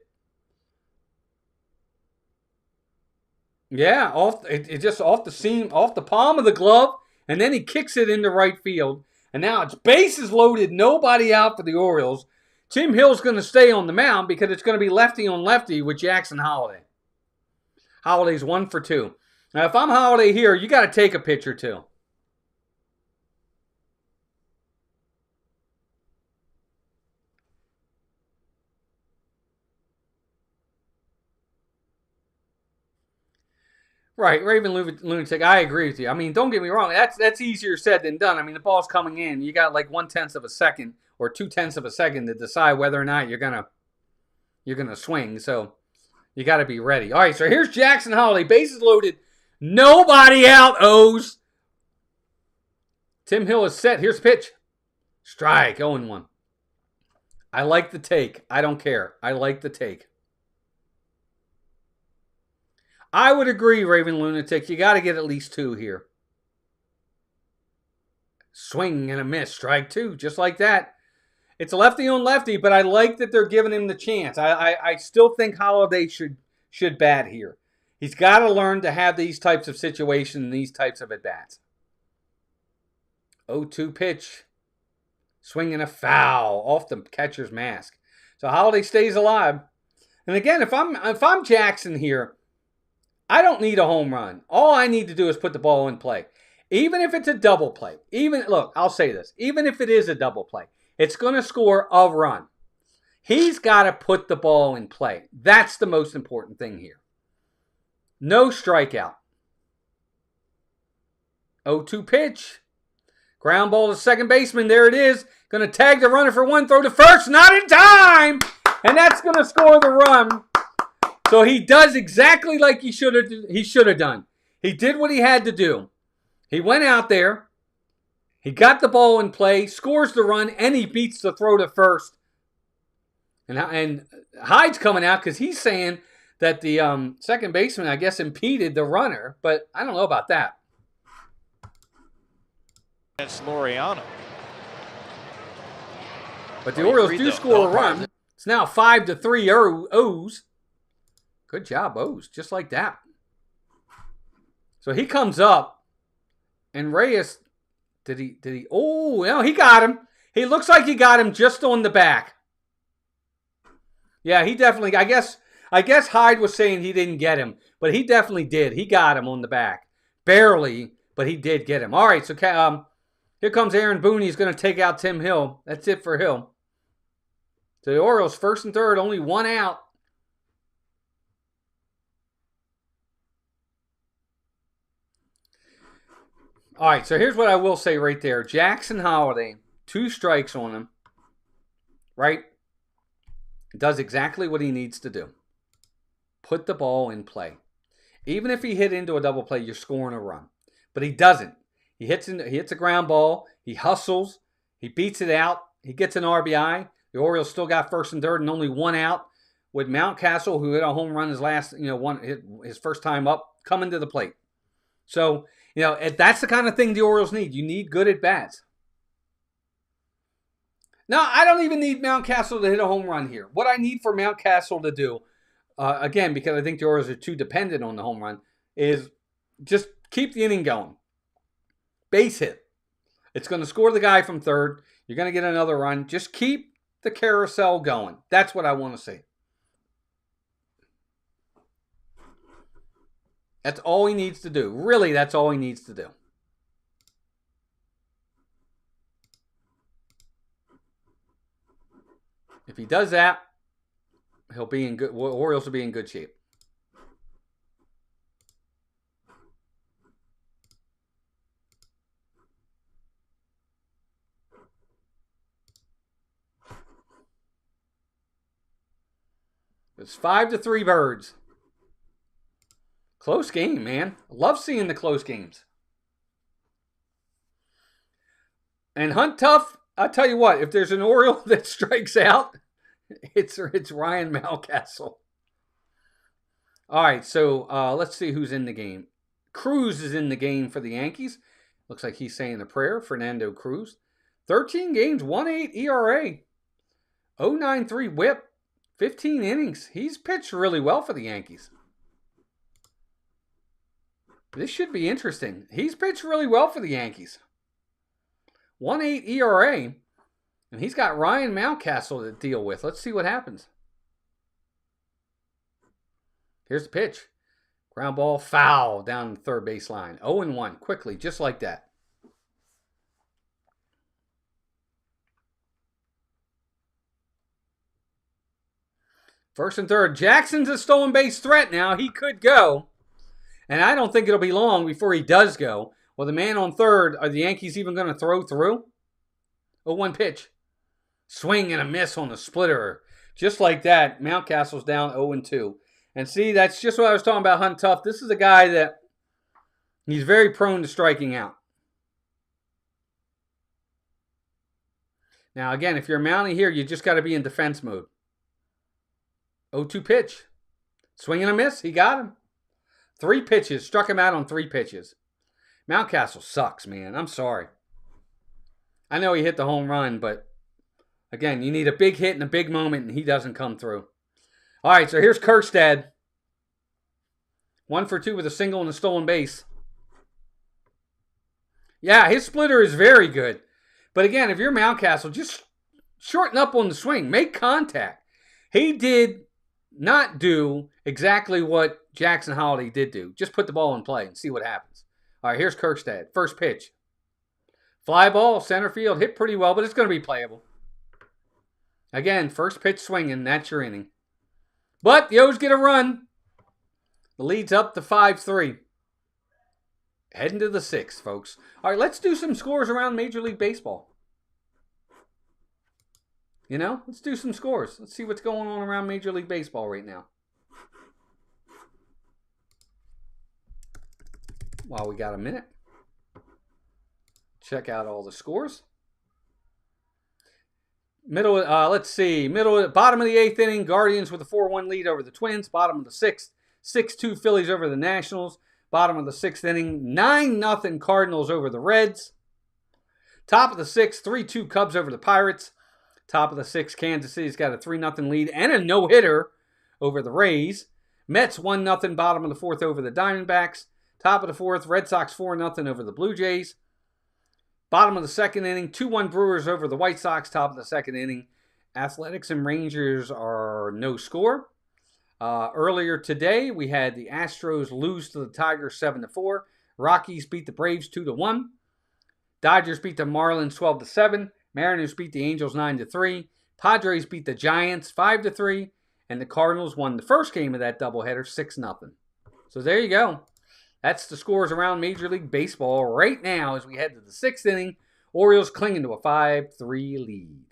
Yeah, off the seam, off the palm of the glove, and then he kicks it into right field. And now it's bases loaded, nobody out for the Orioles. Tim Hill's going to stay on the mound because it's going to be lefty on lefty with Jackson Holliday. Holliday's 1 for 2. Now, if I'm Holliday here, you got to take a pitch or two. Right, Raven Lunatic, I agree with you. I mean, don't get me wrong. That's easier said than done. I mean, the ball's coming in. You got like 1/10 of a second or 2/10 of a second to decide whether or not you're gonna swing. So you got to be ready. All right, so here's Jackson Holliday, bases loaded, nobody out. O's. Tim Hill is set. Here's the pitch. Strike. 0-1. I like the take. I don't care. I like the take. I would agree, Raven Lunatic. You got to get at least 2 here. Swing and a miss. Strike 2. Just like that. It's a lefty on lefty, but I like that they're giving him the chance. I still think Holiday should bat here. He's got to learn to have these types of situations and these types of at-bats. 0-2 pitch. Swinging a foul off the catcher's mask. So Holiday stays alive. And again, if I'm Jackson here, I don't need a home run. All I need to do is put the ball in play. Even if it's a double play. Look, I'll say this. Even if it is a double play, it's going to score a run. He's got to put the ball in play. That's the most important thing here. No strikeout. 0-2 pitch. Ground ball to second baseman. There it is. Going to tag the runner for 1. Throw to first. Not in time. And that's going to score the run. So he does exactly like he should have done. He did what he had to do. He went out there. He got the ball in play. Scores the run. And he beats the throw to first. And Hyde's coming out because he's saying that the second baseman, I guess, impeded the runner. But I don't know about that. It's Laureano. But the Orioles do score a run. It's now 5-3 O's. Good job, O's. Just like that. So he comes up. And Reyes, did he? Oh, no, he got him. He looks like he got him just on the back. Yeah, he definitely, I guess Hyde was saying he didn't get him. But he definitely did. He got him on the back. Barely, but he did get him. All right, so here comes Aaron Boone. He's going to take out Tim Hill. That's it for Hill. So the Orioles, first and third, only 1 out. All right, so here's what I will say right there. Jackson Holiday, 2 strikes on him, right? Does exactly what he needs to do. Put the ball in play. Even if he hit into a double play, you're scoring a run. But he doesn't. He hits a ground ball. He hustles. He beats it out. He gets an RBI. The Orioles still got first and third and only 1 out with Mountcastle, who hit a home run his first time up, coming to the plate. So, that's the kind of thing the Orioles need. You need good at-bats. Now, I don't even need Mountcastle to hit a home run here. What I need for Mountcastle to do, again, because I think the Orioles are too dependent on the home run, is just keep the inning going. Base hit. It's going to score the guy from third. You're going to get another run. Just keep the carousel going. That's what I want to see. That's all he needs to do. Really, that's all he needs to do. If he does that, he'll be in good. Orioles will be in good shape. It's 5-3 Birds. Close game, man. Love seeing the close games. And Hunt Tough, I'll tell you what, if there's an Oriole that strikes out, it's Ryan Mountcastle. All right, so let's see who's in the game. Cruz is in the game for the Yankees. Looks like he's saying a prayer. Fernando Cruz. 13 games, 1.8 ERA. 0.93 whip. 15 innings. He's pitched really well for the Yankees. This should be interesting. He's pitched really well for the Yankees. 1.8 ERA. And he's got Ryan Mountcastle to deal with. Let's see what happens. Here's the pitch. Ground ball foul down the third baseline. 0-1 quickly, just like that. First and third. Jackson's a stolen base threat now. He could go. And I don't think it'll be long before he does go. Well, the man on third, are the Yankees even going to throw through? 0-1 pitch. Swing and a miss on the splitter. Just like that, Mountcastle's down 0-2. And see, that's just what I was talking about, Hunt Tough. This is a guy that he's very prone to striking out. Now, again, if you're mounting here, you just got to be in defense mode. 0-2 pitch. Swing and a miss. He got him. 3 pitches. Struck him out on 3 pitches. Mountcastle sucks, man. I'm sorry. I know he hit the home run, but again, you need a big hit in a big moment, and he doesn't come through. All right, so here's Kirkstad. 1 for 2 with a single and a stolen base. Yeah, his splitter is very good. But again, if you're Mountcastle, just shorten up on the swing. Make contact. He did not do exactly what Jackson Holiday did do. Just put the ball in play and see what happens. All right, here's Kirkstad. First pitch. Fly ball, center field. Hit pretty well, but it's going to be playable. Again, first pitch swinging. That's your inning. But the O's get a run. The lead's up to 5-3. Heading to the 6th, folks. All right, let's do some scores around Major League Baseball. You know, let's do some scores. Let's see what's going on around Major League Baseball right now. While we got a minute. Check out all the scores. Bottom of the 8th inning, Guardians with a 4-1 lead over the Twins. Bottom of the 6th, 6-2 Phillies over the Nationals. Bottom of the 6th inning, 9-0 Cardinals over the Reds. Top of the 6th, 3-2 Cubs over the Pirates. Top of the 6th, Kansas City's got a 3-0 lead and a no-hitter over the Rays. Mets 1-0 bottom of the 4th over the Diamondbacks. Top of the 4th, Red Sox 4-0 over the Blue Jays. Bottom of the 2nd inning, 2-1 Brewers over the White Sox. Top of the 2nd inning, Athletics and Rangers are no score. Earlier today, we had the Astros lose to the Tigers 7-4. Rockies beat the Braves 2-1. Dodgers beat the Marlins 12-7. Mariners beat the Angels 9-3. Padres beat the Giants 5-3. And the Cardinals won the first game of that doubleheader 6-0. So there you go. That's the scores around Major League Baseball right now as we head to the 6th inning. Orioles clinging to a 5-3 lead.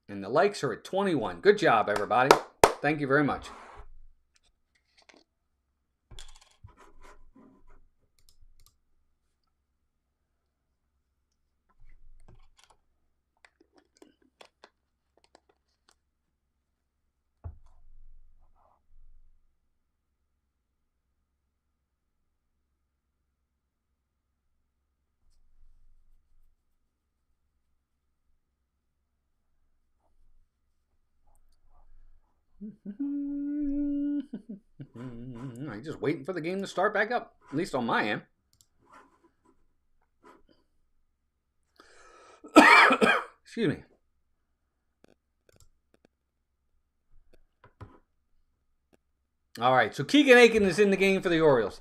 And the likes are at 21. Good job, everybody. Thank you very much. I'm just waiting for the game to start back up, at least on my end. Excuse me. All right, so Keegan Aiken is in the game for the Orioles.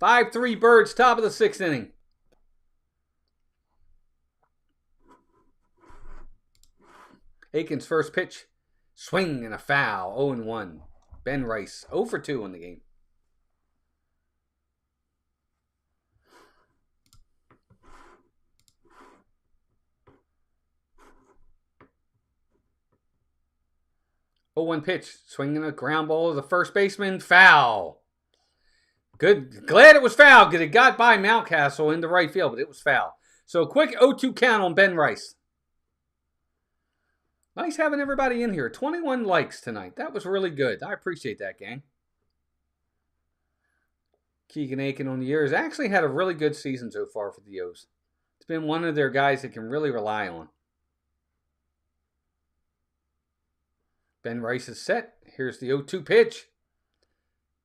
5-3 Birds, top of the 6th inning. Aiken's first pitch. Swing and a foul, 0-1. Ben Rice, 0 for 2 in the game. Oh, 1 pitch. Swinging a ground ball to the first baseman. Foul. Good. Glad it was foul because it got by Mountcastle into right field, but it was foul. So quick 0-2 count on Ben Rice. Nice having everybody in here. 21 likes tonight. That was really good. I appreciate that, gang. Keegan Aiken on the year has actually had a really good season so far for the O's. It's been one of their guys that can really rely on. Ben Rice is set. Here's the 0-2 pitch.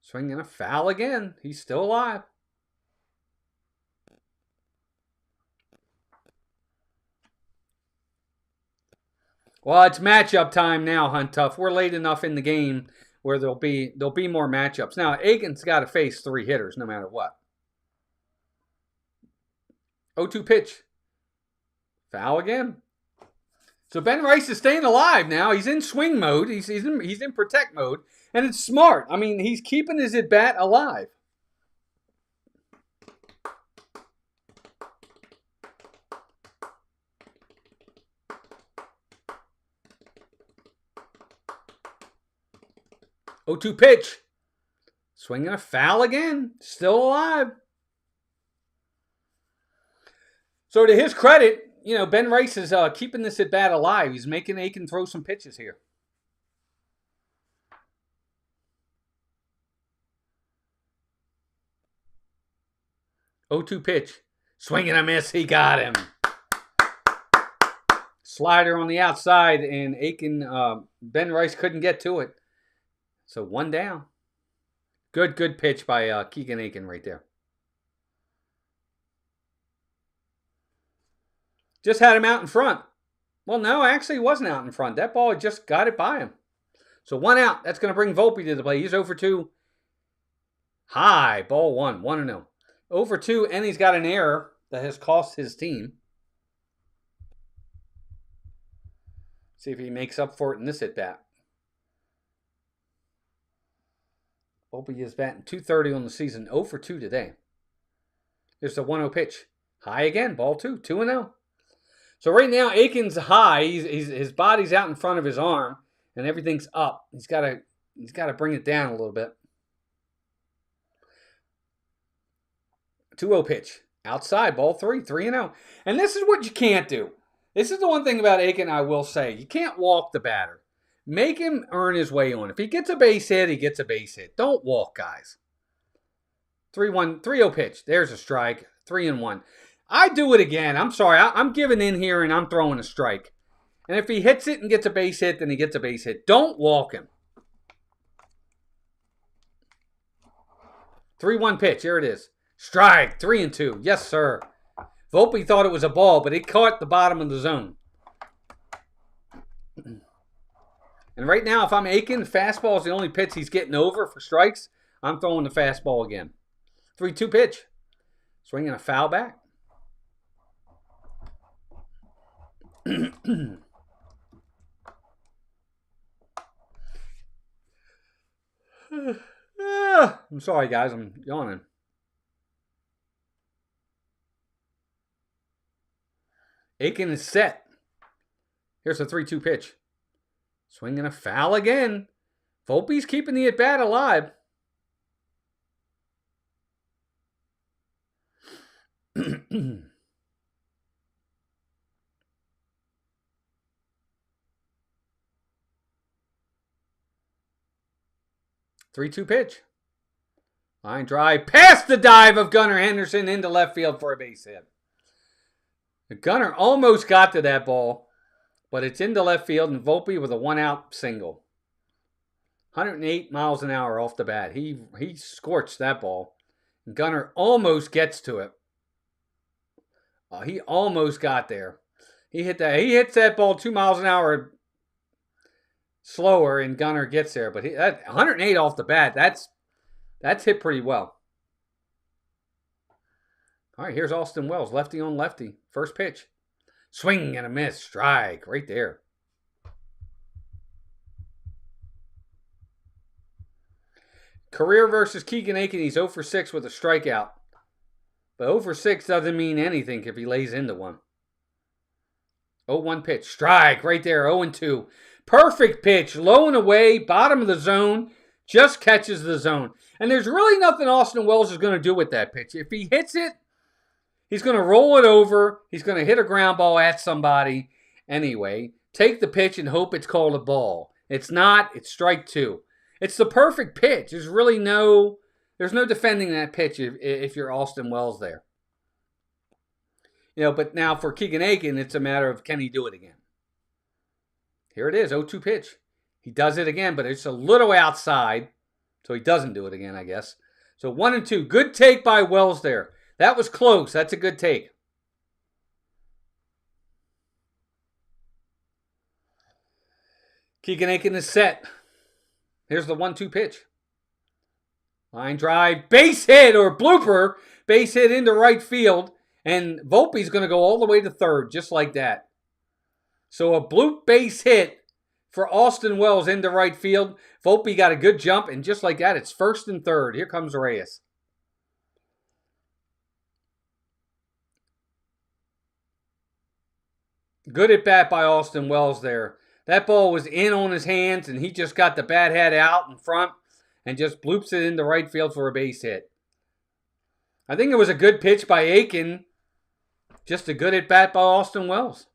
Swinging a foul again. He's still alive. Well, it's matchup time now, Hunt Tough. We're late enough in the game where there'll be more matchups. Now, Aiken's got to face 3 hitters no matter what. 0-2 pitch. Foul again. So Ben Rice is staying alive now. He's in swing mode. He's in protect mode. And it's smart. I mean, he's keeping his at-bat alive. Oh, 2 pitch. Swinging a foul again. Still alive. So to his credit, Ben Rice is keeping this at bat alive. He's making Aiken throw some pitches here. 0-2 pitch. Swing and a miss. He got him. Slider on the outside, and Aiken, Ben Rice couldn't get to it. So 1 down. Good pitch by Keegan Aiken right there. Just had him out in front. Well, no, actually he wasn't out in front. That ball just got it by him. So 1 out. That's going to bring Volpe to the plate. He's 0-2. High. Ball 1. 1-0. 0-2, and he's got an error that has cost his team. See if he makes up for it in this at-bat. Volpe is batting .230 on the season. 0-2 today. Here's the 1-0 pitch. High again. Ball 2. 2-0. So right now, Aiken's high. His body's out in front of his arm, and everything's up. He's got to bring it down a little bit. 2-0 pitch. Outside. Ball 3. 3-0. And this is what you can't do. This is the one thing about Aiken I will say. You can't walk the batter. Make him earn his way on. If he gets a base hit, he gets a base hit. Don't walk, guys. 3-0 pitch. There's a strike. 3-1. I do it again. I'm sorry. I'm giving in here and I'm throwing a strike. And if he hits it and gets a base hit, then he gets a base hit. Don't walk him. 3-1 pitch. Here it is. Strike. 3-2. Yes, sir. Volpe thought it was a ball, but it caught the bottom of the zone. And right now, if I'm Aiken, fastball is the only pitch he's getting over for strikes. I'm throwing the fastball again. 3-2 pitch. Swinging a foul back. I'm sorry, guys. I'm yawning. Aiken is set. Here's a 3-2 pitch. Swinging a foul again. Volpe's keeping the at-bat alive. Three-two pitch. Line drive past the dive of Gunnar Henderson into left field for a base hit. Gunnar almost got to that ball, but it's into left field, and Volpe with a 1-out single. 108 miles an hour off the bat. He scorched that ball. And Gunnar almost gets to it. He almost got there. He hits that ball 2 miles an hour slower, and Gunnar gets there. But that 108 off the bat, that's hit pretty well. All right, here's Austin Wells, lefty on lefty. First pitch. Swing and a miss. Strike right there. Career versus Keegan Aiken. He's 0-6 with a strikeout. But 0-6 doesn't mean anything if he lays into one. 0-1 pitch. Strike right there. 0-2. Perfect pitch. Low and away. Bottom of the zone. Just catches the zone. And there's really nothing Austin Wells is going to do with that pitch. If he hits it, he's going to roll it over. He's going to hit a ground ball at somebody anyway. Take the pitch and hope it's called a ball. It's not. It's strike 2. It's the perfect pitch. There's no defending that pitch if you're Austin Wells there. But now for Keegan Aiken, it's a matter of can he do it again. Here it is, 0-2 pitch. He does it again, but it's a little outside, so he doesn't do it again, I guess. So 1-2. Good take by Wells there. That was close. That's a good take. Keegan Aiken is set. Here's the 1-2 pitch. Line drive, base hit or blooper. Base hit into right field. And Volpe's going to go all the way to third, just like that. So a bloop base hit for Austin Wells into right field. Volpe got a good jump, and just like that, it's first and third. Here comes Reyes. Good at bat by Austin Wells there. That ball was in on his hands, and he just got the bat head out in front and just bloops it into right field for a base hit. I think it was a good pitch by Aiken. Just a good at-bat by Austin Wells.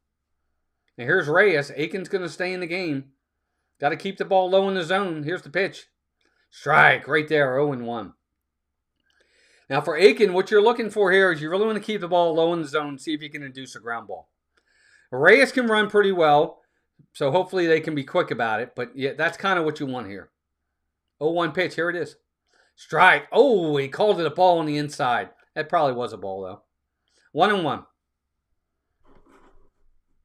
And here's Reyes. Aiken's going to stay in the game. Got to keep the ball low in the zone. Here's the pitch. Strike right there, 0-1. Now for Aiken, what you're looking for here is you really want to keep the ball low in the zone, see if you can induce a ground ball. Reyes can run pretty well, so hopefully they can be quick about it. But yeah, that's kind of what you want here. 0-1 pitch. Here it is. Strike. Oh, he called it a ball on the inside. That probably was a ball, though. 1-1.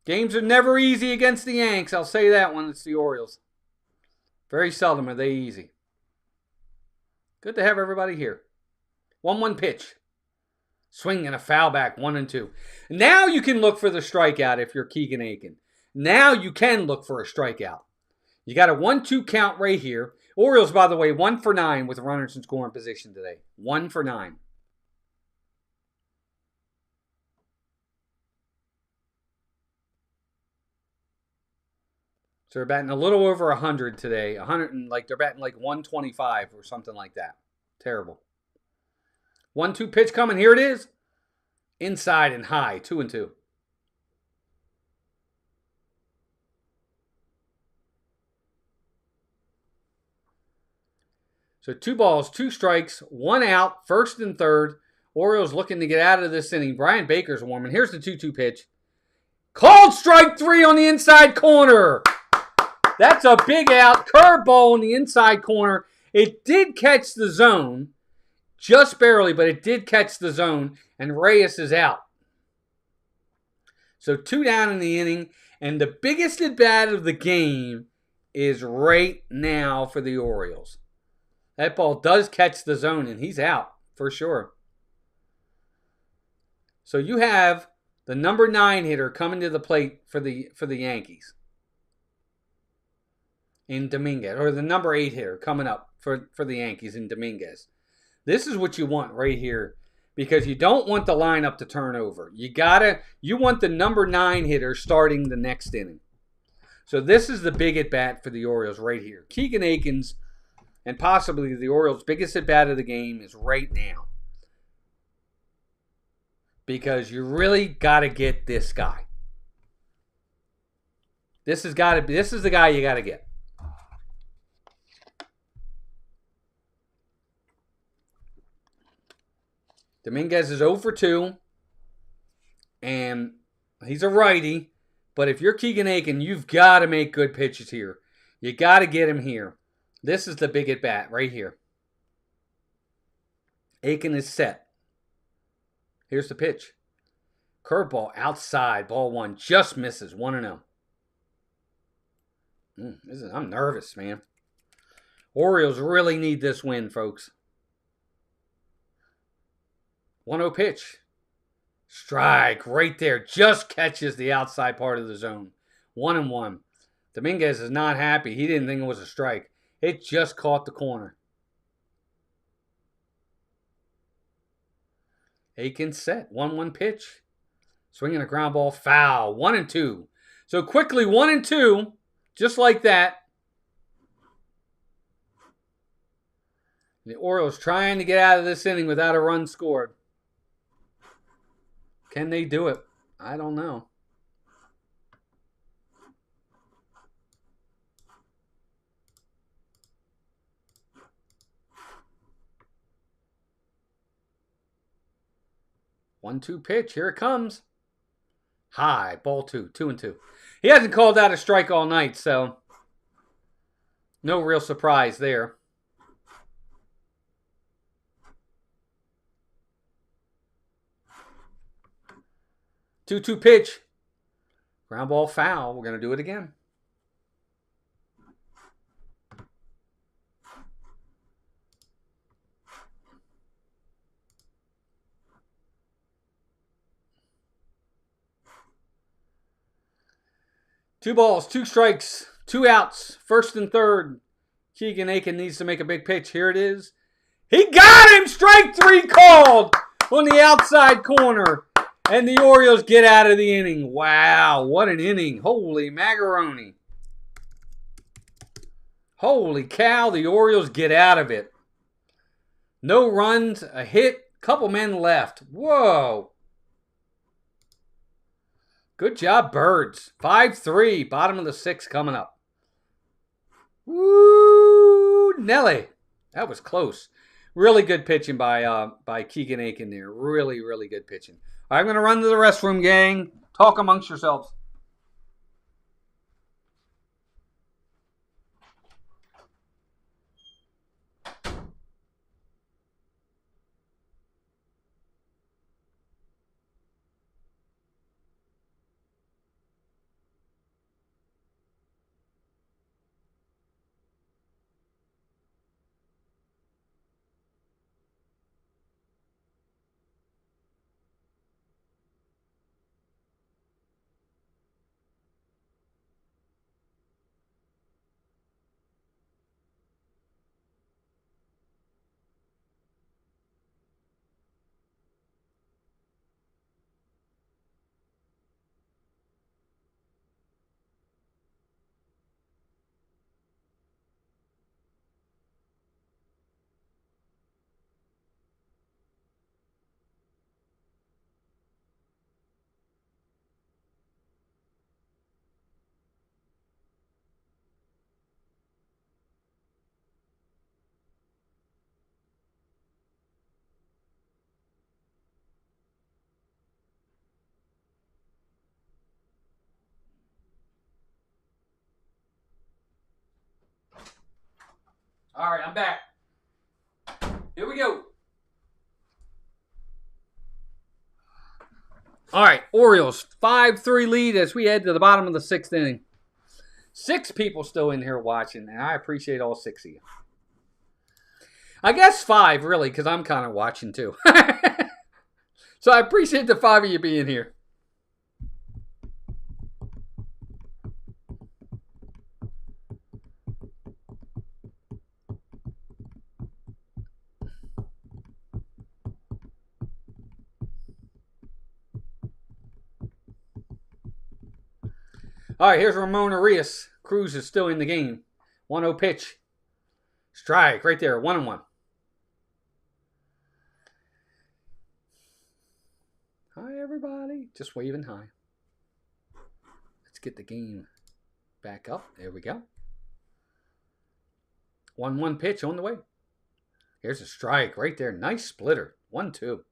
Games are never easy against the Yanks. I'll say that when it's the Orioles. Very seldom are they easy. Good to have everybody here. 1-1 pitch. Swing and a foul back, 1-2. Now you can look for the strikeout if you're Keegan Aiken. Now you can look for a strikeout. You got a 1-2 count right here. Orioles, by the way, 1 for 9 with runners in scoring position today. 1 for 9. So they're batting a little over 100 today. 100 and they're batting like 125 or something like that. Terrible. 1-2 pitch coming. Here it is. Inside and high. 2-2. So 2 balls, 2 strikes, 1 out, first and third. Orioles looking to get out of this inning. Brian Baker's warming. Here's the 2-2 pitch. Called strike 3 on the inside corner. That's a big out. Curveball on the inside corner. It did catch the zone. Just barely, but it did catch the zone. And Reyes is out. So 2 down in the inning. And the biggest at-bat of the game is right now for the Orioles. That ball does catch the zone, and he's out for sure. So you have the number 9 hitter coming to the plate for the Yankees in Dominguez, or the number 8 hitter coming up for the Yankees in Dominguez. This is what you want right here, because you don't want the lineup to turn over. You want the number 9 hitter starting the next inning. So this is the big at bat for the Orioles right here. Keegan Aiken's and possibly the Orioles' biggest at bat of the game is right now, because you really got to get this guy. This is the guy you got to get. Dominguez is 0 for 2, and he's a righty. But if you're Keegan Aiken, you've got to make good pitches here. You got to get him here. This is the big at bat right here. Aiken is set. Here's the pitch. Curveball outside, ball 1, just misses, 1-0. I'm nervous, man. Orioles really need this win, folks. 1-0 pitch. Strike right there. Just catches the outside part of the zone. 1-1. Dominguez is not happy. He didn't think it was a strike. It just caught the corner. Aiken set. 1-1 pitch. Swinging a ground ball. Foul. 1-2. So quickly 1-2. Just like that. The Orioles trying to get out of this inning without a run scored. Can they do it? I don't know. One-two pitch. Here it comes. High. Ball 2. 2-2. He hasn't called out a strike all night, so no real surprise there. 2-2 pitch. Ground ball foul. We're going to do it again. Two balls, 2 strikes, 2 outs, first and third. Keegan Aiken needs to make a big pitch. Here it is. He got him! Strike 3 called on the outside corner. And the Orioles get out of the inning. Wow, what an inning. Holy macaroni. Holy cow, the Orioles get out of it. No runs, a hit, couple men left. Whoa. Good job, Birds. 5-3, bottom of the 6th coming up. Woo, Nelly. That was close. Really good pitching by Keegan Aiken there. Really, really good pitching. I'm going to run to the restroom, gang. Talk amongst yourselves. All right, I'm back. Here we go. All right, Orioles 5-3 lead as we head to the bottom of the 6th inning. 6 people still in here watching, and I appreciate all 6 of you. I guess 5, really, because I'm kind of watching too. So I appreciate the 5 of you being here. All right, here's Ramon Arias. Cruz is still in the game. 1-0 pitch. Strike right there, 1-1. Hi, everybody. Just waving hi. Let's get the game back up. There we go. 1-1 pitch on the way. Here's a strike right there. Nice splitter. 1-2.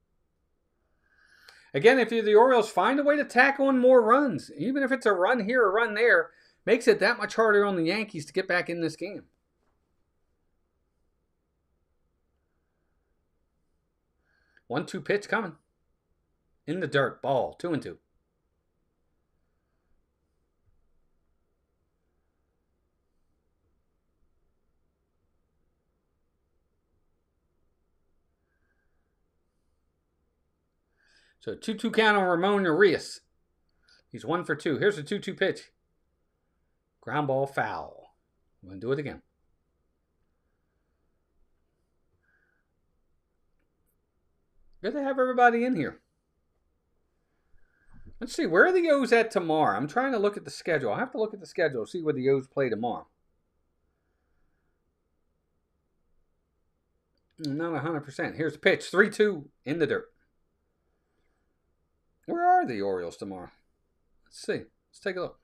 Again, if you're the Orioles, find a way to tack on more runs. Even if it's a run here or run there, makes it that much harder on the Yankees to get back in this game. 1-2 pitch coming. In the dirt. Ball. 2-2. So 2-2 count on Ramon Arias. He's 1 for 2. Here's a 2-2 pitch. Ground ball foul. I'm going to do it again. Good to have everybody in here. Let's see, where are the O's at tomorrow? I'm trying to look at the schedule. I'll have to look at the schedule, see where the O's play tomorrow. Not 100%. Here's the pitch. 3-2 in the dirt. Where are the Orioles tomorrow? Let's see. Let's take a look.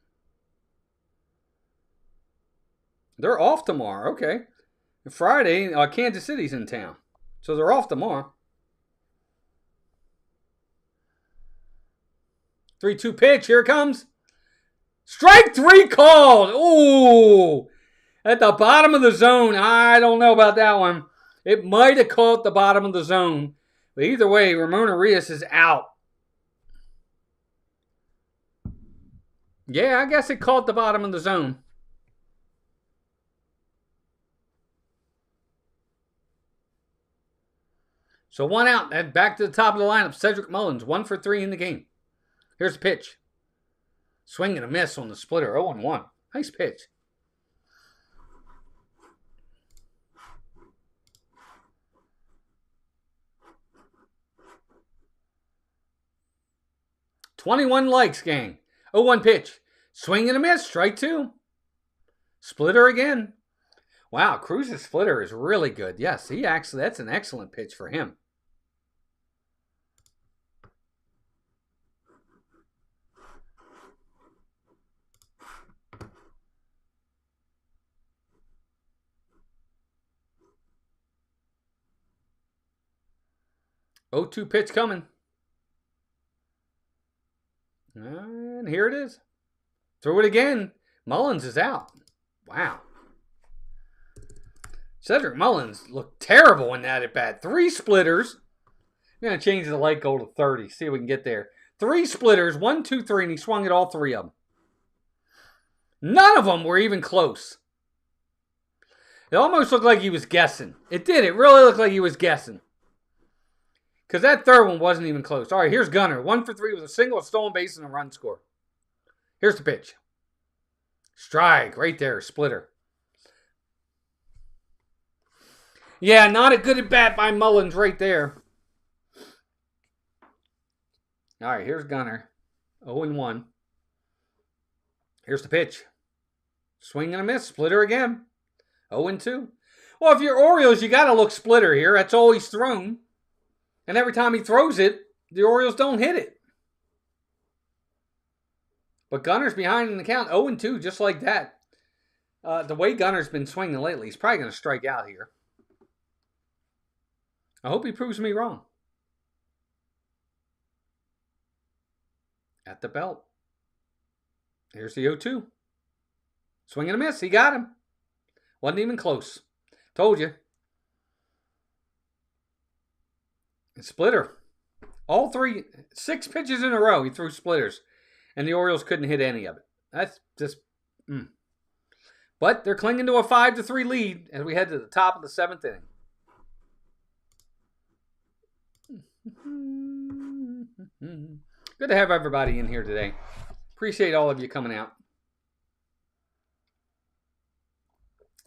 They're off tomorrow. Okay. Friday, Kansas City's in town. So they're off tomorrow. 3-2 pitch. Here it comes. Strike 3 called. Ooh. At the bottom of the zone. I don't know about that one. It might have caught the bottom of the zone. But either way, Ramon Arias is out. Yeah, I guess it caught the bottom of the zone. So 1 out. And back to the top of the lineup. Cedric Mullins, 1 for 3 in the game. Here's the pitch. Swing and a miss on the splitter. 0-1. Nice pitch. $21 likes, gang. 0-1 pitch. Swing and a miss. Strike 2. Splitter again. Wow, Cruz's splitter is really good. Yes, that's an excellent pitch for him. Oh, 2 pitch coming. And here it is. Throw it again. Mullins is out. Wow. Cedric Mullins looked terrible in that at bat. 3 splitters. I'm going to change the light goal to 30. See if we can get there. 3 splitters. 1, 2, 3. And he swung at all 3 of them. None of them were even close. It almost looked like he was guessing. It did. It really looked like he was guessing. Because that third one wasn't even close. All right, here's Gunnar. 1 for 3 with a single, a stolen base, and a run score. Here's the pitch. Strike right there, splitter. Yeah, not a good at bat by Mullins right there. All right, here's Gunnar. 0-1. Here's the pitch. Swing and a miss. Splitter again. 0-2. Well, if you're Orioles, you got to look splitter here. That's all he's thrown. And every time he throws it, the Orioles don't hit it. But Gunnar's behind in the count. 0-2, just like that. The way Gunnar's been swinging lately, he's probably going to strike out here. I hope he proves me wrong. At the belt. Here's the 0-2. Swing and a miss. He got him. Wasn't even close. Told you. Splitter. All 6 pitches in a row he threw splitters. And the Orioles couldn't hit any of it. That's just... But they're clinging to a 5-3 lead as we head to the top of the 7th inning. Good to have everybody in here today. Appreciate all of you coming out.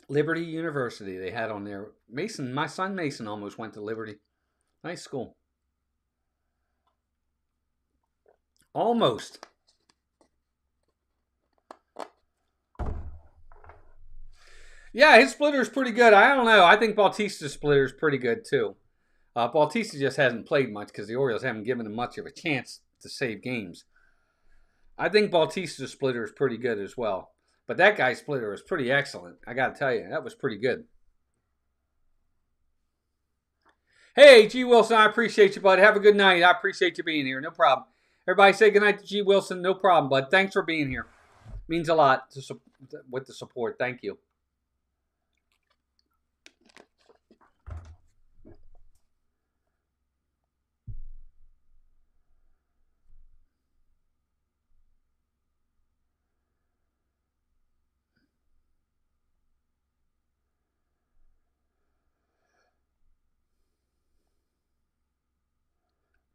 Liberty University they had on there. Mason, my son Mason almost went to Liberty. Nice school. Almost. Yeah, his splitter is pretty good. I don't know. I think Bautista's splitter is pretty good too. Bautista just hasn't played much because the Orioles haven't given him much of a chance to save games. I think Bautista's splitter is pretty good as well. But that guy's splitter is pretty excellent. I got to tell you, that was pretty good. Hey, G. Wilson, I appreciate you, bud. Have a good night. I appreciate you being here. No problem. Everybody say goodnight to G. Wilson. No problem, bud. Thanks for being here. Means a lot with the support. Thank you.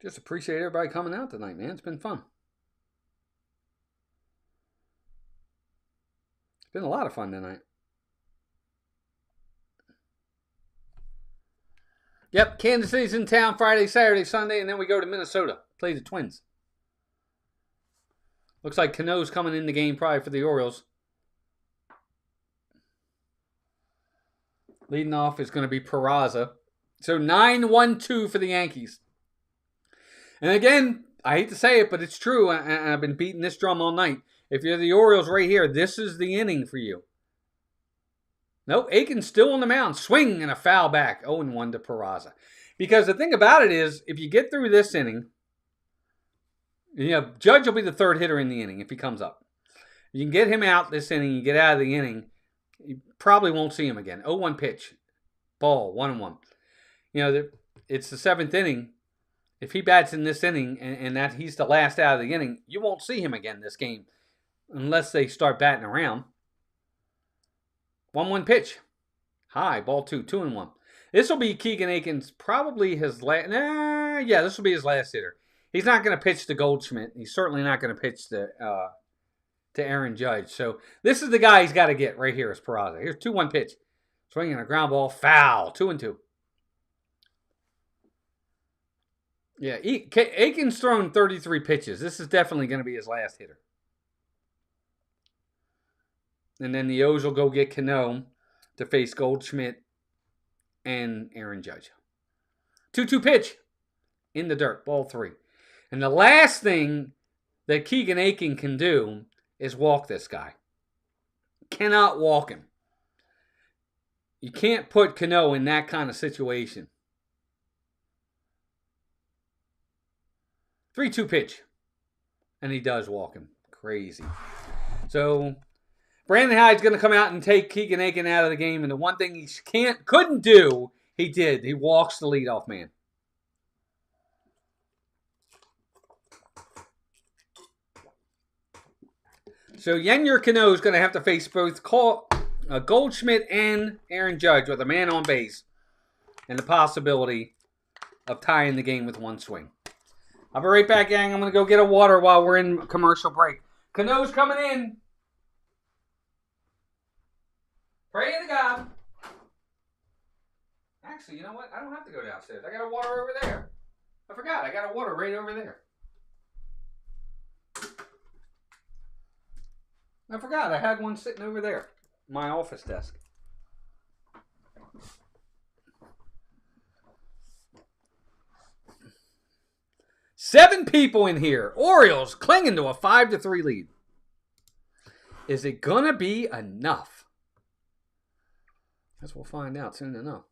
Just appreciate everybody coming out tonight, man. It's been fun. It's been a lot of fun tonight. Yep, Kansas City's in town Friday, Saturday, Sunday, and then we go to Minnesota. Play the Twins. Looks like Cano's coming in the game probably for the Orioles. Leading off is going to be Peraza. So 9-1-2 for the Yankees. And again, I hate to say it, but it's true, and I've been beating this drum all night. If you're the Orioles right here, this is the inning for you. Nope, Aiken's still on the mound. Swing and a foul back. 0-1 to Peraza. Because the thing about it is, if you get through this inning, Judge will be the 3rd hitter in the inning if he comes up. You can get him out this inning, you get out of the inning, you probably won't see him again. 0-1 pitch. Ball, 1-1. It's the 7th inning. If he bats in this inning and that he's the last out of the inning, you won't see him again this game unless they start batting around. 1-1 pitch. High, ball 2, 2-1. This will be Keegan Aiken's probably his last. This will be his last hitter. He's not going to pitch to Goldschmidt. He's certainly not going to pitch to Aaron Judge. So this is the guy he's got to get right here is Peraza. Here's 2-1 pitch. Swinging a ground ball, foul, 2-2. Yeah, Aiken's thrown 33 pitches. This is definitely going to be his last hitter. And then the O's will go get Cano to face Goldschmidt and Aaron Judge. 2-2 pitch in the dirt, ball 3. And the last thing that Keegan Aiken can do is walk this guy. Cannot walk him. You can't put Cano in that kind of situation. 3-2 pitch. And he does walk him. Crazy. So Brandon Hyde's going to come out and take Keegan Aiken out of the game. And the one thing he couldn't do, he did. He walks the leadoff man. So Yennier Cano is going to have to face both Goldschmidt and Aaron Judge with a man on base and the possibility of tying the game with one swing. I'll be right back, gang. I'm going to go get a water while we're in commercial break. Cano's coming in. Pray to God. Actually, you know what? I don't have to go downstairs. I got a water over there. I forgot. I got a water right over there. I forgot. I had one sitting over there. My office desk. Seven people in here. Orioles clinging to a 5-3 lead. Is it going to be enough? Guess we'll find out soon enough.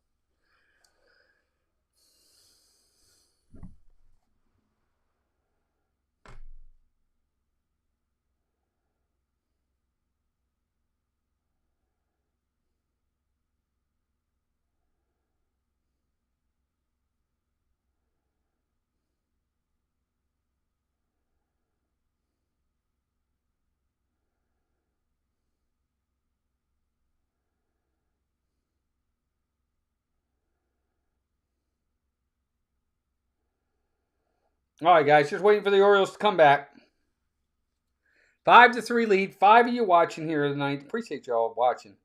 All right, guys, just waiting for the Orioles to come back. 5-3 lead. 5 of you watching here tonight. Appreciate you all watching.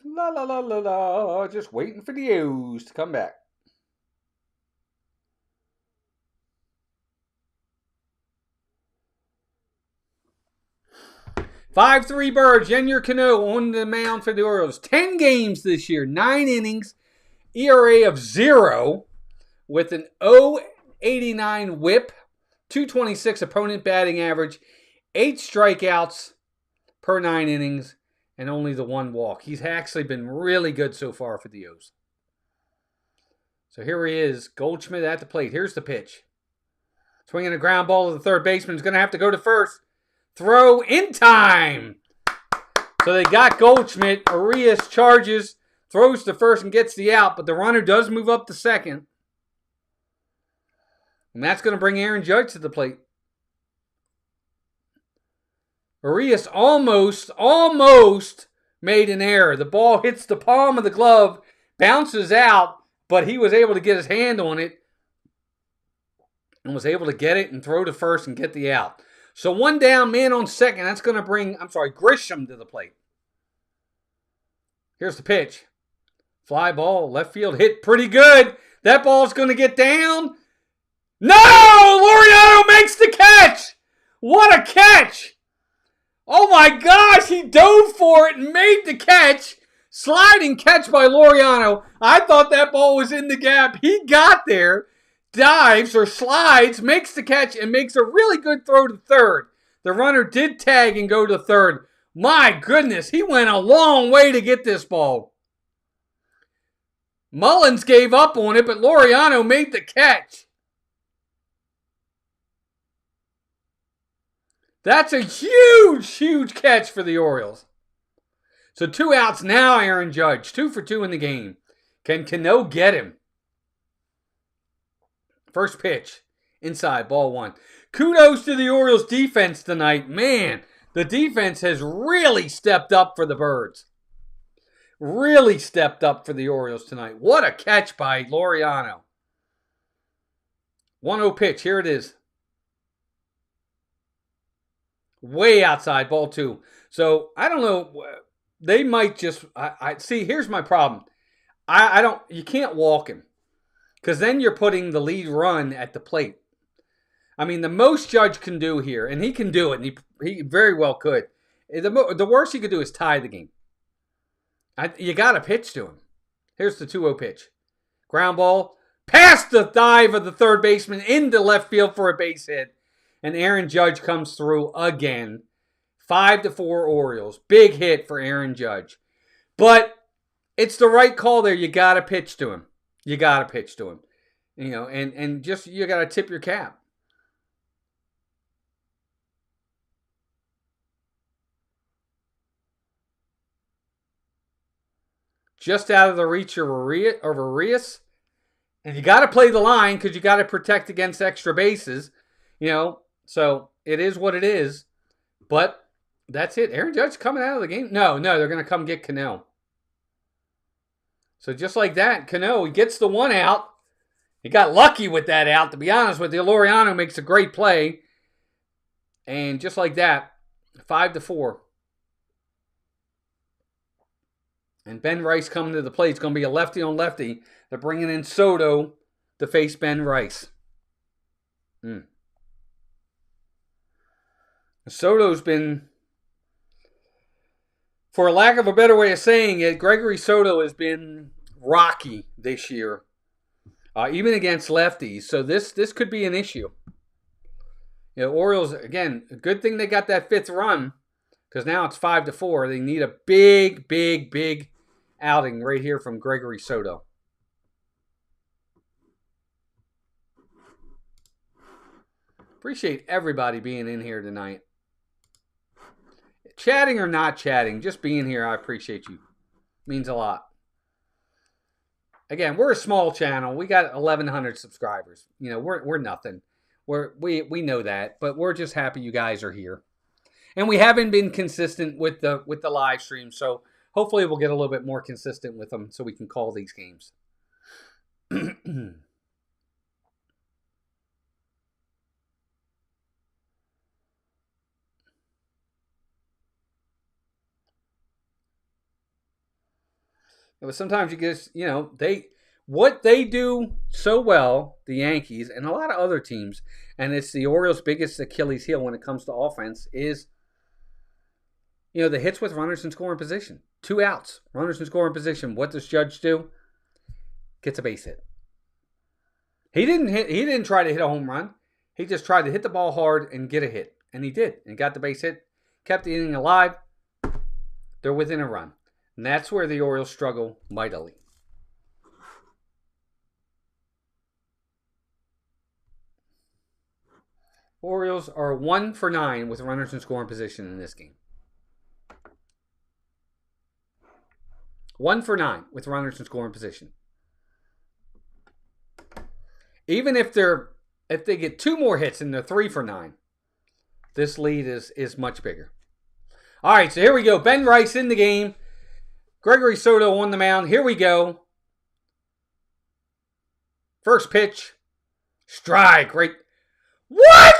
La la la la la. Just waiting for the O's to come back. "5-3 Birds." Yennier Cano on the mound for the Orioles. 10 games this year. 9 innings. ERA of 0 with an 0.89 whip. 226 opponent batting average. 8 strikeouts per 9 innings. And only the 1 walk. He's actually been really good so far for the O's. So here he is. Goldschmidt at the plate. Here's the pitch. Swinging a ground ball to the third baseman. He's going to have to go to first. Throw in time. So they got Goldschmidt. Arias charges. Throws to first and gets the out. But the runner does move up to second. And that's going to bring Aaron Judge to the plate. Arias almost made an error. The ball hits the palm of the glove, bounces out, but he was able to get his hand on it and was able to get it and throw to first and get the out. So 1 down, man on second. That's going to bring, Grisham to the plate. Here's the pitch. Fly ball, left field, hit pretty good. That ball's going to get down. No! Laureano makes the catch! What a catch! Oh my gosh, he dove for it and made the catch. Sliding catch by Laureano. I thought that ball was in the gap. He got there, dives or slides, makes the catch, and makes a really good throw to third. The runner did tag and go to third. My goodness, he went a long way to get this ball. Mullins gave up on it, but Laureano made the catch. That's a huge catch for the Orioles. So 2 outs now, Aaron Judge. 2 for 2 in the game. Can Cano get him? First pitch. Inside, ball 1. Kudos to the Orioles defense tonight. Man, the defense has really stepped up for the Birds. Really stepped up for the Orioles tonight. What a catch by Laureano. 1-0 pitch. Here it is. Way outside, ball 2. So, I don't know. They might just... I see, here's my problem. I don't... You can't walk him. Because then you're putting the lead run at the plate. I mean, the most Judge can do here, and he can do it, and he very well could. The worst he could do is tie the game. You got to pitch to him. Here's the 2-0 pitch. Ground ball. Past the dive of the third baseman into left field for a base hit. And Aaron Judge comes through again. 5-4 Orioles. Big hit for Aaron Judge. But it's the right call there. You got to pitch to him. You got to pitch to him. You know, and just you got to tip your cap. Just out of the reach of Arias. And you got to play the line because you got to protect against extra bases. You know, so it is what it is. But that's it. Aaron Judge coming out of the game. No, they're going to come get Cano. So just like that, Cano, he gets the 1 out. He got lucky with that out, to be honest with you. Laureano makes a great play. And just like that, 5-4. And Ben Rice coming to the plate. It's going to be a lefty on lefty. They're bringing in Soto to face Ben Rice. Soto's been, for lack of a better way of saying it, Gregory Soto has been rocky this year. Even against lefties. So this could be an issue. You know, Orioles, again, a good thing they got that 5th run. Because now it's 5-4. They need a big outing right here from Gregory Soto. Appreciate everybody being in here tonight. Chatting or not chatting, just being here, I appreciate you. Means a lot. Again, we're a small channel. We got 1,100 subscribers. You know, we're nothing. We know that, but we're just happy you guys are here. And we haven't been consistent with the live stream, so hopefully we'll get a little bit more consistent with them so we can call these games. But sometimes you get, you know, what they do so well, the Yankees and a lot of other teams, and it's the Orioles' biggest Achilles heel when it comes to offense, is, you know, the hits with runners in scoring position. 2 outs, runners in scoring position. What does Judge do? Gets a base hit. He didn't try to hit a home run. He just tried to hit the ball hard and get a hit. And he did. And got the base hit. Kept the inning alive. They're within a run. And that's where the Orioles struggle mightily. Orioles are 1 for 9 with runners in scoring position in this game. 1 for 9 with runners in scoring position. Even if they get 2 more hits and they're 3 for 9, this lead is much bigger. All right, so here we go. Ben Rice in the game. Gregory Soto on the mound. Here we go. First pitch. Strike. Right. What?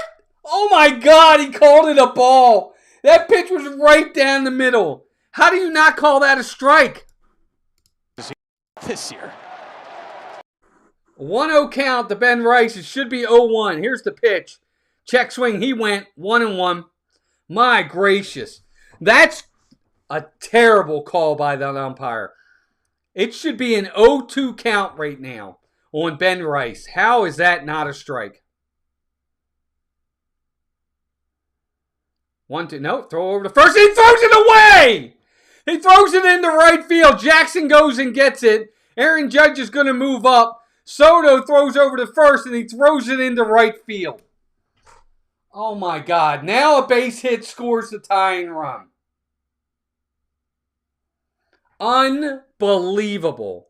Oh my God, he called it a ball. That pitch was right down the middle. How do you not call that a strike? This year. 1-0 count to Ben Rice. It should be 0-1. Here's the pitch. Check swing. He went 1-1. My gracious. That's a terrible call by the umpire. It should be an 0-2 count right now on Ben Rice. How is that not a strike? 1-2. No, throw over to first. He throws it away. He throws it into right field. Jackson goes and gets it. Aaron Judge is going to move up. Soto throws over to first, and he throws it into right field. Oh, my God. Now a base hit scores the tying run. Unbelievable.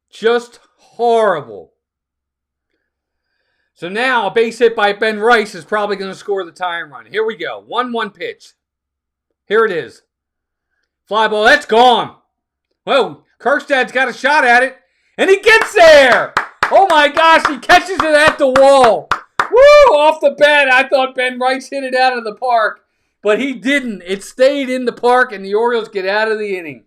Just horrible. So now a base hit by Ben Rice is probably going to score the tying run. Here we go. 1-1 pitch. Here it is. Fly ball. That's gone. Well, Kerstad's got a shot at it, and he gets there. Oh my gosh, he catches it at the wall. Woo! Off the bat, I thought Ben Rice hit it out of the park, but he didn't. It stayed in the park, and the Orioles get out of the inning.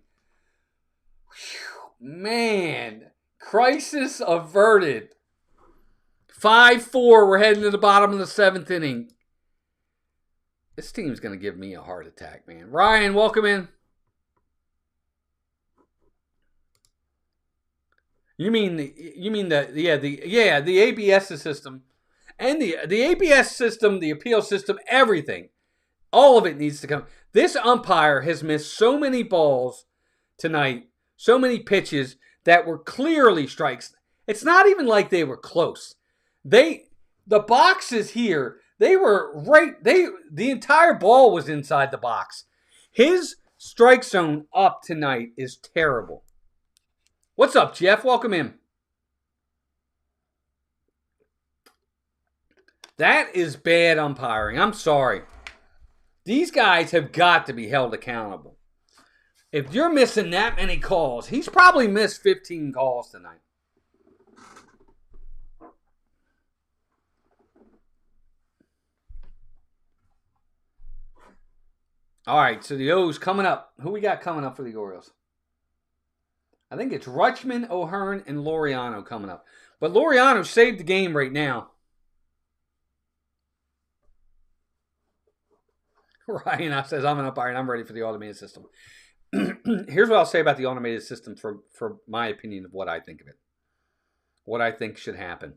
Whew, man, crisis averted. 5-4, we're heading to the bottom of the 7th inning. This team's going to give me a heart attack, man. Ryan, welcome in. You mean the ABS system and the ABS system, the appeal system, everything. All of it needs to come. This umpire has missed so many balls tonight, so many pitches that were clearly strikes. It's not even like they were close. The boxes here, they were right. The entire ball was inside the box. His strike zone up tonight is terrible. What's up, Jeff? Welcome in. That is bad umpiring. I'm sorry. These guys have got to be held accountable. If you're missing that many calls, he's probably missed 15 calls tonight. All right, so the O's coming up. Who we got coming up for the Orioles? I think it's Rutschman, O'Hearn, and Laureano coming up. But Laureano saved the game right now. Ryan says, I'm an umpire and I'm ready for the automated system. Here's what I'll say about the automated system for my opinion of what I think of it. What I think should happen.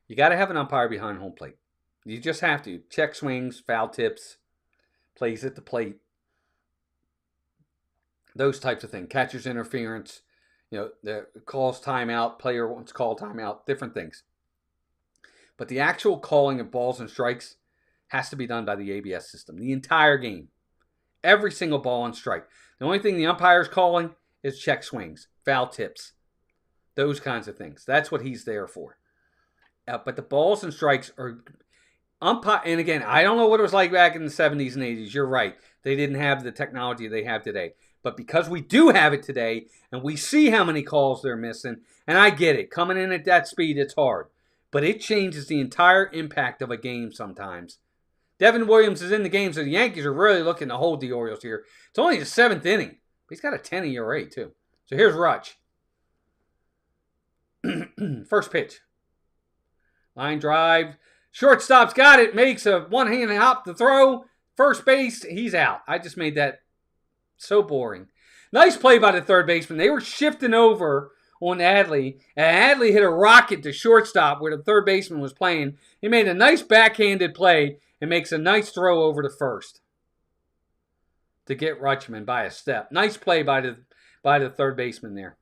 You got to have an umpire behind home plate. You just have to. Check swings, foul tips, plays at the plate. Those types of things. Catcher's interference. The calls timeout, player wants to call timeout, different things. But the actual calling of balls and strikes has to be done by the ABS system. The entire game. Every single ball and strike. The only thing the umpire's calling is check swings, foul tips, those kinds of things. That's what he's there for. But the balls and strikes are umpire. And again, I don't know what it was like back in the 70s and 80s. You're right. They didn't have the technology they have today. But because we do have it today, and we see how many calls they're missing, and I get it, coming in at that speed, it's hard. But it changes the entire impact of a game sometimes. Devin Williams is in the game, so the Yankees are really looking to hold the Orioles here. It's only the 7th inning. But he's got a 10 ERA, too. So here's Rutsch. First pitch. Line drive. Shortstop's got it. Makes a one-hand hop to throw. First base, he's out. I just made that so boring. Nice play by the third baseman. They were shifting over on Adley, and Adley hit a rocket to shortstop where the third baseman was playing. He made a nice backhanded play and makes a nice throw over to first to get Rutschman by a step. Nice play by the third baseman there.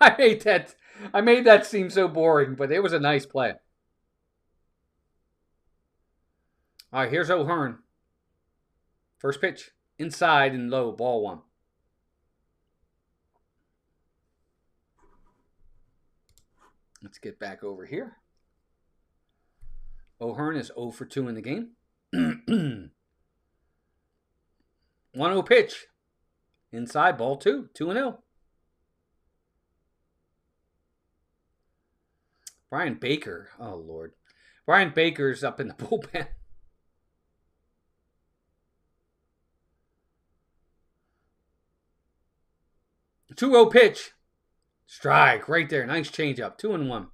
I made that seem so boring, but it was a nice play. All right, here's O'Hearn. First pitch, inside and low, ball 1. Let's get back over here. O'Hearn is 0 for 2 in the game. 1-0 pitch. Inside, ball 2. 2-0. Brian Baker. Oh, Lord. Brian Baker's up in the bullpen. 2-0 pitch. Strike right there. Nice changeup. 2-1.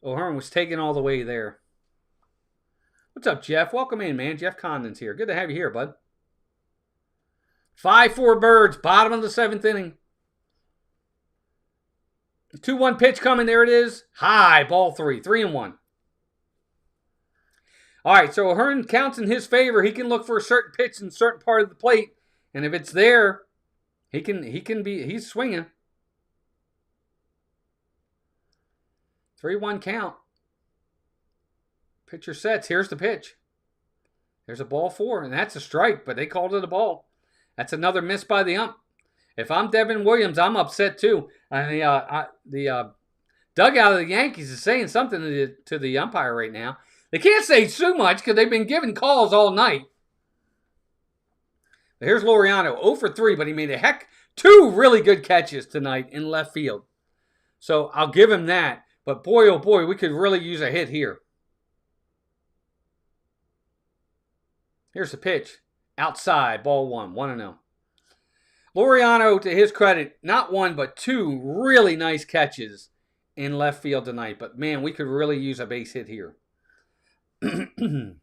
O'Hearn was taken all the way there. What's up, Jeff? Welcome in, man. Jeff Condon's here. Good to have you here, bud. 5-4 Birds. Bottom of the 7th inning. 2-1 pitch coming. There it is. High. Ball 3. 3-1. All right, so O'Hearn counts in his favor. He can look for a certain pitch in a certain part of the plate. And if it's there, he's swinging. 3-1 count. Pitcher sets. Here's the pitch. There's a ball 4, and that's a strike, but they called it a ball. That's another miss by the ump. If I'm Devin Williams, I'm upset too. The dugout of the Yankees is saying something to the umpire right now. They can't say too much because they've been giving calls all night. Here's Laureano, 0 for 3, but he made two really good catches tonight in left field. So I'll give him that. But boy, oh boy, we could really use a hit here. Here's the pitch. Outside, ball 1, 1-0. Laureano, to his credit, not one, but two really nice catches in left field tonight. But man, we could really use a base hit here. Here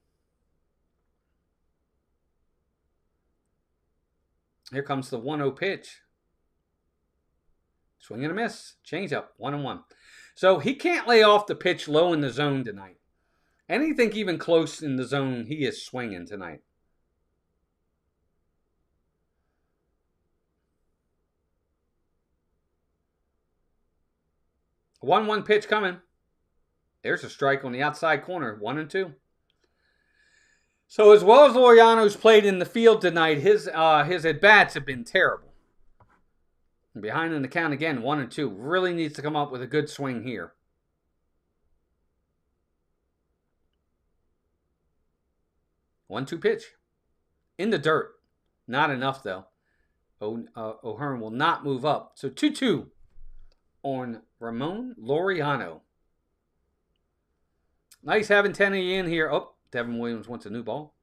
comes the 1-0 pitch. Swing and a miss. Change up. 1-1. So he can't lay off the pitch low in the zone tonight. Anything even close in the zone, he is swinging tonight. A 1-1 pitch coming. There's a strike on the outside corner. 1-2. So as well as Laureano's played in the field tonight, his at-bats have been terrible. Behind in the count again, 1-2. Really needs to come up with a good swing here. One-two pitch. In the dirt. Not enough, though. O'Hearn will not move up. So 2-2 on Ramon Laureano. Nice having Tenney in here. Oh, Devin Williams wants a new ball.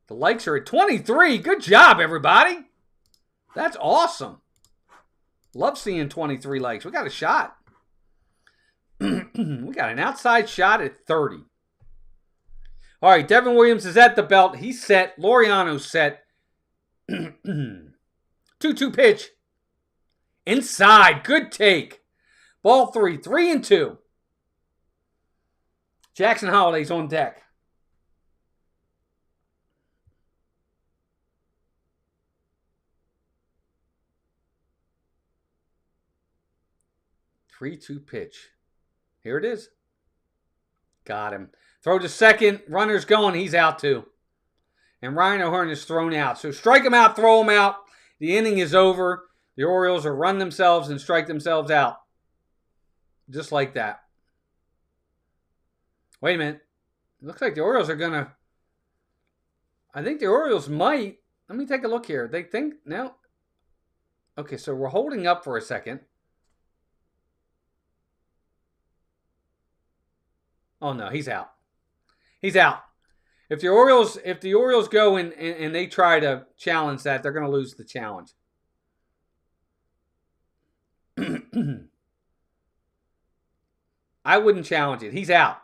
The likes are at 23. Good job, everybody. That's awesome. Love seeing 23 likes. We got a shot. We got an outside shot at 30. All right, Devin Williams is at the belt. He's set. Laureano's set. 2-2 pitch. Inside. Good take. Ball 3. 3-2. Jackson Holiday's on deck. Three-two pitch. Here it is. Got him. Throw to second. Runner's going. He's out too. And Ryan O'Hearn is thrown out. So strike him out, throw him out. The inning is over. The Orioles will run themselves and strike themselves out. Just like that. Wait a minute. It looks like the Orioles are going to... I think the Orioles might... Let me take a look here. They think... No. Okay, so we're holding up for a second. Oh, no, he's out. He's out. If the Orioles go and they try to challenge that, they're going to lose the challenge. I wouldn't challenge it. He's out.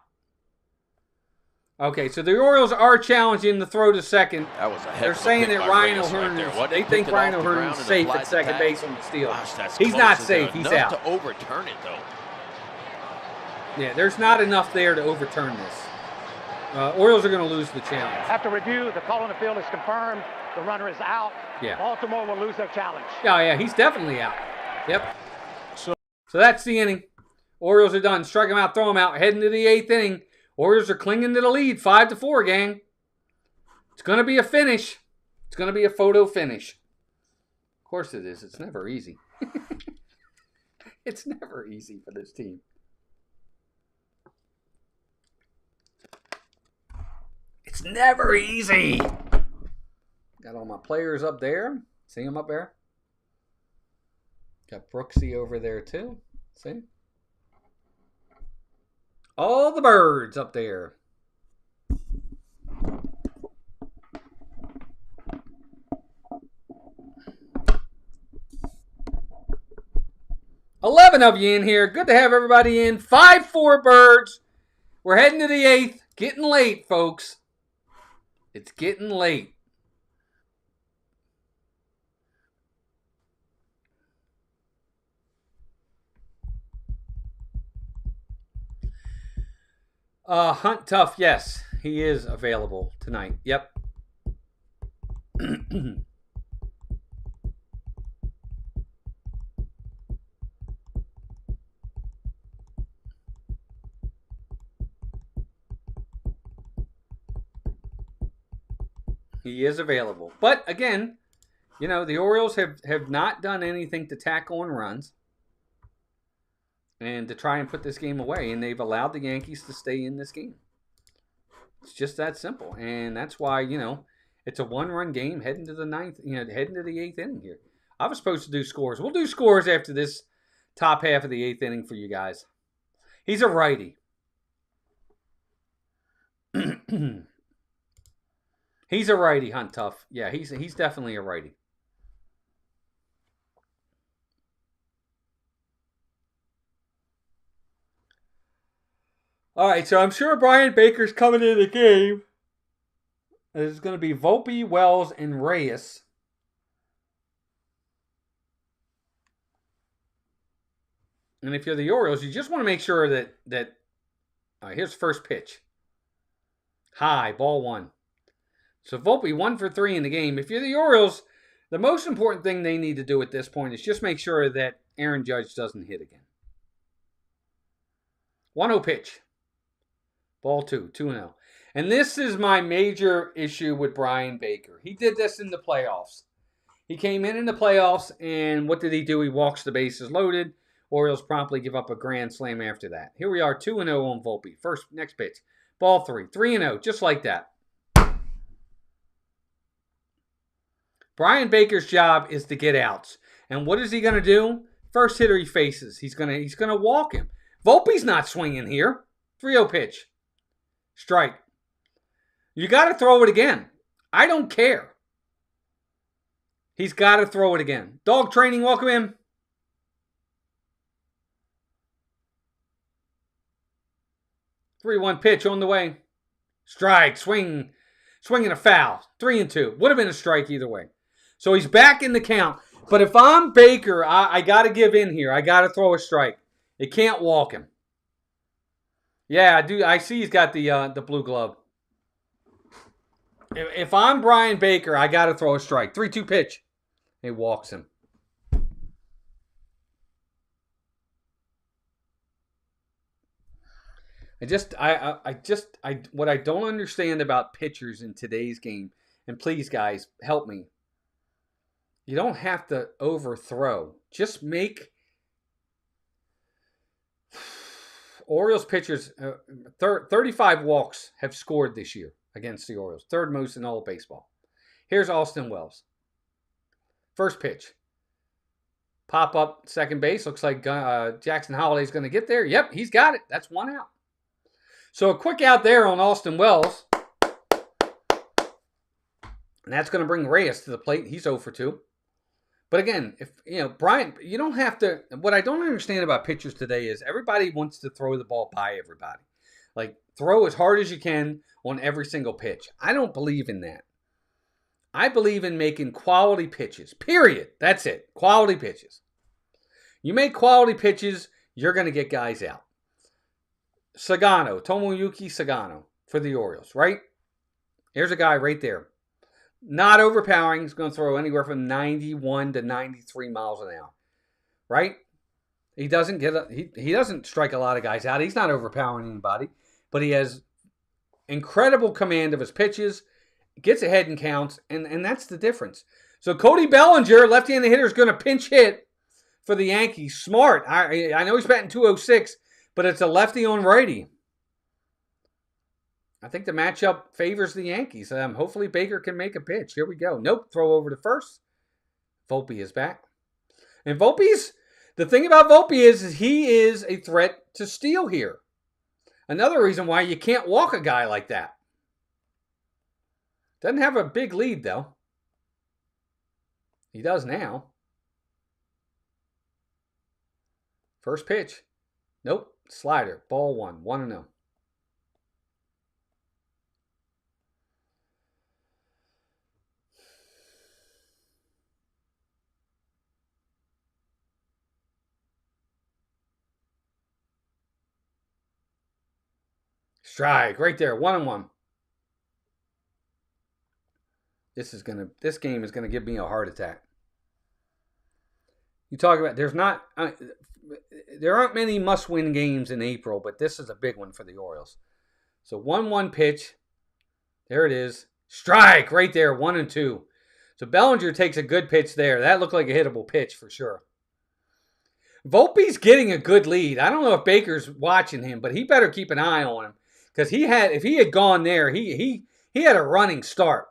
Okay, so the Orioles are challenging the throw to second. That was a heck They're of a saying pick that by Ryan Reyes O'Hearn right is... They think Ryan O'Hearn is safe at second base on the steal. Gosh, he's not safe. He's out. To overturn it, though. Yeah, there's not enough there to overturn this. Orioles are going to lose the challenge. After review, the call on the field is confirmed. The runner is out. Yeah. Baltimore will lose their challenge. Yeah, he's definitely out. Yep. So that's the inning. Orioles are done. Strike him out, throw him out. Heading to the 8th inning. Orioles are clinging to the lead, 5-4, gang. It's going to be a finish. It's going to be a photo finish. Of course it is. It's never easy. It's never easy for this team. It's never easy. Got all my players up there. See them up there? Got Brooksy over there too. See? All the birds up there. $11 of you in here. Good to have everybody in. 5-4 birds. We're heading to the 8th. Getting late, folks. It's getting late. Hunt Tough, yes, he is available tonight. Yep. He is available. But again, you know, the Orioles have not done anything to tack on runs and to try and put this game away. And they've allowed the Yankees to stay in this game. It's just that simple. And that's why, you know, It's a one-run game heading to the ninth, heading to the 8th inning here. I was supposed to do scores. We'll do scores after this top half of the 8th inning for you guys. He's a righty. He's a righty, Hunt Tough. Yeah, he's definitely a righty. All right, so I'm sure Brian Baker's coming into the game. There's going to be Volpe, Wells, and Reyes. And if you're the Orioles, you just want to make sure that all right, here's first pitch. High, ball 1. So Volpe 1 for 3 in the game. If you're the Orioles, the most important thing they need to do at this point is just make sure that Aaron Judge doesn't hit again. 1-0 pitch. Ball 2, 2-0. And this is my major issue with Brian Baker. He did this in the playoffs. He came in the playoffs, and what did he do? He walks the bases loaded. Orioles promptly give up a grand slam after that. Here we are, 2-0 on Volpe. Next pitch. Ball 3, 3-0, just like that. Brian Baker's job is to get outs. And what is he going to do? First hitter he faces, he's going to walk him. Volpe's not swinging here. 3-0 pitch. Strike. You got to throw it again. I don't care. He's got to throw it again. Dog training, welcome in. Three-one pitch on the way. Strike. Swing and a foul. 3-2. Would have been a strike either way. So he's back in the count. But if I'm Baker, I got to give in here. I got to throw a strike. It can't walk him. Yeah, I see he's got the blue glove. If I'm Brian Baker, I got to throw a strike. 3-2 pitch. He walks him. What I don't understand about pitchers in today's game, and please guys, help me. You don't have to overthrow. Just make Orioles pitchers, 35 walks have scored this year against the Orioles. Third most in all of baseball. Here's Austin Wells. First pitch. Pop up second base. Looks like Jackson Holliday's going to get there. Yep, he's got it. That's 1 out. So a quick out there on Austin Wells. And that's going to bring Reyes to the plate. He's 0 for 2. But again, if Brian, you don't have to. What I don't understand about pitchers today is everybody wants to throw the ball by everybody. Like, throw as hard as you can on every single pitch. I don't believe in that. I believe in making quality pitches. Period. That's it. Quality pitches. You make quality pitches, you're going to get guys out. Tomoyuki Sagano for the Orioles, right? Here's a guy right there. Not overpowering. He's going to throw anywhere from 91 to 93 miles an hour, right? He doesn't he doesn't strike a lot of guys out. He's not overpowering anybody, but he has incredible command of his pitches, gets ahead in counts, and that's the difference. So Cody Bellinger, left-handed hitter, is going to pinch hit for the Yankees. Smart. I know he's batting 206, but it's a lefty on righty. I think the matchup favors the Yankees. Hopefully Baker can make a pitch. Here we go. Nope. Throw over to first. Volpe is back. And the thing about Volpe is he is a threat to steal here. Another reason why you can't walk a guy like that. Doesn't have a big lead, though. He does now. First pitch. Nope. Slider. Ball 1. 1-0. Strike right there, 1-1. This game is gonna give me a heart attack. You talk about there aren't many must-win games in April, but this is a big one for the Orioles. So 1-1 pitch, there it is. Strike right there, 1-2. So Bellinger takes a good pitch there. That looked like a hittable pitch for sure. Volpe's getting a good lead. I don't know if Baker's watching him, but he better keep an eye on him. Because if he had gone there, he had a running start.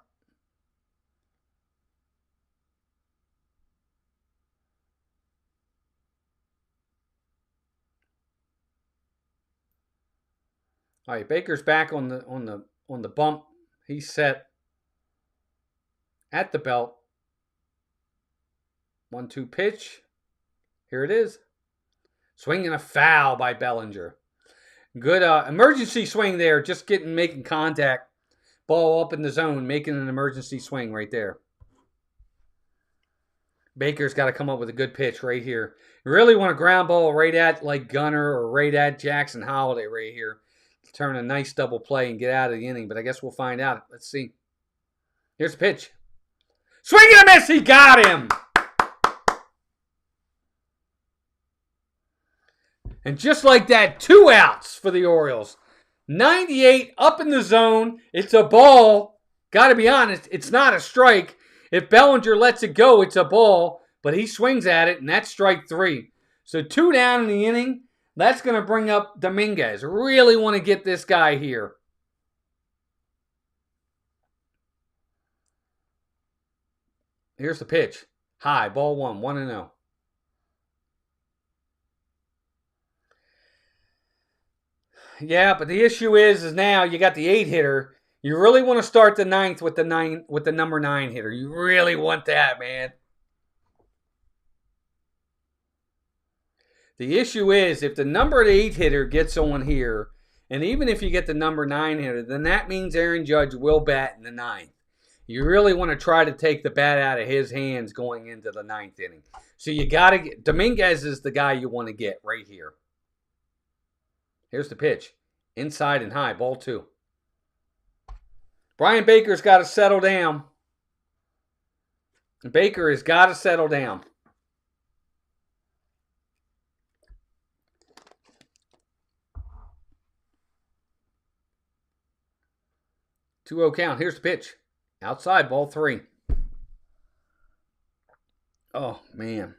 All right, Baker's back on the bump. He's set at the belt. 1-2 pitch. Here it is. Swinging a foul by Bellinger. Good emergency swing there. Just making contact. Ball up in the zone, making an emergency swing right there. Baker's got to come up with a good pitch right here. You really want a ground ball right at like Gunner or right at Jackson Holiday right here. Turn a nice double play and get out of the inning, but I guess we'll find out. Let's see. Here's the pitch. Swing and a miss. He got him. And just like that, 2 outs for the Orioles. 98 up in the zone. It's a ball. Got to be honest, it's not a strike. If Bellinger lets it go, it's a ball. But he swings at it, and that's strike 3. So 2 down in the inning. That's going to bring up Dominguez. Really want to get this guy here. Here's the pitch. High, ball 1, 1-0. Yeah, but the issue is now you got the 8-hitter. You really want to start the 9th with the number 9 hitter. You really want that, man. The issue is if the number 8 hitter gets on here, and even if you get the number 9 hitter, then that means Aaron Judge will bat in the 9th. You really want to try to take the bat out of his hands going into the 9th inning. So you got to get Dominguez is the guy you want to get right here. Here's the pitch. Inside and high, ball 2. Brian Baker's got to settle down. Baker has got to settle down. Two-0 count. Here's the pitch. Outside, ball 3. Oh, man.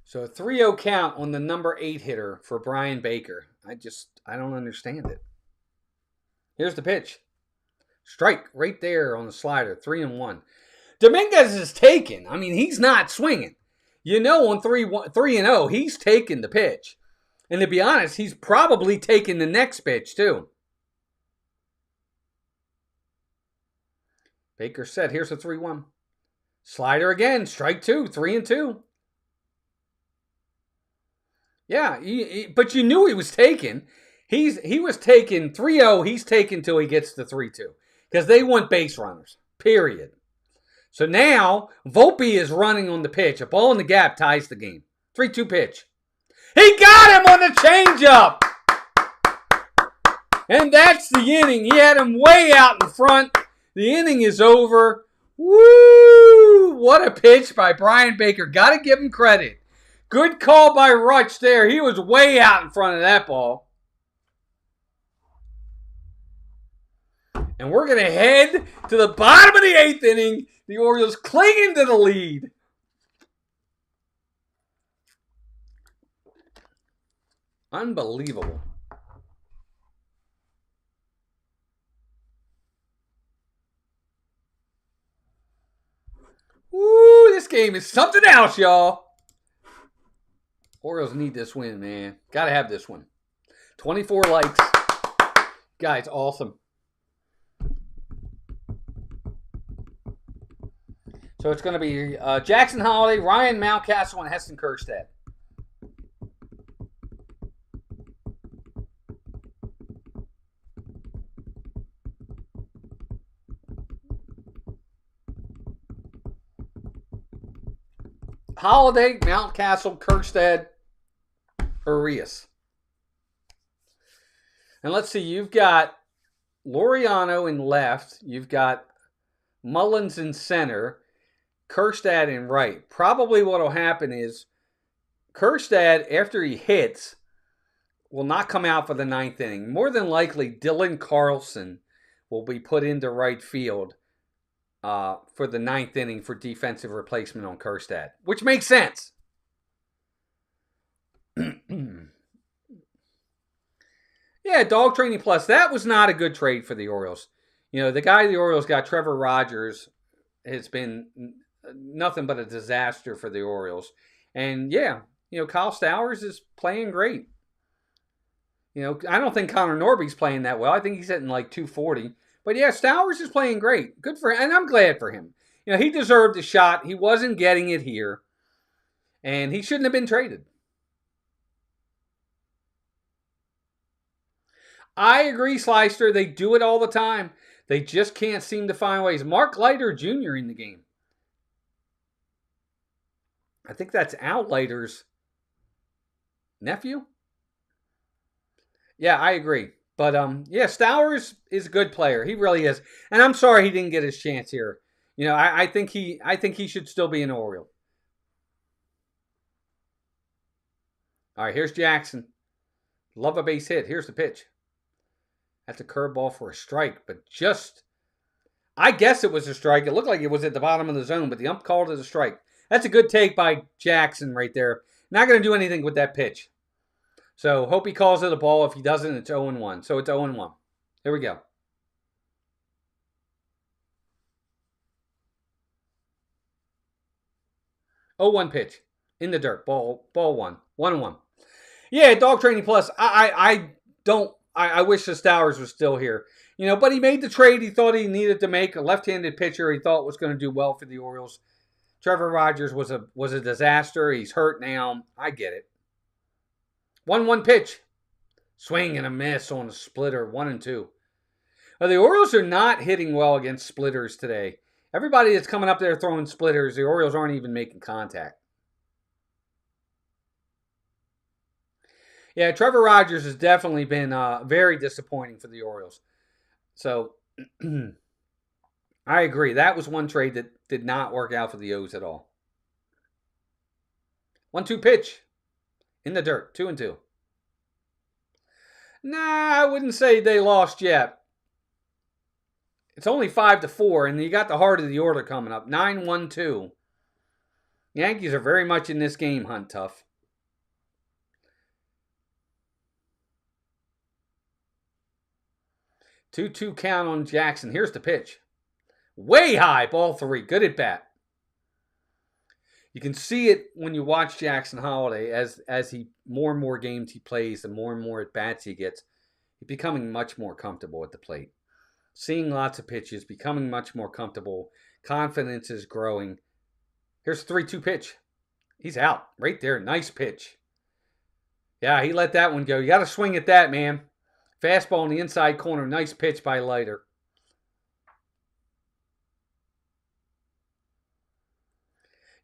So a 3-0 count on the number 8 hitter for Brian Baker. I don't understand it. Here's the pitch. Strike right there on the slider. 3-1. Dominguez is taken. I mean, he's not swinging. You know, on 3-0, he's taking the pitch. And to be honest, he's probably taking the next pitch too. Baker set. Here's a 3-1. Slider again. Strike 2. 3-2. Yeah, but you knew he was taken. He was taken 3-0. He's taken till he gets to 3-2 because they want base runners. Period. So now Volpe is running on the pitch. A ball in the gap ties the game. 3-2 pitch. He got him on the changeup, and that's the inning. He had him way out in front. The inning is over. Woo! What a pitch by Brian Baker. Got to give him credit. Good call by Rutsch there. He was way out in front of that ball. And we're going to head to the bottom of the 8th inning. The Orioles clinging to the lead. Unbelievable. Woo, this game is something else, y'all. Orioles need this win, man. Got to have this one. 24 likes. Guys, awesome. So it's going to be Jackson Holiday, Ryan Mountcastle, and Heston Kjerstad. Holiday, Mountcastle, Kjerstad, Arias. And let's see, you've got Laureano in left. You've got Mullins in center. Kjerstad in right. Probably what will happen is Kjerstad, after he hits, will not come out for the 9th inning. More than likely, Dylan Carlson will be put into right field for the 9th inning for defensive replacement on Kjerstad, which makes sense. Yeah, Dog Training Plus. That was not a good trade for the Orioles. You know, the guy the Orioles got, Trevor Rogers, has been nothing but a disaster for the Orioles. And yeah, Kyle Stowers is playing great. I don't think Connor Norby's playing that well. I think he's hitting like 240. But yeah, Stowers is playing great. Good for him. And I'm glad for him. He deserved a shot. He wasn't getting it here. And he shouldn't have been traded. I agree, Slyster. They do it all the time. They just can't seem to find ways. Mark Leiter Jr. in the game. I think that's Outlighter's nephew. Yeah, I agree. But yeah, Stowers is a good player. He really is. And I'm sorry he didn't get his chance here. I think he should still be an Oriole. All right, here's Jackson. Love a base hit. Here's the pitch. That's a curveball for a strike, but I guess it was a strike. It looked like it was at the bottom of the zone, but the ump called it a strike. That's a good take by Jackson right there. Not going to do anything with that pitch. So hope he calls it a ball. If he doesn't, it's 0-1. So it's 0-1. Here we go. 0-1 pitch. In the dirt. Ball 1. 1-1. Yeah, Dog Training Plus. I wish the Stowers was still here. But he made the trade he thought he needed to make. A left-handed pitcher he thought was going to do well for the Orioles. Trevor Rogers was a disaster. He's hurt now. I get it. 1-1 pitch. Swing and a miss on a splitter. 1-2. The Orioles are not hitting well against splitters today. Everybody that's coming up there throwing splitters, the Orioles aren't even making contact. Yeah, Trevor Rogers has definitely been very disappointing for the Orioles. So, I agree. That was one trade that did not work out for the O's at all. 1-2 pitch. In the dirt. 2-2. Nah, I wouldn't say they lost yet. It's only 5-4, and you got the heart of the order coming up. 9-1-2. Yankees are very much in this game, Hunt Tough. 2-2 count on Jackson. Here's the pitch. Way high, ball 3. Good at bat. You can see it when you watch Jackson Holiday as he more and more games he plays, the more and more at bats he gets. He's becoming much more comfortable at the plate. Seeing lots of pitches, becoming much more comfortable. Confidence is growing. Here's the 3-2 pitch. He's out right there. Nice pitch. Yeah, he let that one go. You got to swing at that, man. Fastball in the inside corner. Nice pitch by Leiter.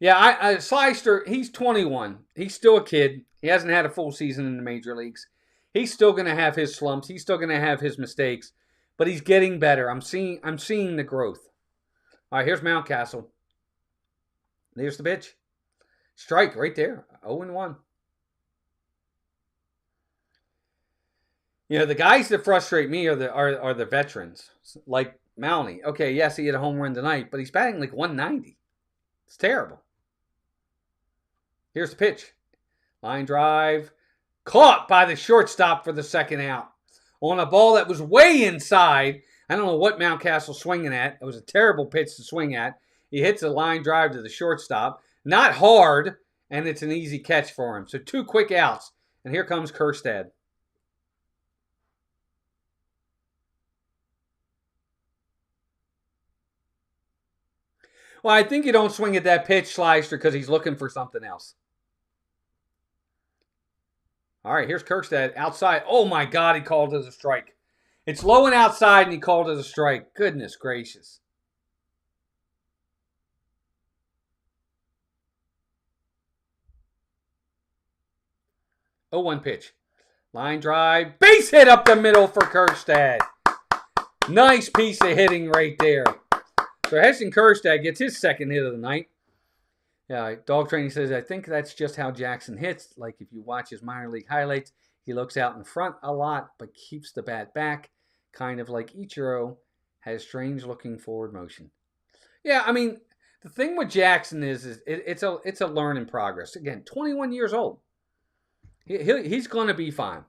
Yeah, Slyster, he's 21. He's still a kid. He hasn't had a full season in the major leagues. He's still going to have his slumps. He's still going to have his mistakes. But he's getting better. I'm seeing the growth. All right, here's Mountcastle. There's the pitch. Strike right there. 0-1. The guys that frustrate me are the veterans, like Mountie. Okay, yes, he hit a home run tonight, but he's batting like 190. It's terrible. Here's the pitch. Line drive. Caught by the shortstop for the second out. On a ball that was way inside. I don't know what Mountcastle's swinging at. It was a terrible pitch to swing at. He hits a line drive to the shortstop. Not hard, and it's an easy catch for him. So 2 quick outs, and here comes Kjerstad. Well, I think you don't swing at that pitch, Slyster, because he's looking for something else. All right, here's Kjerstad outside. Oh, my God, he called it a strike. It's low and outside, and he called it a strike. Goodness gracious. Oh, 1 pitch. Line drive. Base hit up the middle for Kjerstad. Nice piece of hitting right there. So Heston Kjerstad gets his second hit of the night. Yeah, Dog Training says, I think that's just how Jackson hits. Like if you watch his minor league highlights, he looks out in front a lot, but keeps the bat back. Kind of like Ichiro has strange looking forward motion. Yeah, I mean, the thing with Jackson is it's a learning progress. Again, 21 years old. He's going to be fine.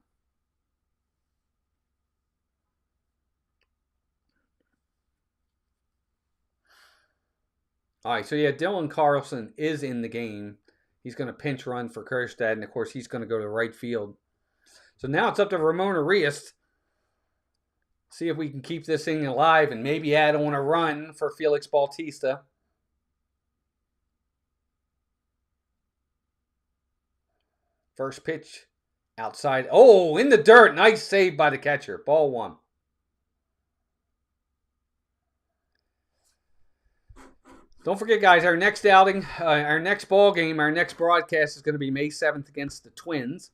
All right, so yeah, Dylan Carlson is in the game. He's going to pinch run for Kerstad, and of course, he's going to go to right field. So now it's up to Ramon Arias. See if we can keep this thing alive and maybe add on a run for Felix Bautista. First pitch outside. Oh, in the dirt. Nice save by the catcher. Ball 1. Don't forget, guys, our next outing, our next ball game, our next broadcast is going to be May 7th against the Twins.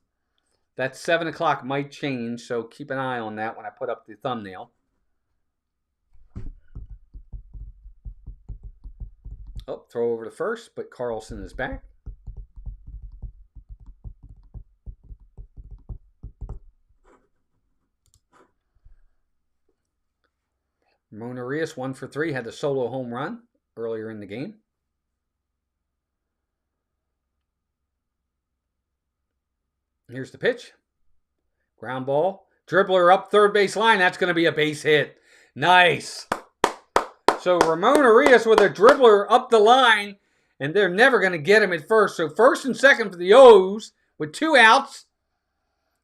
That 7 o'clock might change, so keep an eye on that when I put up the thumbnail. Oh, throw over to first, but Carlson is back. Ramon Arias, 1 for 3, had the solo home run earlier in the game. Here's the pitch. Ground ball. Dribbler up third base line. That's going to be a base hit. Nice. So Ramon Arias with a dribbler up the line, and they're never going to get him at first. So first and second for the O's with 2 outs.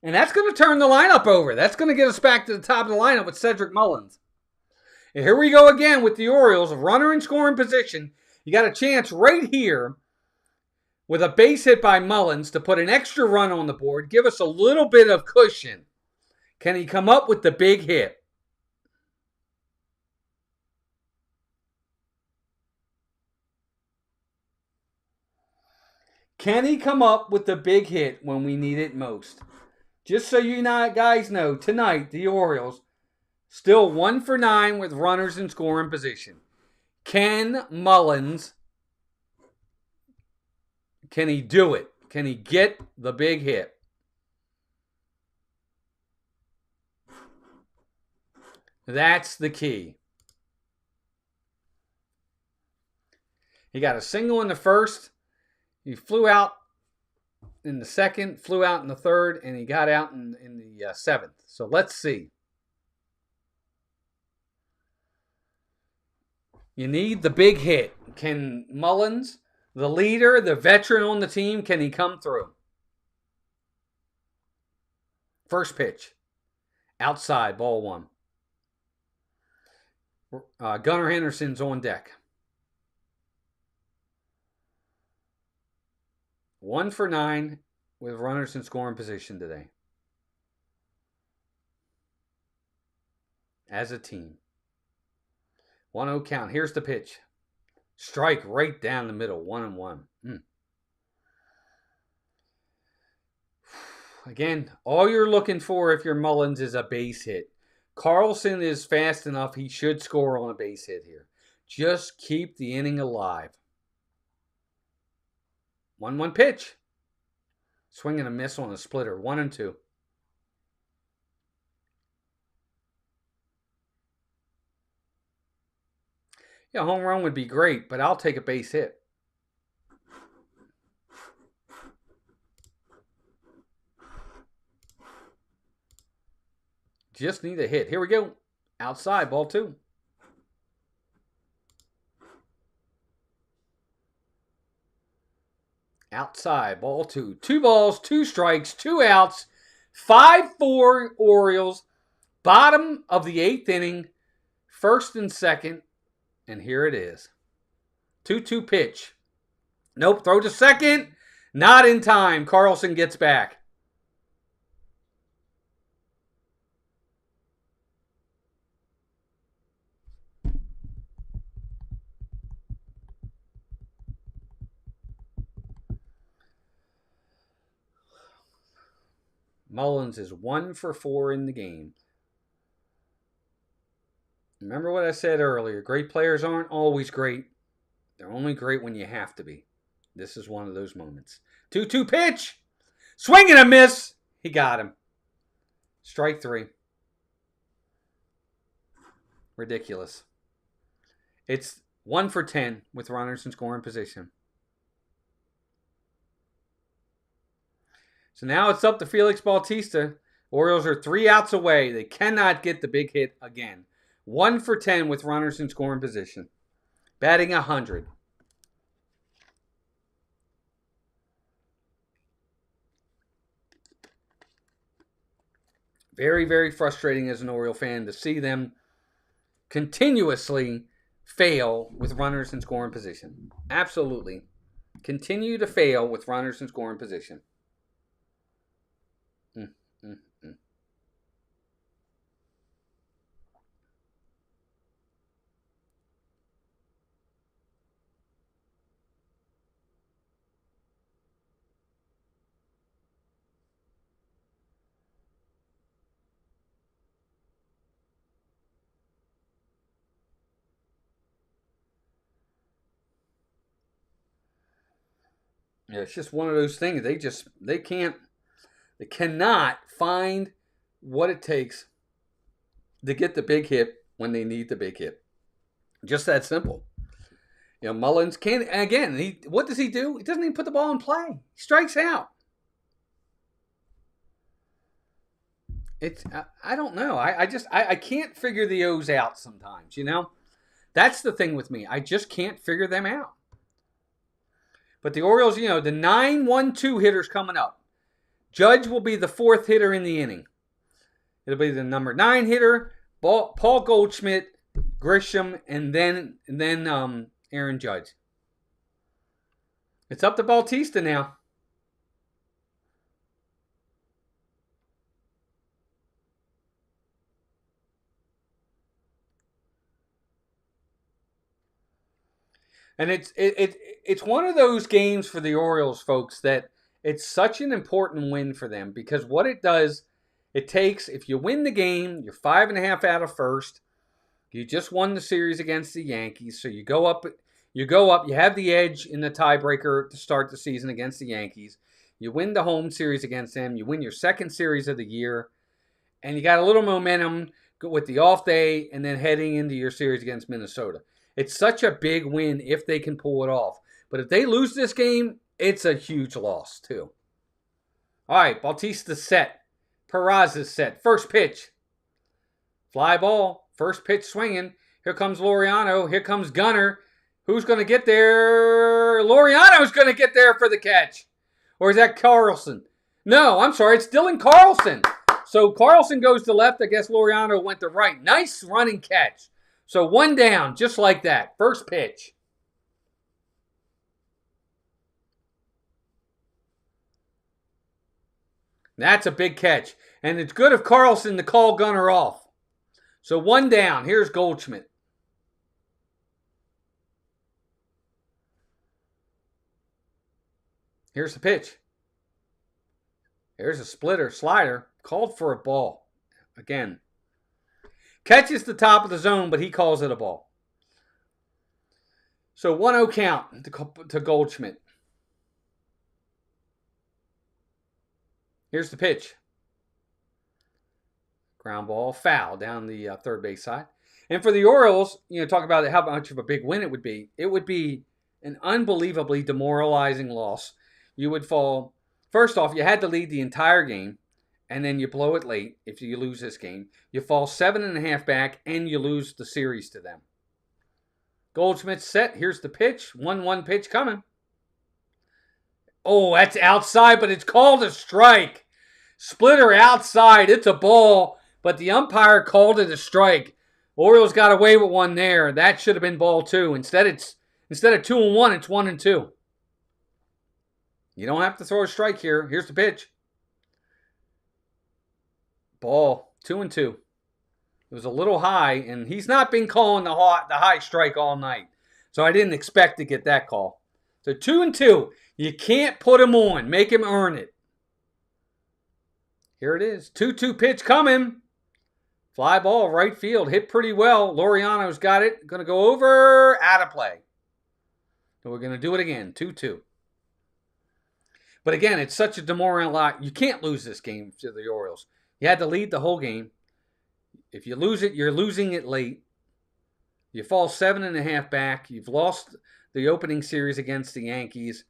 And that's going to turn the lineup over. That's going to get us back to the top of the lineup with Cedric Mullins. And here we go again with the Orioles. Runner in scoring position. You got a chance right here with a base hit by Mullins to put an extra run on the board. Give us a little bit of cushion. Can he come up with the big hit? Can he come up with the big hit when we need it most? Just so you guys know, tonight the Orioles still 1 for 9 with runners in scoring position. Can Mullins, can he do it? Can he get the big hit? That's the key. He got a single in the first. He flew out in the second, flew out in the third, and he got out in the seventh. So let's see. You need the big hit. Can Mullins, the leader, the veteran on the team, can he come through? First pitch. Outside, ball 1. Gunnar Henderson's on deck. 1 for 9 with runners in scoring position today. As a team. 1-0 count. Here's the pitch. Strike right down the middle. 1-1. Again, all you're looking for if you're Mullins is a base hit. Carlson is fast enough. He should score on a base hit here. Just keep the inning alive. 1-1 pitch. Swing and a miss on a splitter. 1-2. Yeah, home run would be great, but I'll take a base hit. Just need a hit. Here we go. Outside, ball 2. Outside, ball 2. 2 balls, 2 strikes, 2 outs. 5-4 Orioles. Bottom of the 8th inning. First and second. And here it is. 2-2 pitch. Nope, throw to second. Not in time. Carlson gets back. Mullins is 1 for 4 in the game. Remember what I said earlier. Great players aren't always great. They're only great when you have to be. This is one of those moments. 2-2 pitch. Swing and a miss. He got him. Strike 3. Ridiculous. It's 1 for 10 with runners in scoring position. So now it's up to Felix Bautista. Orioles are 3 outs away. They cannot get the big hit again. 1 for 10 with runners in scoring position. Batting 100. Very, very frustrating as an Oriole fan to see them continuously fail with runners in scoring position. Absolutely. Continue to fail with runners in scoring position. Mm, mm, mm. Yeah, it's just one of those things. They cannot find what it takes to get the big hit when they need the big hit. Just that simple. Mullins can't. Again, what does he do? He doesn't even put the ball in play. He strikes out. I don't know. I can't figure the O's out sometimes. That's the thing with me. I just can't figure them out. But the Orioles, the 9-1-2 hitter's coming up. Judge will be the fourth hitter in the inning. It'll be the number 9 hitter, Paul Goldschmidt, Grisham, and then Aaron Judge. It's up to Bautista now. And it's one of those games for the Orioles, folks, that it's such an important win for them because what it does, it takes, if you win the game, you're 5.5 out of first. You just won the series against the Yankees, so you go up, you have the edge in the tiebreaker to start the season against the Yankees. You win the home series against them. You win your second series of the year, and you got a little momentum with the off day and then heading into your series against Minnesota. It's such a big win if they can pull it off. But if they lose this game, it's a huge loss, too. All right, Bautista's set. Peraza's set. First pitch. Fly ball. First pitch swinging. Here comes Laureano. Here comes Gunnar. Who's going to get there? Laureano's going to get there for the catch. Or is that Carlson? No, I'm sorry. It's Dylan Carlson. So Carlson goes to left. I guess Laureano went to right. Nice running catch. So one down, just like that. First pitch. That's a big catch. And it's good of Carlson to call Gunnar off. So one down. Here's Goldschmidt. Here's the pitch. Here's a slider. Called for a ball. Again. Catches the top of the zone, but he calls it a ball. So 1-0 count to Goldschmidt. Here's the pitch. Ground ball, foul down the third base side. And for the Orioles, talk about how much of a big win it would be. It would be an unbelievably demoralizing loss. You would fall. First off, you had to lead the entire game. And then you blow it late if you lose this game. You fall 7.5 back, and you lose the series to them. Goldschmidt's set. Here's the pitch. 1-1 pitch coming. Oh, that's outside, but it's called a strike. Splitter outside. It's a ball, but the umpire called it a strike. Orioles got away with one there. That should have been ball 2. Instead of 2-1, it's 1-2. You don't have to throw a strike here. Here's the pitch. Ball, 2-2. It was a little high, and he's not been calling the high strike all night. So I didn't expect to get that call. So 2-2. You can't put him on. Make him earn it. Here it is. 2-2 pitch coming. Fly ball, right field. Hit pretty well. Laureano's got it. Going to go over. Out of play. So we're going to do it again. 2-2. But again, it's such a demoralizing. You can't lose this game to the Orioles. You had to lead the whole game. If you lose it, you're losing it late. You fall 7.5 back. You've lost the opening series against the Yankees.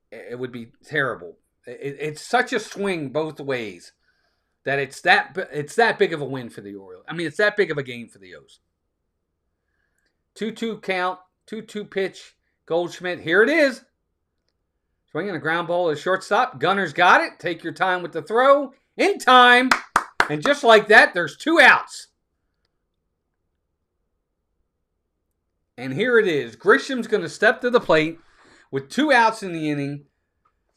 It would be terrible. It's such a swing both ways that it's that big of a win for the Orioles. I mean, it's that big of a game for the O's. 2-2 count, 2-2 pitch. Goldschmidt, here it is. Swinging a ground ball to shortstop. Gunner's got it. Take your time with the throw. In time. And just like that, there's 2 outs. And here it is. Grisham's going to step to the plate with 2 outs in the inning.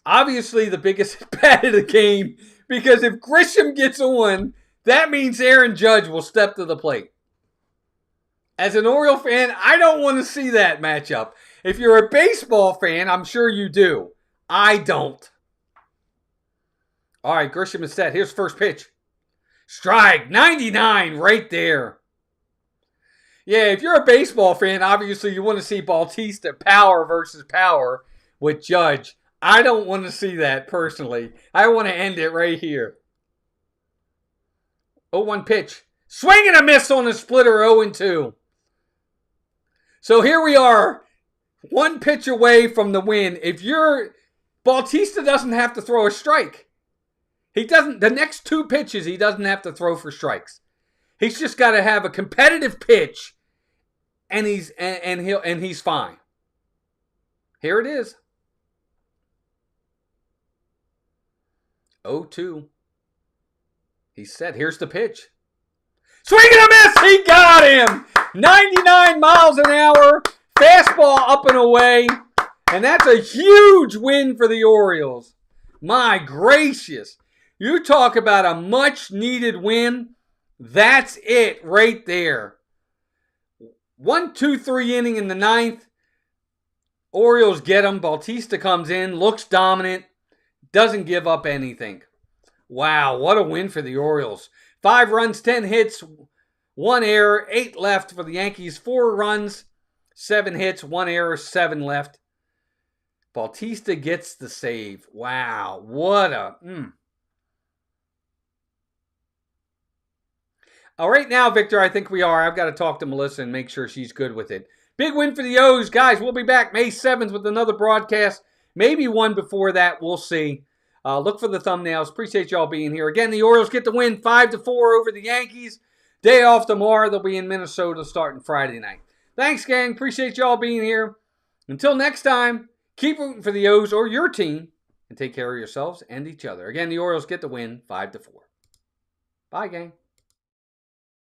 Obviously the biggest bat of the game, because if Grisham gets on, that means Aaron Judge will step to the plate. As an Oriole fan, I don't want to see that matchup. If you're a baseball fan, I'm sure you do. I don't. All right, Grisham is set. Here's first pitch. Strike, 99 right there. Yeah, if you're a baseball fan, obviously you want to see Bautista power versus power with Judge. I don't want to see that personally. I want to end it right here. 0-1 pitch. Swing and a miss on the splitter, 0-2. So here we are, 1 pitch away from the win. If you're Bautista doesn't have to throw a strike. He doesn't. The next 2 pitches he doesn't have to throw for strikes. He's just got to have a competitive pitch, and he's fine. Here it is. 0-2. He's set. Here's the pitch. Swing and a miss. He got him. 99 miles an hour. Fastball up and away. And that's a huge win for the Orioles. My gracious. You talk about a much needed win. That's it right there. 1-2-3 inning in the 9th. Orioles get him. Bautista comes in, looks dominant, doesn't give up anything. Wow, what a win for the Orioles. 5 runs, 10 hits, 1 error, 8 left for the Yankees. 4 runs, 7 hits, 1 error, 7 left. Bautista gets the save. Wow, what a... All right, now, Victor, I think we are. I've got to talk to Melissa and make sure she's good with it. Big win for the O's. Guys, we'll be back May 7th with another broadcast. Maybe one before that. We'll see. Look for the thumbnails. Appreciate y'all being here. Again, the Orioles get the win 5-4 over the Yankees. Day off tomorrow. They'll be in Minnesota starting Friday night. Thanks, gang. Appreciate y'all being here. Until next time, keep rooting for the O's or your team and take care of yourselves and each other. Again, the Orioles get the win 5-4. Bye, gang.